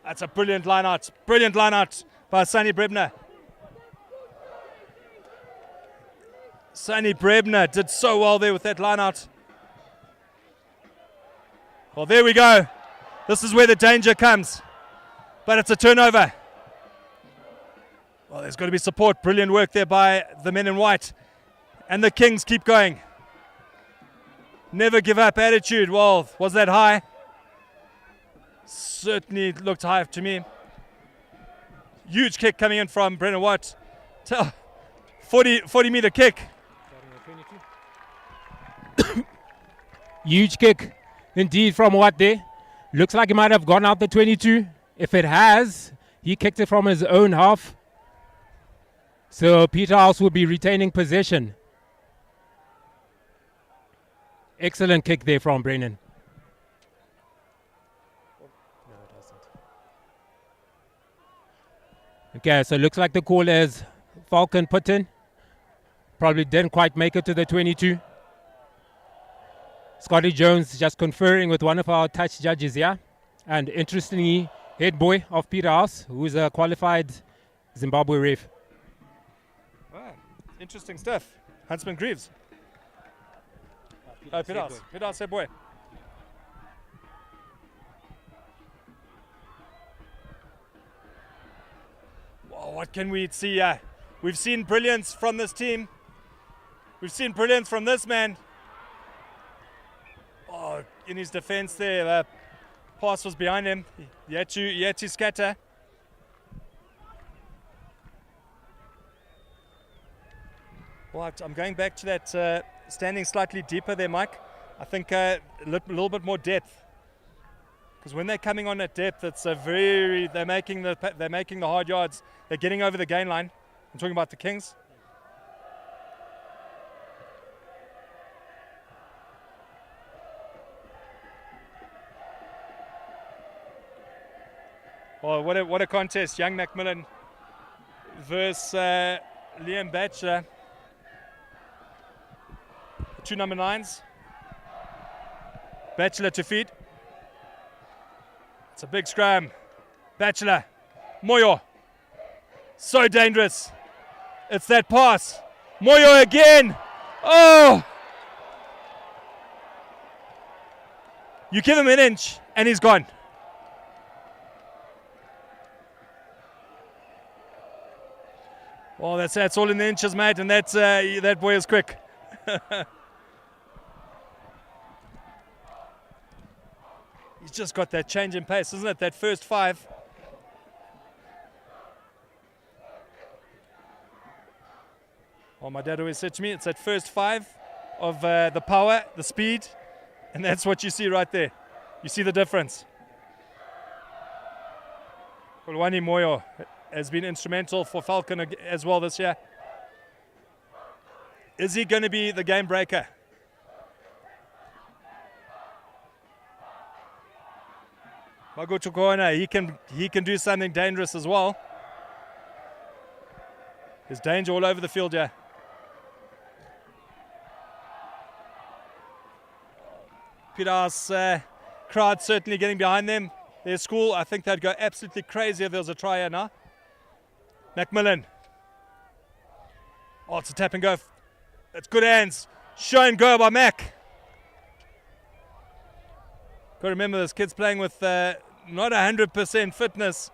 That's a brilliant line out. Brilliant line out by Sunny Brebner. Sunny Brebner did so well there with that line out. Well, there we go. This is where the danger comes. But it's a turnover. Well, there's got to be support. Brilliant work there by the men in white. And the Kings keep going. Never give up attitude. Well, was that high? Certainly looked high to me. Huge kick coming in from Brennan Watt. 40-meter kick. Huge kick indeed from Watt there. Looks like he might have gone out the 22. If it has, he kicked it from his own half. So Peterhouse will be retaining possession. Excellent kick there from Brennan. Okay, so it looks like the call is Falcon put in. Probably didn't quite make it to the 22. Scotty Jones just conferring with one of our touch judges here. And interestingly, head boy of Peterhouse, who is a qualified Zimbabwe ref. Wow, interesting stuff. Huntsman Greaves. Peterhouse head boy. Well, what can we see? We've seen brilliance from this team. We've seen brilliance from this man. Oh, in his defense there, the pass was behind him. He had to scatter. Well, I'm going back to that standing slightly deeper there, Mike. I think a little bit more depth. Because when they're coming on at depth, it's they're making the hard yards. They're getting over the gain line. I'm talking about the Kings. Well, what a contest. Young Macmillan versus Liam Batchelor. The two number 9s. Batchelor to feed. It's a big scrum. Batchelor. Moyo. So dangerous. It's that pass. Moyo again. Oh! You give him an inch and he's gone. Well, that's all in the inches, mate, and that boy is quick. He's just got that change in pace, isn't it? That first 5. Well, my dad always said to me, it's that first 5 of the power, the speed, and that's what you see right there. You see the difference. Kulwani Moyo has been instrumental for Falcon as well this year. Is he going to be the game breaker? Mago Chukona, he can do something dangerous as well. There's danger all over the field here. Peterhouse crowd certainly getting behind them. Their school, I think they'd go absolutely crazy if there was a try here now. Macmillan. Oh, it's a tap and go. It's good hands. Show and go by Mac. Got to remember this kid's playing with not 100% fitness.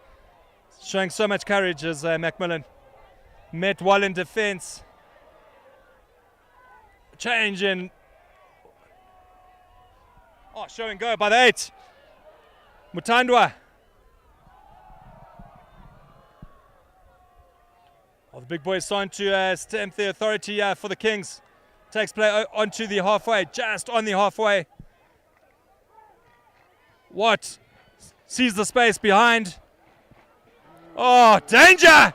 Showing so much courage as Macmillan. Met well in defense. Change in. Oh, show and go by the 8. Mutandwa. Oh, the big boys starting to stamp their authority for the Kings. Takes play onto the halfway, just on the halfway. Watt sees the space behind. Oh, danger!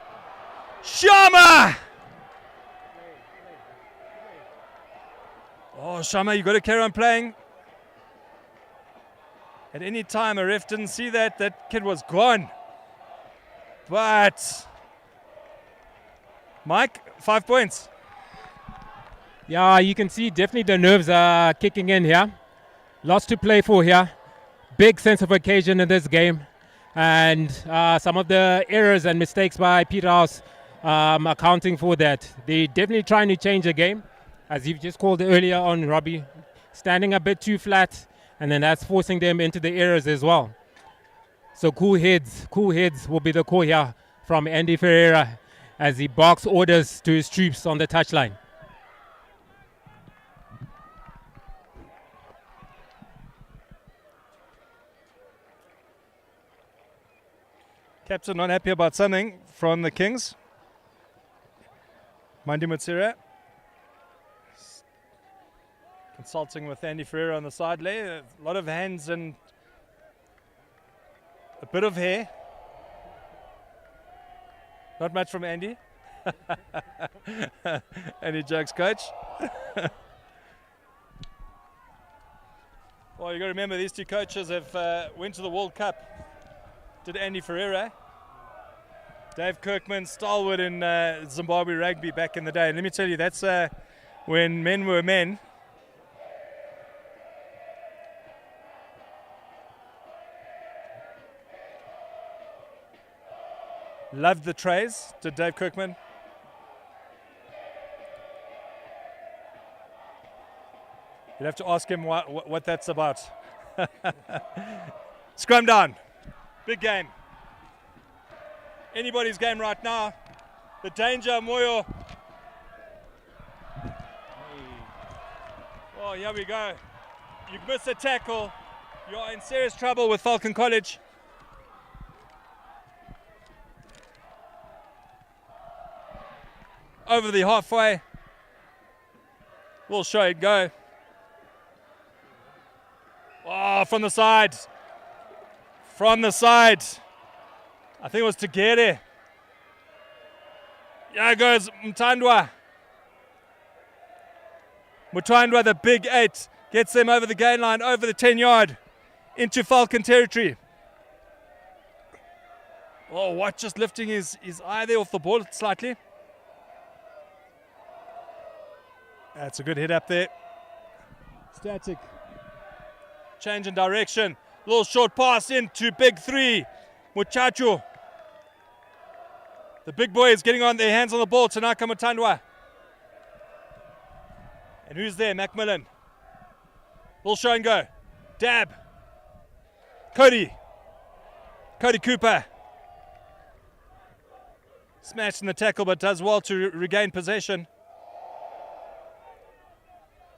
Sharma! Oh, Shama, you got to carry on playing. At any time, a ref didn't see that kid was gone. But, Mike, 5 points. Yeah, you can see definitely the nerves are kicking in here. Lots to play for here. Big sense of occasion in this game. And some of the errors and mistakes by Peterhouse accounting for that. They're definitely trying to change the game, as you've just called earlier on, Robbie. Standing a bit too flat, and then that's forcing them into the errors as well. So cool heads will be the call here from Andy Ferreira as he barks orders to his troops on the touchline. Captain not happy about something from the Kings. Mandi Mutsira consulting with Andy Ferreira on the side there. A lot of hands and a bit of hair. Not much from Andy. Any jokes, coach? Well, you got to remember these two coaches have went to the World Cup. Did Andy Ferreira, Dave Kirkman, stalwart in Zimbabwe rugby back in the day. And let me tell you, that's when men were men. Loved the trays, did Dave Kirkman. You'd have to ask him what that's about. Scrum down. Big game. Anybody's game right now. The danger, Moyo. Oh, here we go. You miss a tackle. You're in serious trouble with Falcon College. Over the halfway. We'll show it go. Oh, from the side. From the side. I think it was Tegere. There goes Mtandwa. Mutandwa, the big 8, gets them over the gain line, over the 10-yard, into Falcon territory. Oh, what? Just lifting his eye there off the ball slightly. That's a good hit up there. Static. Change in direction. Little short pass into big 3. Muchacho. The big boys getting on their hands on the ball. Tanaka Mutandwa. And who's there? Macmillan. Little show and go. Dab. Cody Cooper. Smashed in the tackle, but does well to regain possession.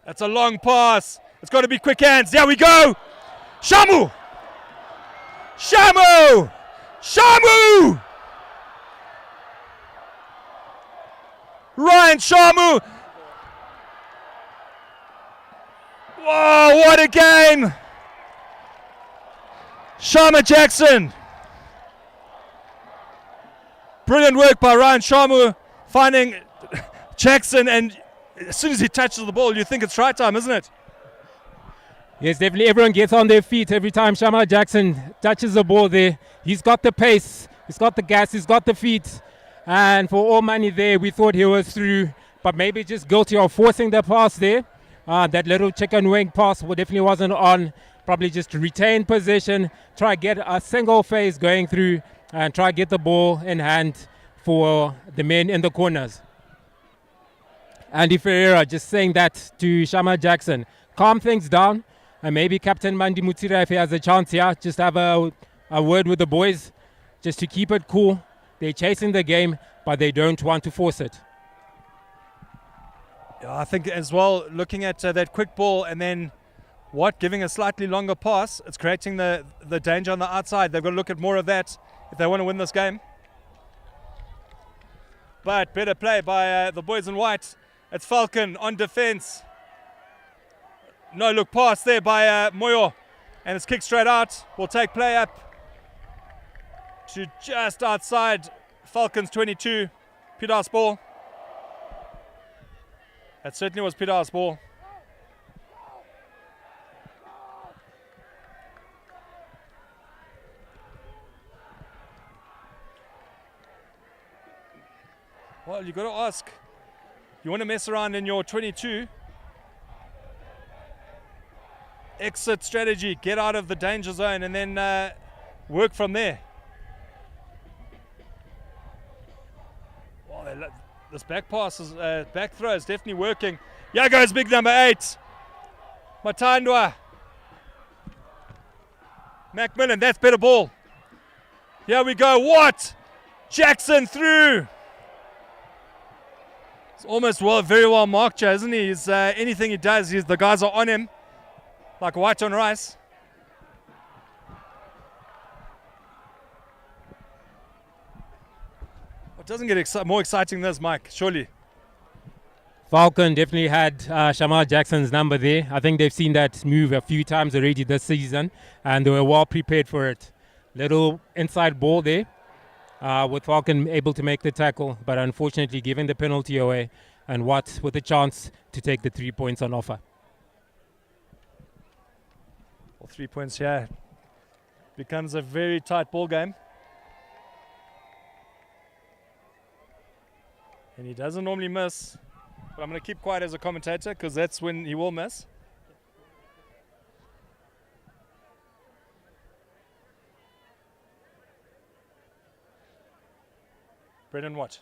That's a long pass. It's got to be quick hands. There we go. Shamu! Ryan Shamu! Whoa, what a game! Shama Jackson. Brilliant work by Ryan Shamu, finding Jackson, and as soon as he touches the ball, you think it's try time, isn't it? Yes, definitely everyone gets on their feet every time Shama Jackson touches the ball there. He's got the pace, he's got the gas, he's got the feet. And for all money there, we thought he was through, but maybe just guilty of forcing the pass there. That little chicken wing pass definitely wasn't on. Probably just retain possession, try get a single phase going through, and try get the ball in hand for the men in the corners. Andy Ferreira just saying that to Shama Jackson. Calm things down. And maybe Captain Mandi Mutsira, if he has a chance here, just have a word with the boys just to keep it cool. They're chasing the game, but they don't want to force it. Yeah, I think as well, looking at that quick ball and then giving a slightly longer pass, it's creating the danger on the outside. They've got to look at more of that if they want to win this game. But better play by the boys in white. It's Falcon on defense. No look pass there by Moyo, and it's kicked straight out. We'll take play up to just outside Falcons 22. Peterhouse ball. That certainly was Peterhouse ball. Well, you got to ask. You want to mess around in your 22? Exit strategy, get out of the danger zone, and then work from there. Well, this back pass is back throw is definitely working. Yeah, goes big number 8, Matandwa. Macmillan, that's better ball. Here we go. What? Jackson through. It's almost very well marked, Joe, isn't he? He's, anything he does, the guys are on him like white on rice. What doesn't get more exciting than this, Mike? Surely. Falcon definitely had Shamal Jackson's number there. I think they've seen that move a few times already this season, and they were well prepared for it. Little inside ball there, with Falcon able to make the tackle, but unfortunately giving the penalty away, and Watt with a chance to take the 3 points on offer. Well, 3 points here. Becomes a very tight ball game. And he doesn't normally miss. But I'm going to keep quiet as a commentator because that's when he will miss. Brendan Watt.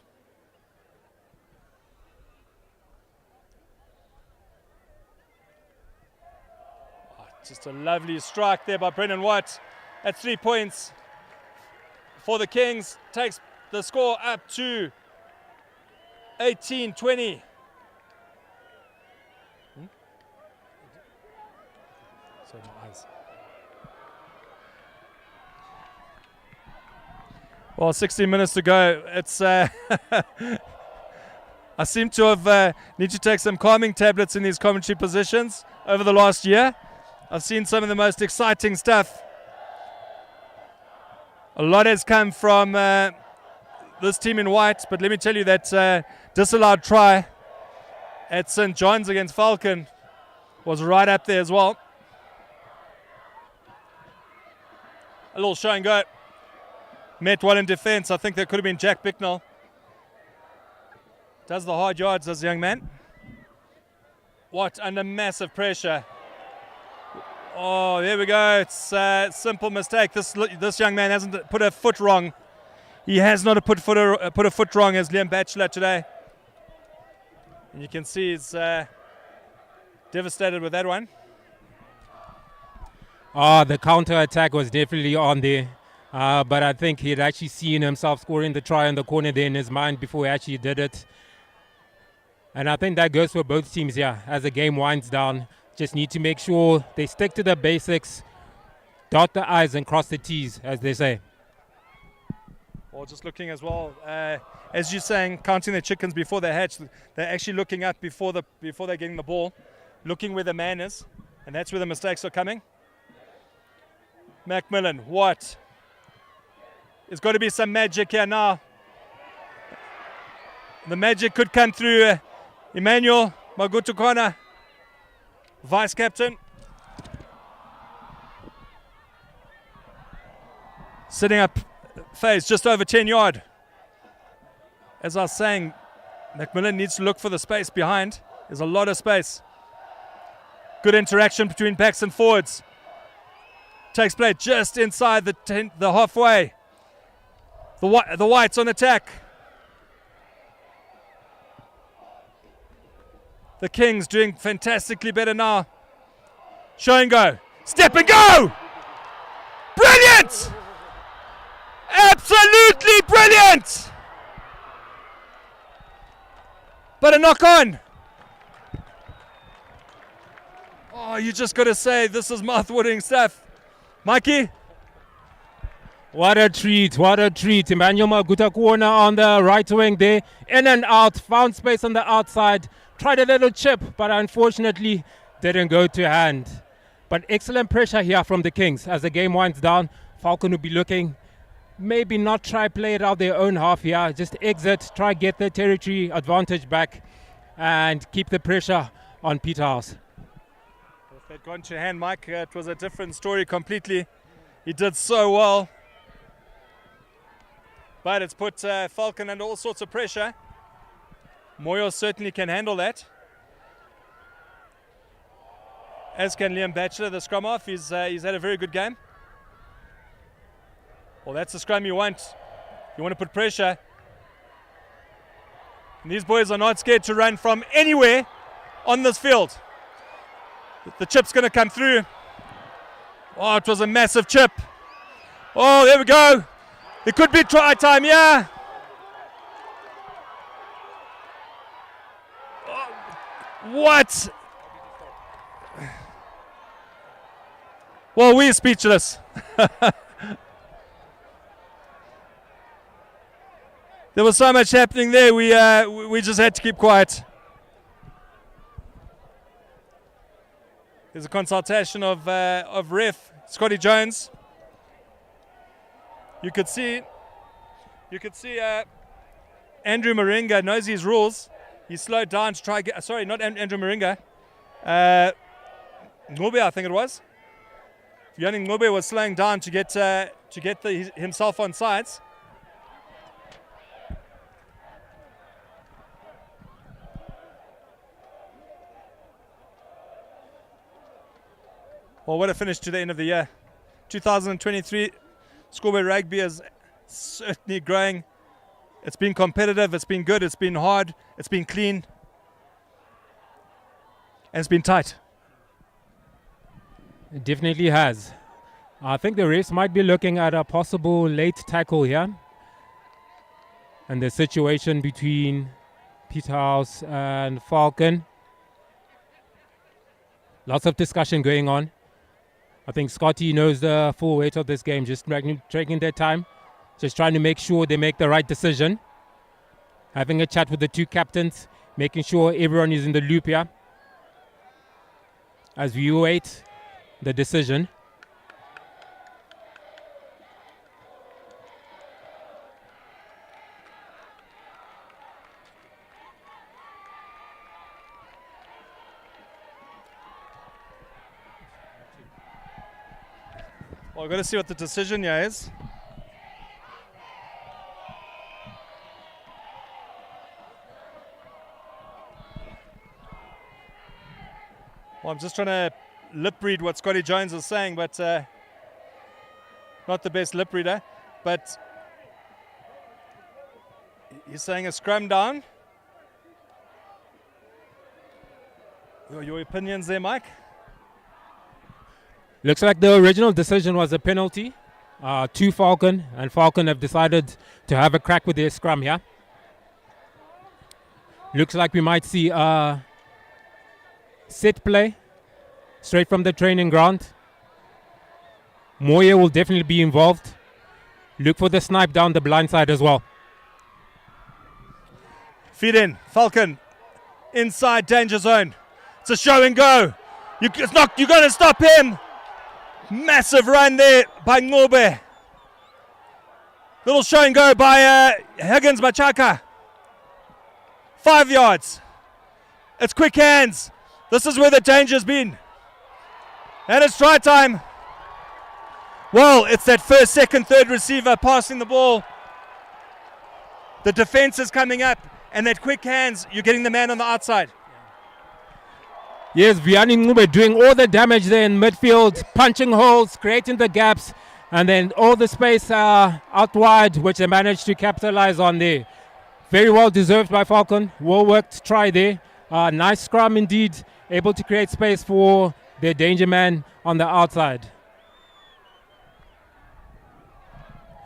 Oh, just a lovely strike there by Brendan Watt at 3 points for the Kings. Takes the score up to 18-20. Sorry, my eyes. Well, 16 minutes to go. It's I seem to have need to take some calming tablets in these commentary positions over the last year. I've seen some of the most exciting stuff. A lot has come from this team in white, but let me tell you that disallowed try at St. John's against Falcon was right up there as well. A little show and go. Met well in defense. I think that could have been Jack Bicknell. Does the hard yards, does the young man. What under massive pressure. Oh, there we go. It's a simple mistake. This young man hasn't put a foot wrong. He has not put a foot wrong as Liam Batchelor today. And you can see he's devastated with that one. The counter attack was definitely on there. But I think he had actually seen himself scoring the try in the corner there in his mind before he actually did it. And I think that goes for both teams here as the game winds down. Just need to make sure they stick to the basics, dot the I's and cross the T's, as they say. Well, just looking as well, as you're saying, counting their chickens before they hatch. They're actually looking up before they're getting the ball, looking where the man is, and that's where the mistakes are coming. Macmillan, what? There's got to be some magic here now. The magic could come through Emmanuel Magutukwana, vice captain. Sitting up phase just over 10 yard. As I was saying, Macmillan needs to look for the space behind. There's a lot of space. Good interaction between backs and forwards. Takes play just inside the halfway. The Whites on attack. The Kings doing fantastically better now. Show and go. Step and go! Brilliant! Absolutely brilliant! But a knock on. Oh, you just got to say this is mouth-watering stuff. Mikey? What a treat, what a treat. Emmanuel Magutukwana on the right wing there. In and out, found space on the outside. Tried a little chip, but unfortunately didn't go to hand. But excellent pressure here from the Kings. As the game winds down, Falcon will be looking, maybe not try play it out their own half here. Just exit, try get the territory advantage back and keep the pressure on Peterhouse. If they'd gone to hand, Mike, it was a different story completely. He did so well. But it's put Falcon under all sorts of pressure. Moyo certainly can handle that. As can Liam Batchelor, the scrum half. He's had a very good game. Well, that's the scrum you want. You want to put pressure. And these boys are not scared to run from anywhere on this field. The chip's going to come through. Oh, it was a massive chip. Oh, there we go. It could be try time, yeah. Oh, what? Well, we're speechless. There was so much happening there, we just had to keep quiet. There's a consultation of ref Scotty Jones. You could see Andrew Moringa knows his rules. He slowed down to try get. Sorry, not Andrew Moringa. Ngobe, I think it was. Yannick Ngobe was slowing down to get himself on sides. Well, what a finish to the end of the year. 2023 Scoreboard Rugby is certainly growing. It's been competitive, it's been good, it's been hard, it's been clean, and it's been tight. It definitely has. I think the refs might be looking at a possible late tackle here. And the situation between Peterhouse and Falcon. Lots of discussion going on. I think Scotty knows the full weight of this game, just taking their time, just trying to make sure they make the right decision. Having a chat with the two captains, making sure everyone is in the loop here as we await the decision. Well, we've got to see what the decision here is. Well, I'm just trying to lip read what Scotty Jones is saying, but not the best lip reader. But he's saying a scrum down. Your opinions there, Mike? Looks like the original decision was a penalty to Falcon, and Falcon have decided to have a crack with their scrum here. Looks like we might see a set play straight from the training ground. Moya will definitely be involved. Look for the snipe down the blind side as well. Feed in, Falcon, inside danger zone. It's a show and go. You're going to stop him. Massive run there by Ngobe. Little show and go by Higgins Machaka. 5 yards. It's quick hands. This is where the danger's been. And it's try time. Well, it's that first, second, third receiver passing the ball. The defense is coming up, and that quick hands, you're getting the man on the outside. Yes, Vianney Ngube doing all the damage there in midfield, punching holes, creating the gaps, and then all the space out wide, which they managed to capitalize on there. Very well deserved by Falcon. Well worked try there. Nice scrum indeed, able to create space for their danger man on the outside.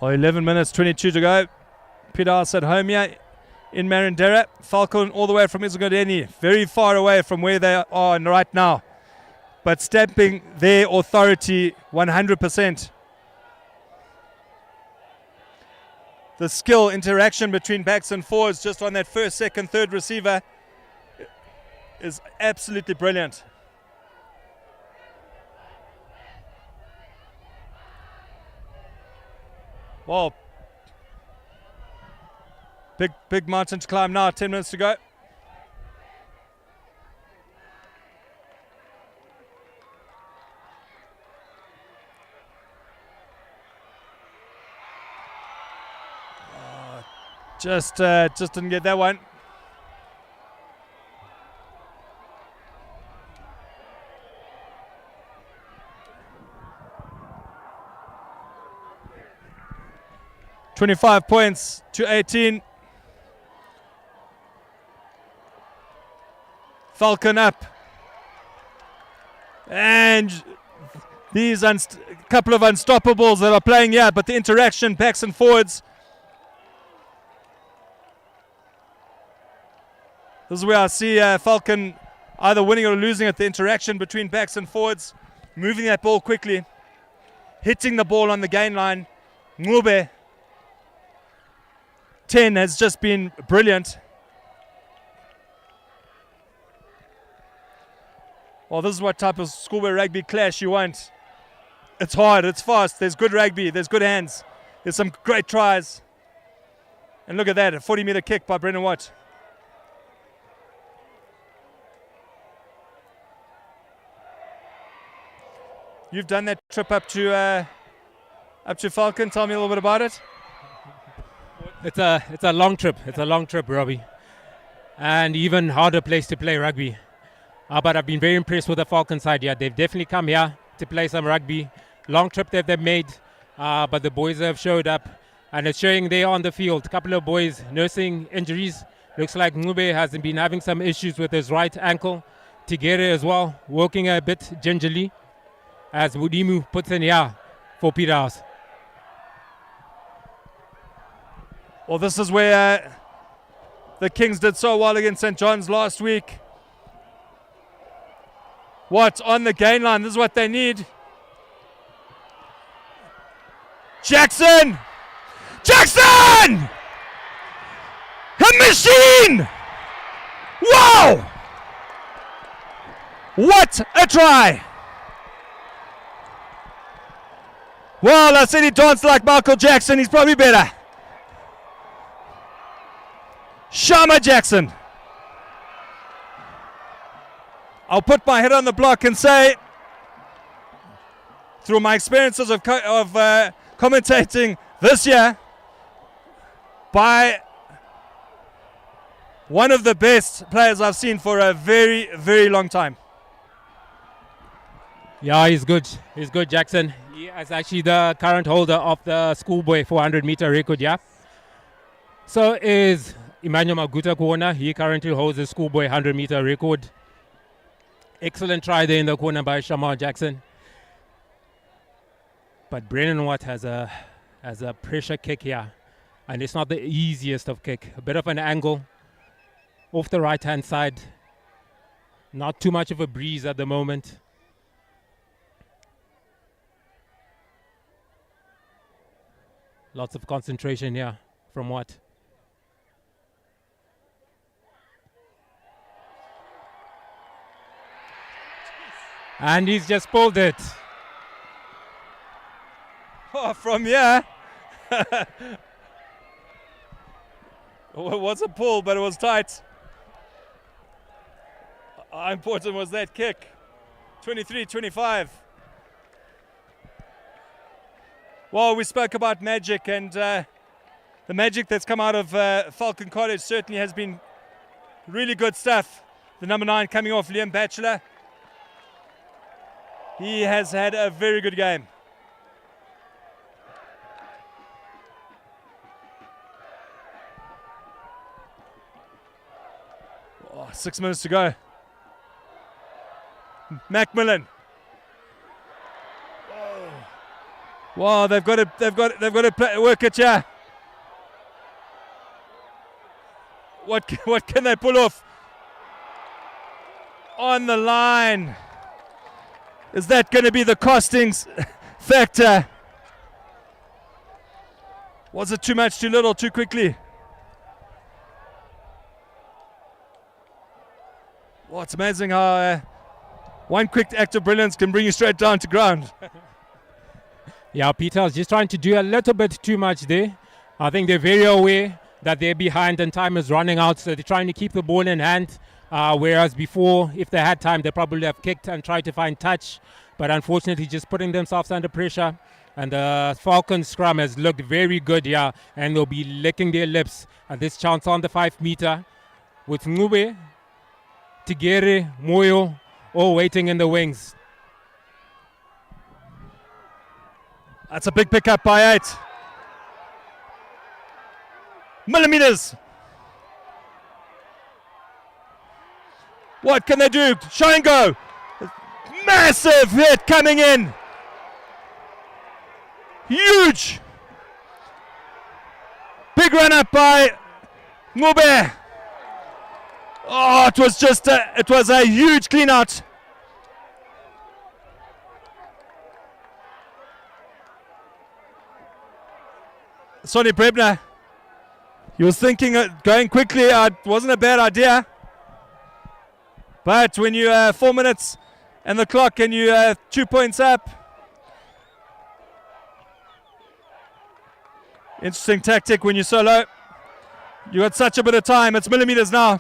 Oh, 11 minutes, 22 to go. Peterhouse at home here in Marindera. Falcon all the way from Izigodeni, very far away from where they are right now, but stamping their authority 100%. The skill interaction between backs and forwards just on that first, second, third receiver is absolutely brilliant. Well, big mountain to climb now, 10 minutes to go. Just didn't get that one. 25 points to 18. Falcon up. And these couple of unstoppables that are playing here, but the interaction backs and forwards. This is where I see Falcon either winning or losing at the interaction between backs and forwards, moving that ball quickly, hitting the ball on the gain line. Ngube 10 has just been brilliant. Well, this is what type of schoolboy rugby clash you want. It's hard, it's fast, there's good rugby, there's good hands, there's some great tries. And look at that, a 40-meter kick by Brendan Watt. You've done that trip up to Falcon. Tell me a little bit about it. It's a long trip. It's a long trip, Robbie, and even harder place to play rugby. But I've been very impressed with the Falcon side. Yeah, they've definitely come here to play some rugby. Long trip that they've made, but the boys have showed up, and it's showing there on the field. A couple of boys nursing injuries. Looks like Ngube has been having some issues with his right ankle. Tigere as well, working a bit gingerly, as Wudimu puts in here for Peterhouse. Well, this is where the Kings did so well against St. John's last week. What on the gain line? This is what they need. Jackson! Jackson! A machine! Wow! What a try! Well, I said he danced like Michael Jackson. He's probably better. Shama Jackson. I'll put my head on the block and say, through my experiences of commentating this year, by one of the best players I've seen for a very, very long time. Yeah, he's good. He's good, Jackson. He is actually the current holder of the schoolboy 400-meter record, yeah. So is Emmanuel Maguta Kuona. He currently holds the schoolboy 100-meter record. Excellent try there in the corner by Shamar Jackson. But Brendan Watt has a pressure kick here. And it's not the easiest of kick. A bit of an angle off the right-hand side. Not too much of a breeze at the moment. Lots of concentration here from Watt. And he's just pulled it. Oh, from here. It was a pull, but it was tight. How important was that kick? 23-25. Well, we spoke about magic, and the magic that's come out of Falcon College certainly has been really good stuff. The number 9 coming off, Liam Batchelor. He has had a very good game. Oh, 6 minutes to go. Macmillan. Wow, they've got to work it here. What can they pull off? On the line. Is that going to be the costings factor? Was it too much, too little, too quickly? Well, it's amazing how one quick act of brilliance can bring you straight down to ground. Yeah, Peter's just trying to do a little bit too much there. I think they're very aware that they're behind and time is running out, so they're trying to keep the ball in hand. Whereas before, if they had time, they probably have kicked and tried to find touch. But unfortunately, just putting themselves under pressure. And the Falcon scrum has looked very good here, and they'll be licking their lips at this chance on the 5-meter with Ngube, Tigere, Moyo, all waiting in the wings. That's a big pickup by 8. millimeters. What can they do? Shot and go. Massive hit coming in. Huge. Big run up by Ngube. Oh, it was a huge clean out. Sonny Brebner, he was thinking going quickly, wasn't a bad idea. But when you 4 minutes and the clock and you 2 points up, interesting tactic when you're so low. You got such a bit of time. It's millimeters now.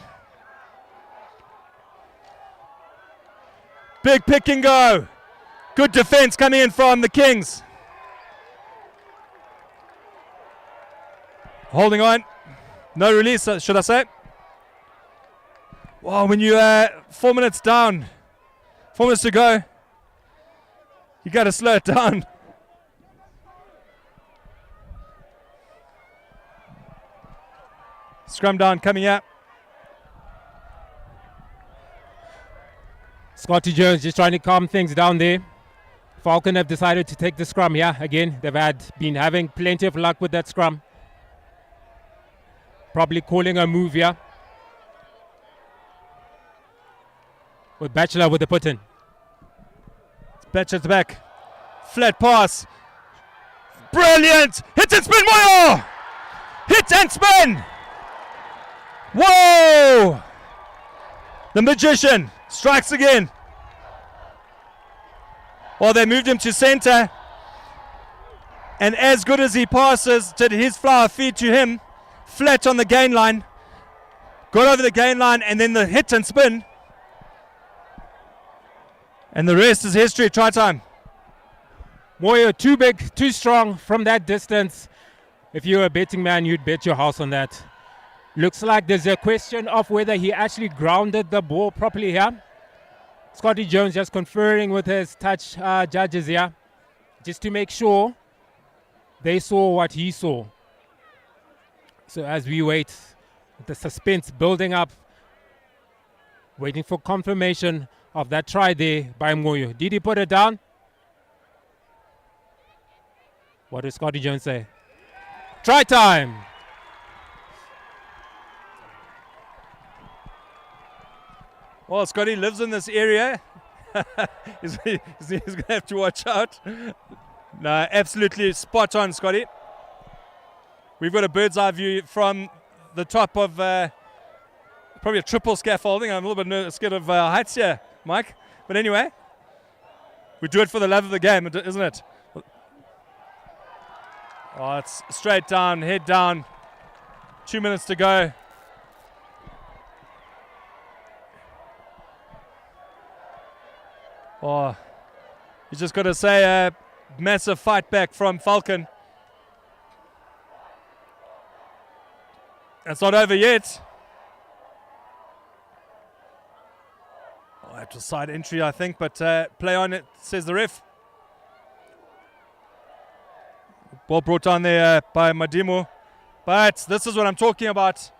Big pick and go. Good defense coming in from the Kings. Holding on. No release, should I say. Wow, when you 4 minutes down, 4 minutes to go, you got to slow it down. Scrum down coming up. Scotty Jones just trying to calm things down there. Falcon have decided to take the scrum here again. They've been having plenty of luck with that scrum. Probably calling a move here. With Batchelor with the put-in. Batchelor's back. Flat pass. Brilliant! Hit and spin, Moyo! Hit and spin! Whoa! The magician strikes again. Well, they moved him to center. And as good as he passes, did his flower feed to him. Flat on the gain line. Got over the gain line and then the hit and spin. And the rest is history. Try time. Moyo too big, too strong from that distance. If you're a betting man, you'd bet your house on that. Looks like there's a question of whether he actually grounded the ball properly here. Scotty Jones just conferring with his touch judges here, just to make sure they saw what he saw. So as we wait, the suspense building up, waiting for confirmation of that try there by Moyo. Did he put it down? What does Scotty Jones say? Try time! Well, Scotty lives in this area. he's going to have to watch out. No, absolutely spot on, Scotty. We've got a bird's eye view from the top of probably a triple scaffolding. I'm a little bit scared of heights here, Mike. But anyway, we do it for the love of the game, isn't it? Oh, it's straight down, head down. 2 minutes to go. Oh, you just got to say a massive fight back from Falcon. It's not over yet. Oh, that was side entry, I think, but play on it, says the ref. Ball brought down there by Madimo. But this is what I'm talking about.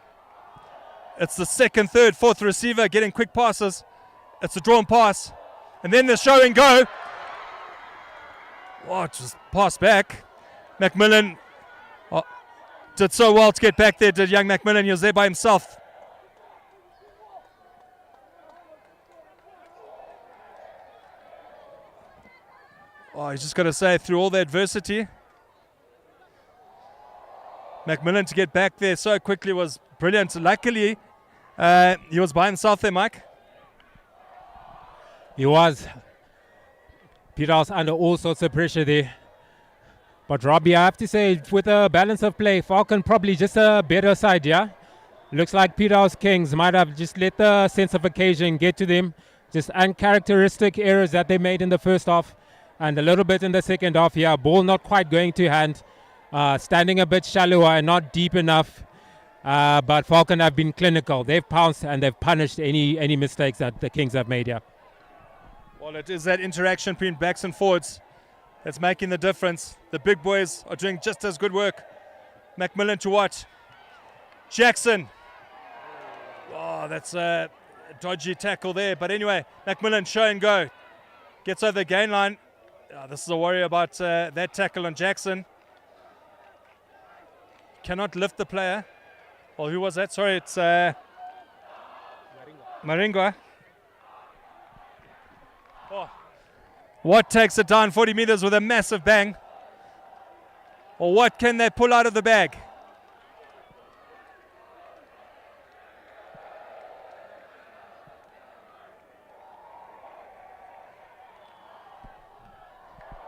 It's the second, third, fourth receiver getting quick passes. It's a drawn pass. And then the show and go. Oh, just pass back. Macmillan did so well to get back there, did young Macmillan. He was there by himself. Oh, he's just got to say, through all the adversity, Macmillan to get back there so quickly was brilliant. Luckily, he was by himself there, Mike. He was. Peterhouse under all sorts of pressure there. But Robbie, I have to say, with a balance of play, Falcon probably just a better side, yeah? Looks like Peterhouse Kings might have just let the sense of occasion get to them. Just uncharacteristic errors that they made in the first half and a little bit in the second half, yeah. Ball not quite going to hand. Standing a bit shallower and not deep enough. But Falcon have been clinical. They've pounced and they've punished any mistakes that the Kings have made here. Well, it is that interaction between backs and forwards that's making the difference. The big boys are doing just as good work. Macmillan to watch. Jackson. Oh, that's a dodgy tackle there. But anyway, Macmillan, show and go. Gets over the gain line. Oh, this is a worry about that tackle on Jackson. Cannot lift the player. Well, who was that? Sorry, it's Maringwa. Oh. What takes it down 40 meters with a massive bang? Or what can they pull out of the bag?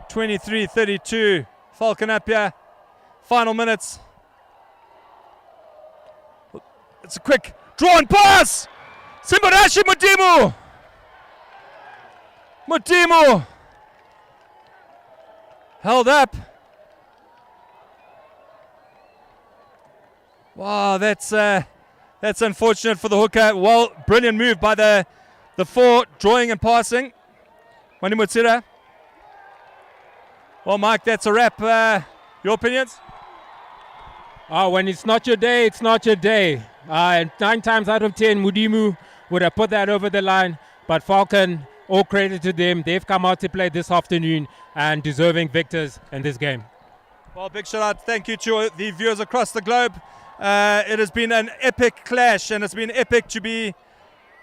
(23-32). Falcon up here. Final minutes. It's a quick drawn pass. Simbarashi Mudimu. Mudimu held up. Wow, that's unfortunate for the hooker. Well, brilliant move by the four, drawing and passing. Manimutsira. Well, Mike, that's a wrap. Your opinions? Oh, when it's not your day, it's not your day. 9 times out of 10, Mudimu would have put that over the line. But Falcon, all credit to them. They've come out to play this afternoon and deserving victors in this game. Well, big shout out. Thank you to the viewers across the globe. It has been an epic clash, and it's been epic to be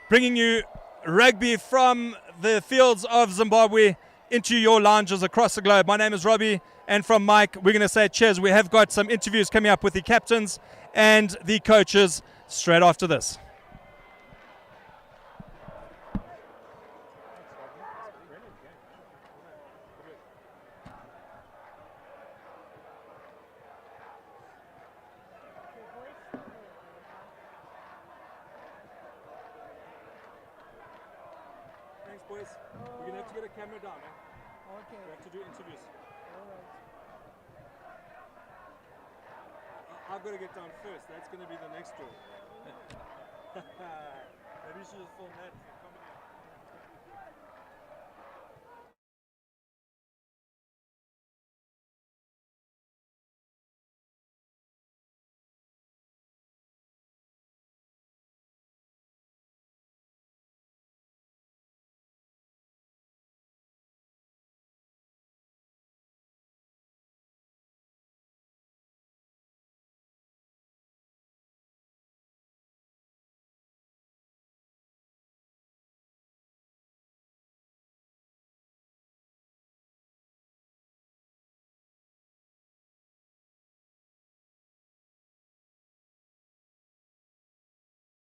bringing you rugby from the fields of Zimbabwe into your lounges across the globe. My name is Robbie, and from Mike, we're going to say cheers. We have got some interviews coming up with the captains and the coaches straight after this. Thanks, boys. We're going to have to get a camera down, eh? Okay. We have to do interviews. All right. I've got to get down first. That's going to be the next door. Maybe you should just film that.